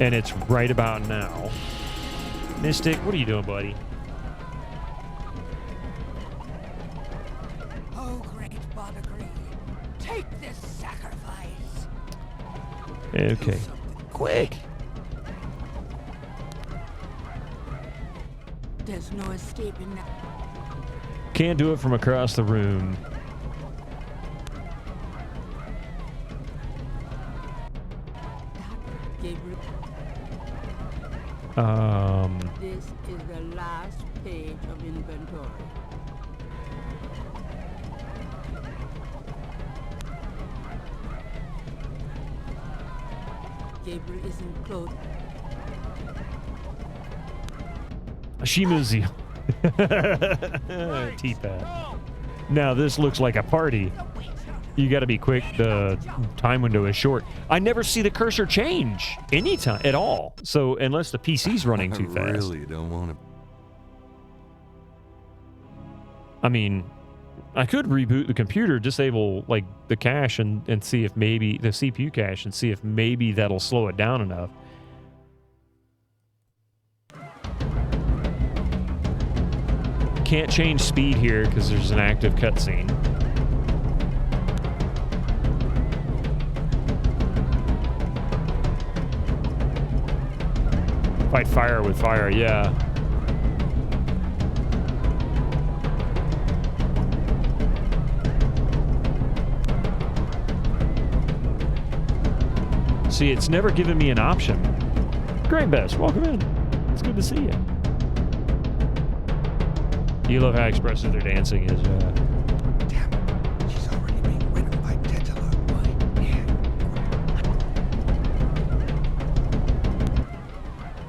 And it's right about now. Mystic, what are you doing, buddy? Oh, great Baba Green, take this sacrifice. Okay. Quick! There's no escaping that. Can't do it from across the room. Gabriel. This is the last page of inventory. Gabriel isn't close. Shimuzi. T-pad. Now this looks like a party. You got to be quick. The time window is short. I never see the cursor change anytime at all. So unless the PC's running too fast. I really don't want to. I mean, I could reboot the computer, disable like the cache and see if maybe the CPU cache and see if maybe that'll slow it down enough. Can't change speed here because there's an active cutscene. Fight fire with fire, yeah. See, it's never given me an option. Great Best, welcome in. It's good to see you. You love how expressive their dancing is. Damn it. She's already being ridden by Tetala.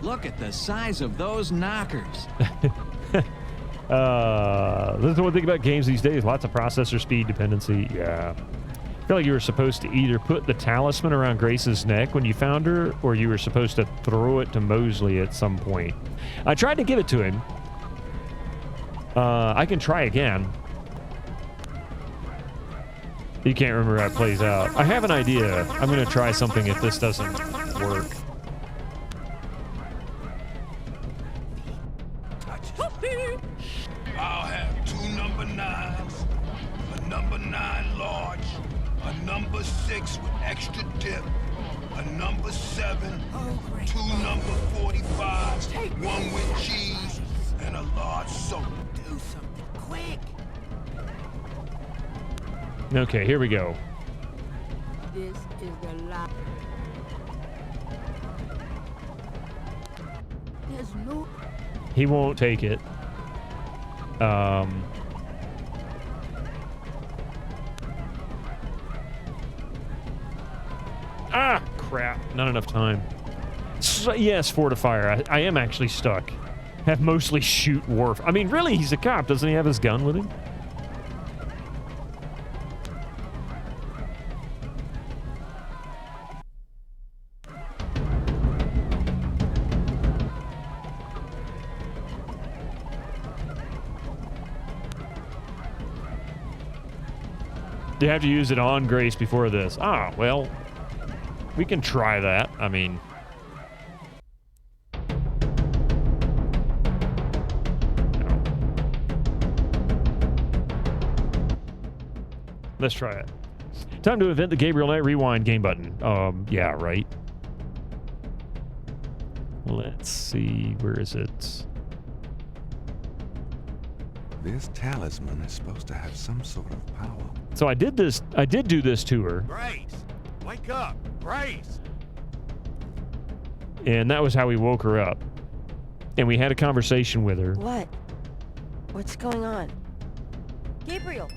Look at the size of those knockers. This is the one thing about games these days. Lots of processor speed dependency. Yeah. I feel like you were supposed to either put the talisman around Grace's neck when you found her, or you were supposed to throw it to Mosley at some point. I tried to give it to him. I can try again. You can't remember how it plays out. I have an idea. I'm going to try something if this doesn't work. I'll have 2 number 9s, a number 9 large, a number 6 with extra dip, a number 7, 2 number 45s, 1 with cheese, and a large soda. Do something quick. Okay, here we go. This is the last. There's no. He won't take it. Ah, crap. Not enough time. So, yes, fortifier. I am actually stuck. Have mostly shoot Worf. I mean, really, he's a cop. Doesn't he have his gun with him? You have to use it on Grace before this. Ah, well, we can try that. I mean... No. Let's try it. Time to invent the Gabriel Knight Rewind game button. Yeah, right. Let's see, where is it? This talisman is supposed to have some sort of power. So I did do this to her. Grace! Wake up! Grace! And that was how we woke her up. And we had a conversation with her. What? What's going on? Gabriel!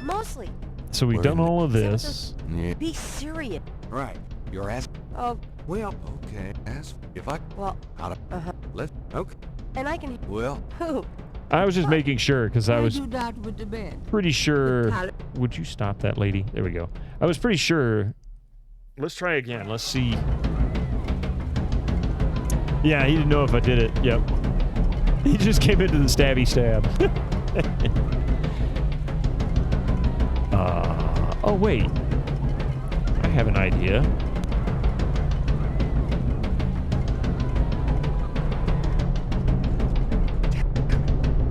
Mosley! So we've done all of this. Yeah. Be serious. Right. You're asking. Oh. Well, okay. As if I. Well. Out of. Let's. Okay. And I can. Well. Who? I was just making sure because I was do that with the bed. pretty sure. Would you stop that, lady? There we go. I was pretty sure. Let's try again. Let's see. Yeah, he didn't know if I did it. Yep. He just came into the stabby stab. Oh, wait. I have an idea.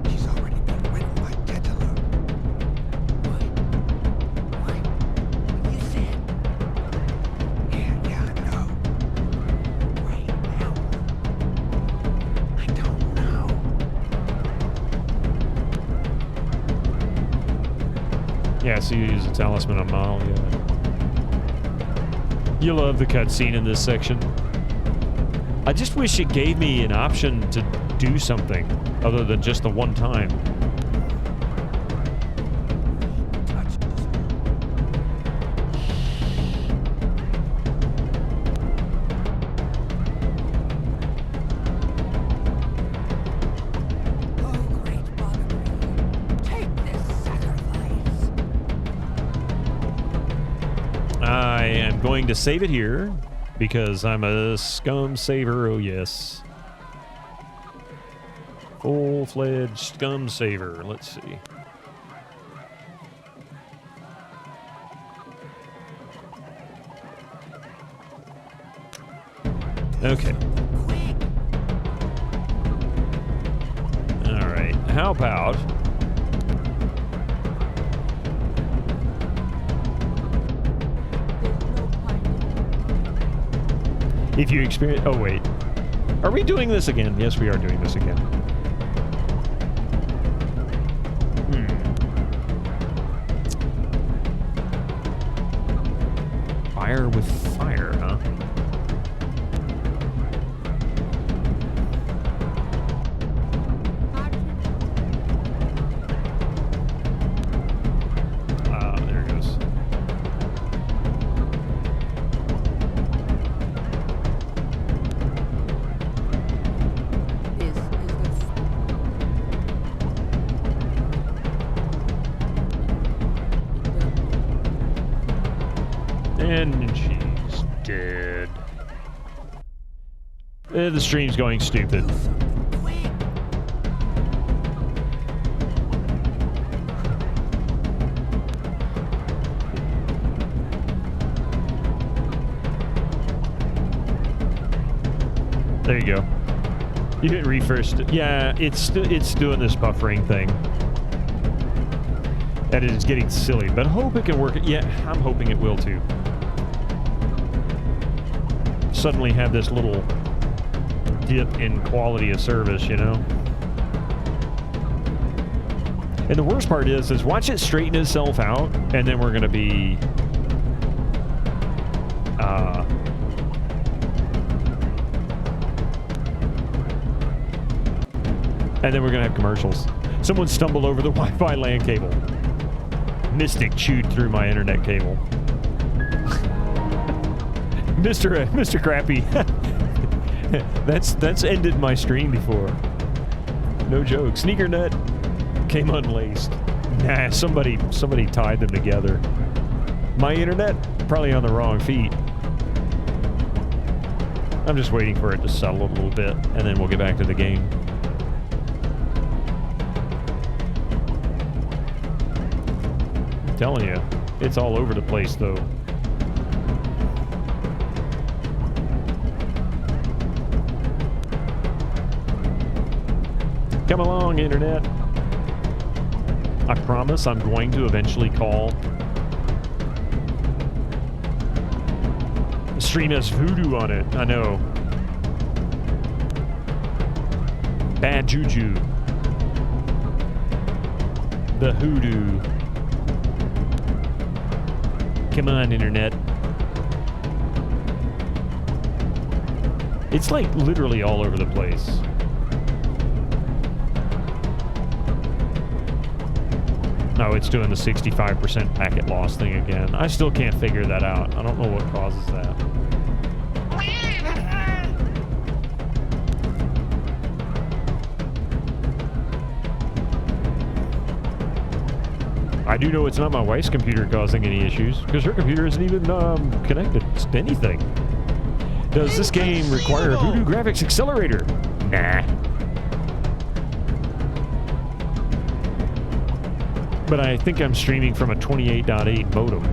She's already been written by Tetala. You said. Yeah, I know. Right now. I don't know. Yeah, so you use a talisman on Mal, yeah. You love the cutscene in this section. I just wish it gave me an option to do something other than just the one time. I am going to save it here because I'm a scum saver. Oh, yes. Full-fledged scum saver. Let's see. Okay. All right. How about... if you experience... Oh, wait. Are we doing this again? Yes, we are doing this again. Fire with fire, huh? And she's dead. The stream's going stupid. There you go. You hit refresh. Yeah, it's doing this buffering thing. That is getting silly, but I hope it can work. Yeah, I'm hoping it will too. Suddenly have this little dip in quality of service, you know? And the worst part is watch it straighten itself out, and then we're going to be... and then we're going to have commercials. Someone stumbled over the Wi-Fi LAN cable. Mystic chewed through my internet cable. Mr. Crappy. That's ended my stream before. No joke. Sneaker nut came unlaced. Nah, somebody tied them together. My internet probably on the wrong feet. I'm just waiting for it to settle a little bit, and then we'll get back to the game. I'm telling you, it's all over the place though. Come along, internet. I promise I'm going to eventually call. The stream has voodoo on it, I know. Bad juju. The hoodoo. Come on, internet. It's like literally all over the place. No, it's doing the 65% packet loss thing again. I still can't figure that out. I don't know what causes that. I do know it's not my wife's computer causing any issues, because her computer isn't even connected to anything. Does this game require a Voodoo graphics accelerator? Nah. But I think I'm streaming from a 28.8 modem.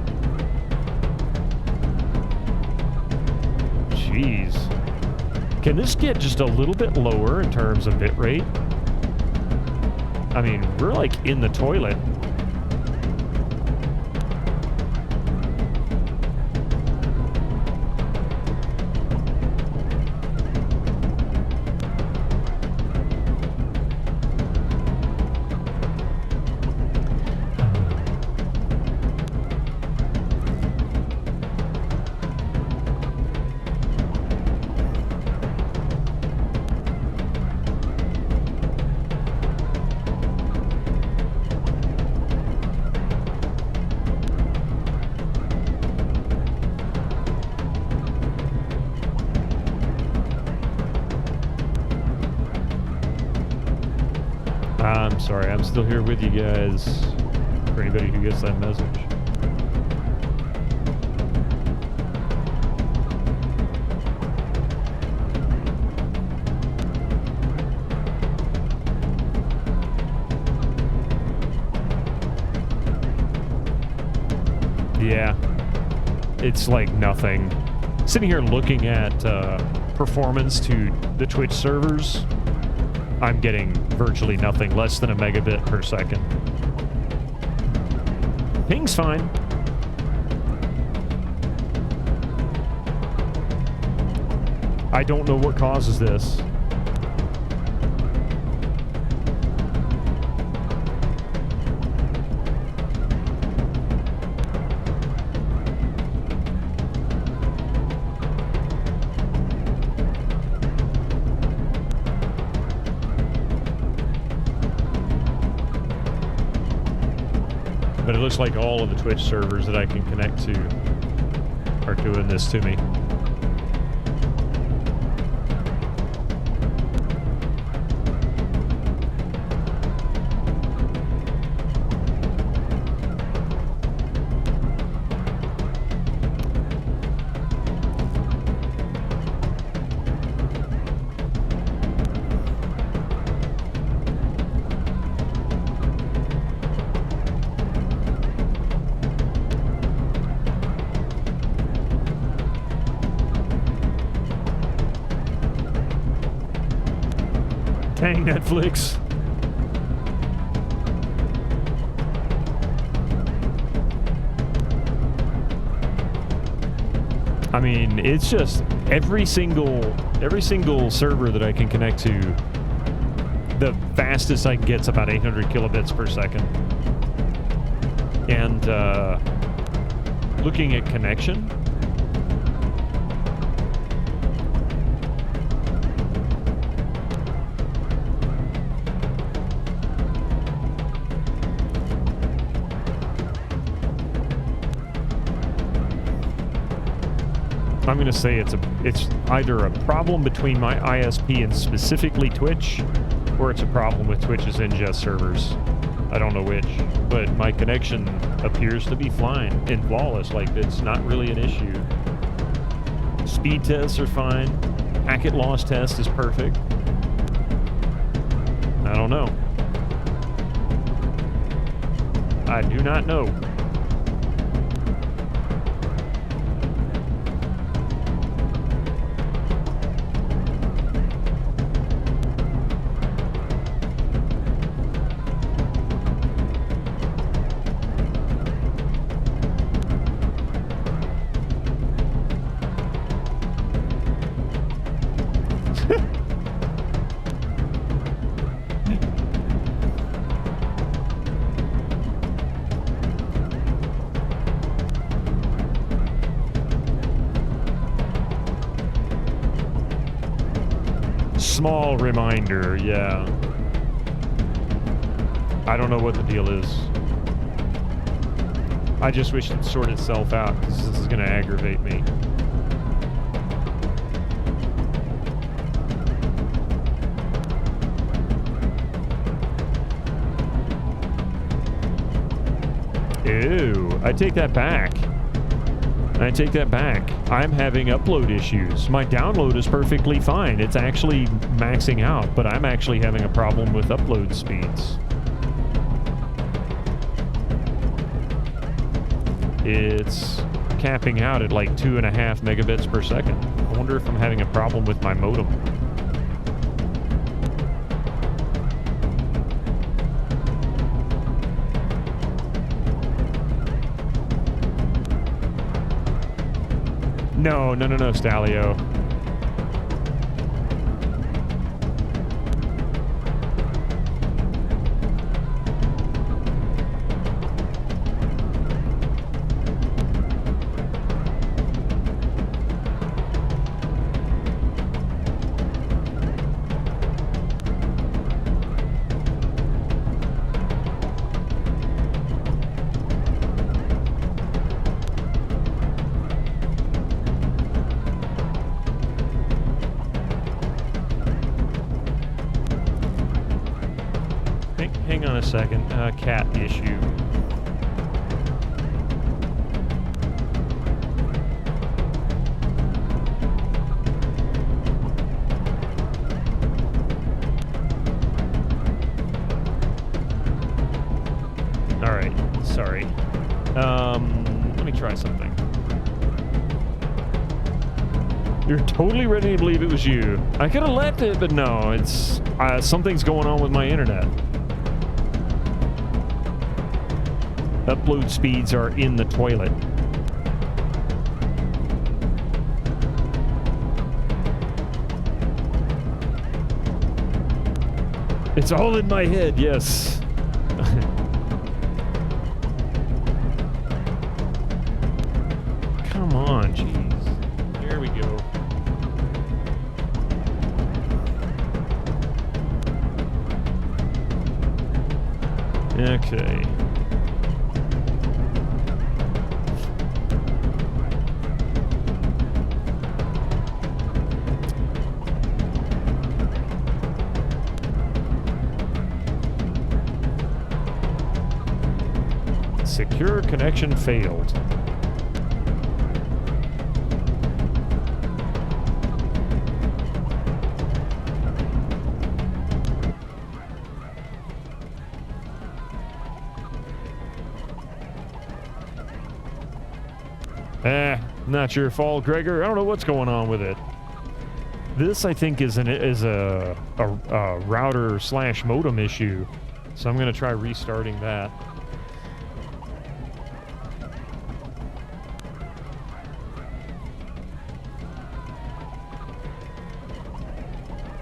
Jeez. Can this get just a little bit lower in terms of bitrate? I mean, we're like in the toilet. I'm sorry, I'm still here with you guys. For anybody who gets that message. Yeah, it's like nothing. Sitting here looking at performance to the Twitch servers, I'm getting virtually nothing, less than a megabit per second. Ping's fine. I don't know what causes this. But it looks like all of the Twitch servers that I can connect to are doing this to me. Dang Netflix. I mean, it's just every single server that I can connect to, the fastest I can get's about 800 kilobits per second. And looking at connection, I'm going to say it's either a problem between my ISP and specifically Twitch, or it's a problem with Twitch's ingest servers. I don't know which, but my connection appears to be fine and flawless. Like, it's not really an issue. Speed tests are fine. Packet loss test is perfect. I don't know. I do not know. Small reminder, yeah. I don't know what the deal is. I just wish it'd sort itself out, because this is going to aggravate me. Ew, I take that back. I take that back. I'm having upload issues. My download is perfectly fine. It's actually maxing out, but I'm actually having a problem with upload speeds. It's capping out at like 2.5 megabits per second. I wonder if I'm having a problem with my modem. No, Stalio. Hang on a second. Cat issue. All right. Sorry. Let me try something. You're totally ready to believe it was you. I could have left it, but no. It's something's going on with my internet. Upload speeds are in the toilet. It's all in my head, yes. Come on, jeez. There we go. Okay. Secure connection failed. Not your fault, Gregor. I don't know what's going on with it. This, I think, is a router / modem issue. So I'm going to try restarting that.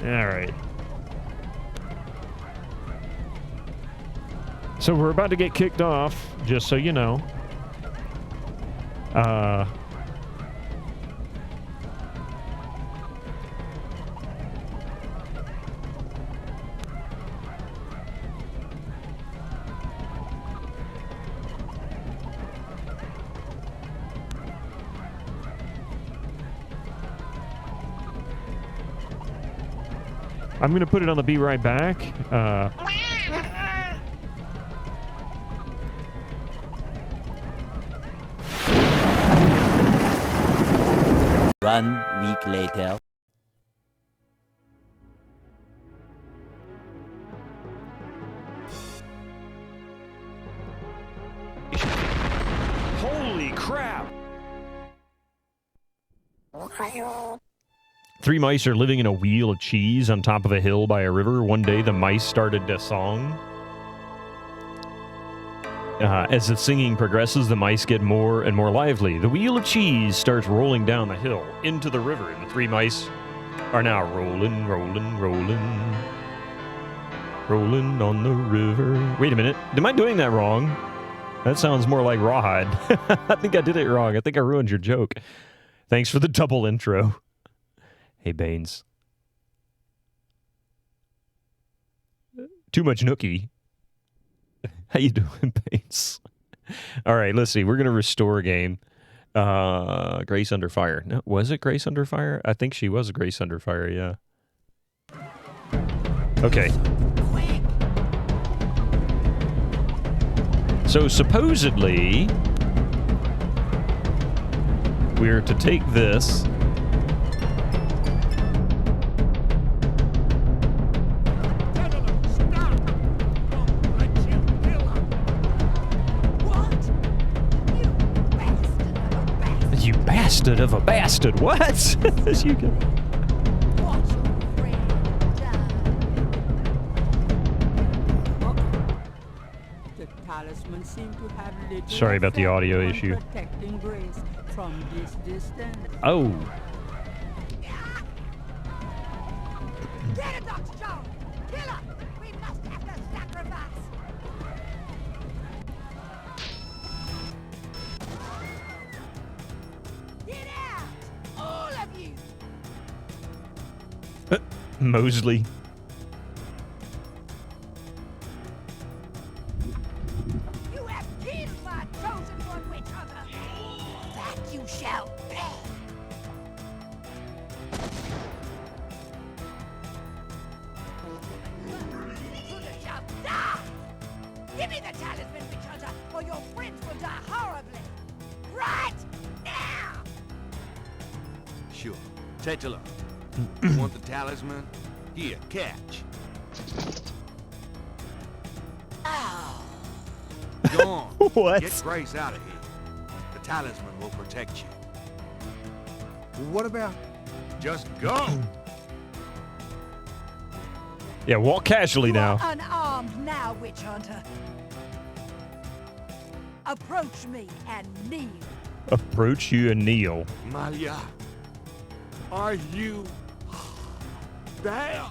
All right. So we're about to get kicked off, just so you know. I'm going to put it on the Be Right Back. One week later. Holy crap! 3 mice are living in a wheel of cheese on top of a hill by a river. One day, the mice started a song. As the singing progresses, the mice get more and more lively. The wheel of cheese starts rolling down the hill into the river, and the 3 mice are now rolling, rolling, rolling, rolling on the river. Wait a minute. Am I doing that wrong? That sounds more like Rawhide. I think I did it wrong. I think I ruined your joke. Thanks for the double intro. Hey, Baines. Too much nookie. How you doing, Baines? All right, let's see. We're going to restore a game. Grace Under Fire. No, was it Grace Under Fire? I think she was Grace Under Fire, yeah. Okay. So supposedly, we're to take this. You bastard of a bastard. What? You can... The talisman seemed to have little Sorry about the audio effect on issue. protecting Grace from this distance. Oh. Get it, Dr. Jones! Kill her! We must have the sacrifice! Get out! All of you! Mosley. You have killed my chosen one, witch hunter! That you shall bear! You shall die! Give me the talisman, witch hunter, or your friends will die horribly! Right now! Sure. Titular. You want the talisman? Here, catch. Oh. Go on. What? Get Grace out of here. The talisman will protect you. What about... Just go! Yeah, walk casually You are now. unarmed now, witch hunter. Approach me and kneel. Approach you and kneel. Malia, are you there?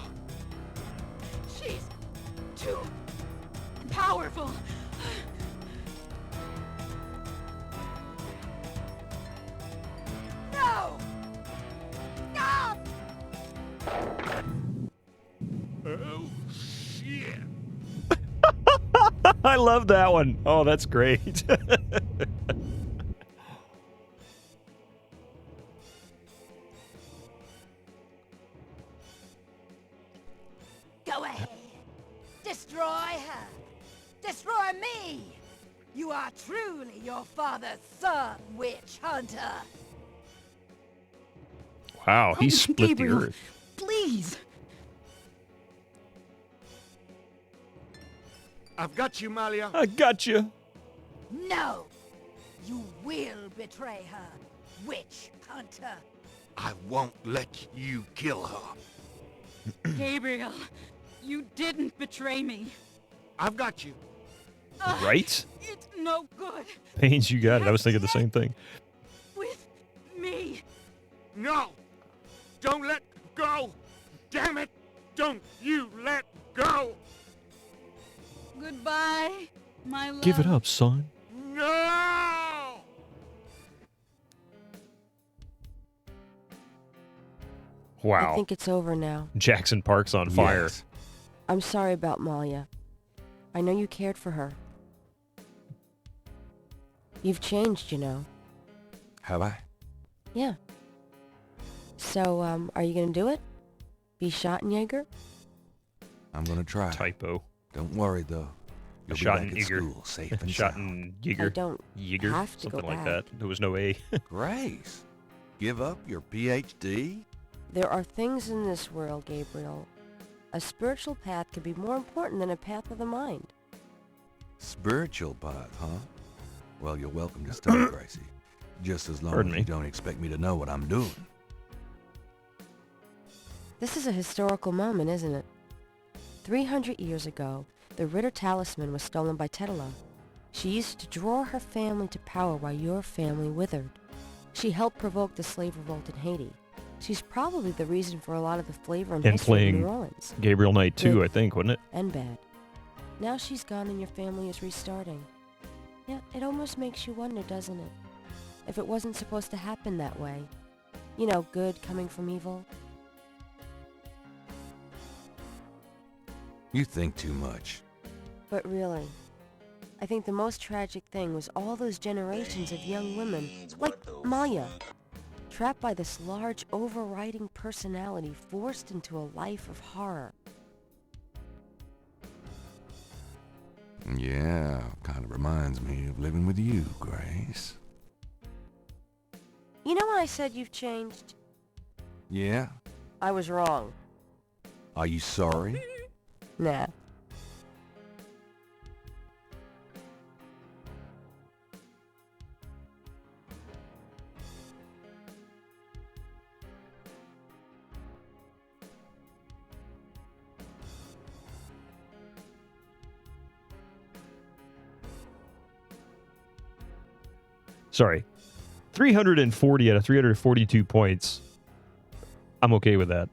She's too powerful. No! No! Oh, shit. I love that one. Oh, that's great. Go ahead. Destroy her. Destroy me. You are truly your father's son, witch hunter. Wow, he split Gabriel, the earth. Please. I've got you, Malia. I got you. No. You will betray her, witch hunter. I won't let you kill her. Gabriel, you didn't betray me. I've got you. Right? It's no good. Pains, you got it. I was thinking the same thing. With me. No! Don't let go! Damn it! Don't you let go! Goodbye, my love. Give it up, son. No! Wow. I think it's over now. Jackson Park's on fire. Yes. I'm sorry about Malia. I know you cared for her. You've changed, you know. Have I? Yeah. So, are you gonna do it? Be Schottenjäger? I'm gonna try. Typo. Don't worry, though. You'll be back at Schottenjäger. school, safe and sound. Schottenjäger. I don't Jäger. have to go Something like back. that. There was no A. Grace, give up your PhD? There are things in this world, Gabriel. A spiritual path can be more important than a path of the mind. Spiritual path, huh? Well, you're welcome to study, Gracie. Just as long Pardon as me. you don't expect me to know what I'm doing. This is a historical moment, isn't it? 300 years ago, the Ritter talisman was stolen by Tetela. She used it to draw her family to power while your family withered. She helped provoke the slave revolt in Haiti. She's probably the reason for a lot of the flavor and And history of playing New Orleans. Gabriel Knight too, Good I think, wasn't it? and bad. Now she's gone and your family is restarting. Yeah, it almost makes you wonder, doesn't it? If it wasn't supposed to happen that way. You know, good coming from evil. You think too much. But really, I think the most tragic thing was all those generations of young women, like Maya, trapped by this large overriding personality forced into a life of horror. Yeah, kind of reminds me of living with you, Grace. You know when I said you've changed? Yeah? I was wrong. Are you sorry? Nah. Sorry. 340 out of 342 points. I'm okay with that.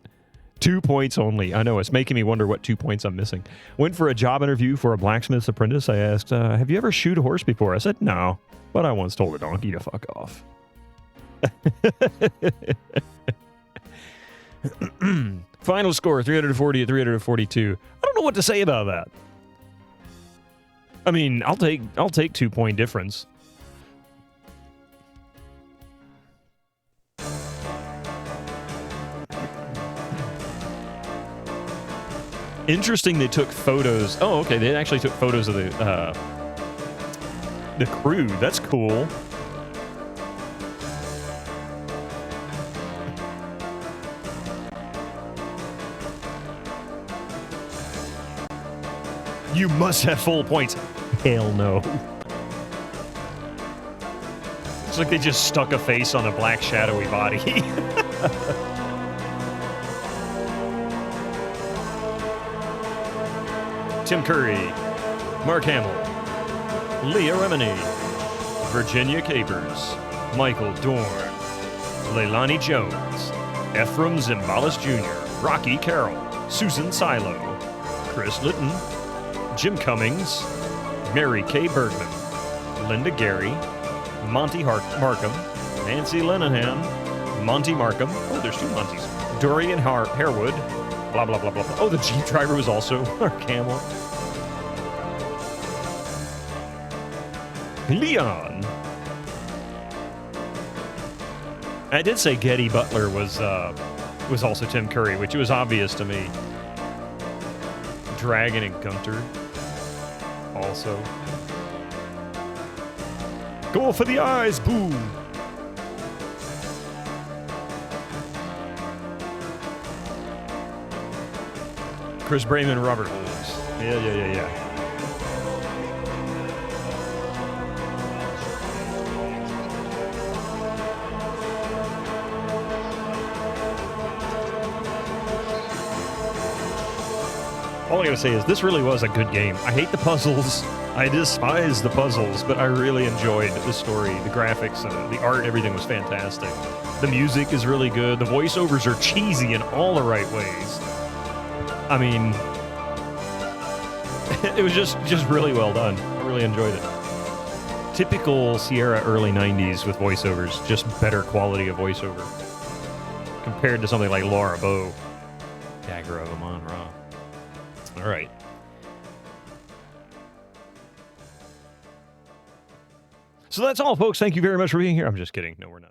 2 points only. I know, it's making me wonder what 2 points I'm missing. Went for a job interview for a blacksmith's apprentice. I asked, have you ever shoed a horse before? I said, no, but I once told a donkey to fuck off. Final score, 340 at 342. I don't know what to say about that. I mean, I'll take 2 point difference. Interesting they took photos. Oh, okay, they actually took photos of the crew. That's cool. You must have full points. Hell no. It's like they just stuck a face on a black shadowy body. Tim Curry, Mark Hamill, Leah Remini, Virginia Capers, Michael Dorn, Leilani Jones, Ephraim Zimbalis Jr., Rocky Carroll, Susan Silo, Chris Litton, Jim Cummings, Mary Kay Bergman, Linda Gary, Monty Markham, Nancy Lenahan, Monty Markham, oh, there's two Montys, Dorian Harewood, blah, blah, blah, blah, blah. Oh, the Jeep driver was also Mark Hamill. Leon. I did say Getty Butler was also Tim Curry, which was obvious to me. Dragon and Gunter also. Go for the eyes, boo! Chris Brayman, Robert Holmes. Yeah. all I gotta say is this really was a good game. I hate the puzzles. I despise the puzzles, but I really enjoyed the story, the graphics, the art, everything was fantastic. The music is really good. The voiceovers are cheesy in all the right ways. I mean, it was just really well done. I really enjoyed it. Typical Sierra early 90s with voiceovers, just better quality of voiceover compared to something like Laura Bow. Dagger of Amon-Ra. All right. So that's all, folks. Thank you very much for being here. I'm just kidding. No, we're not.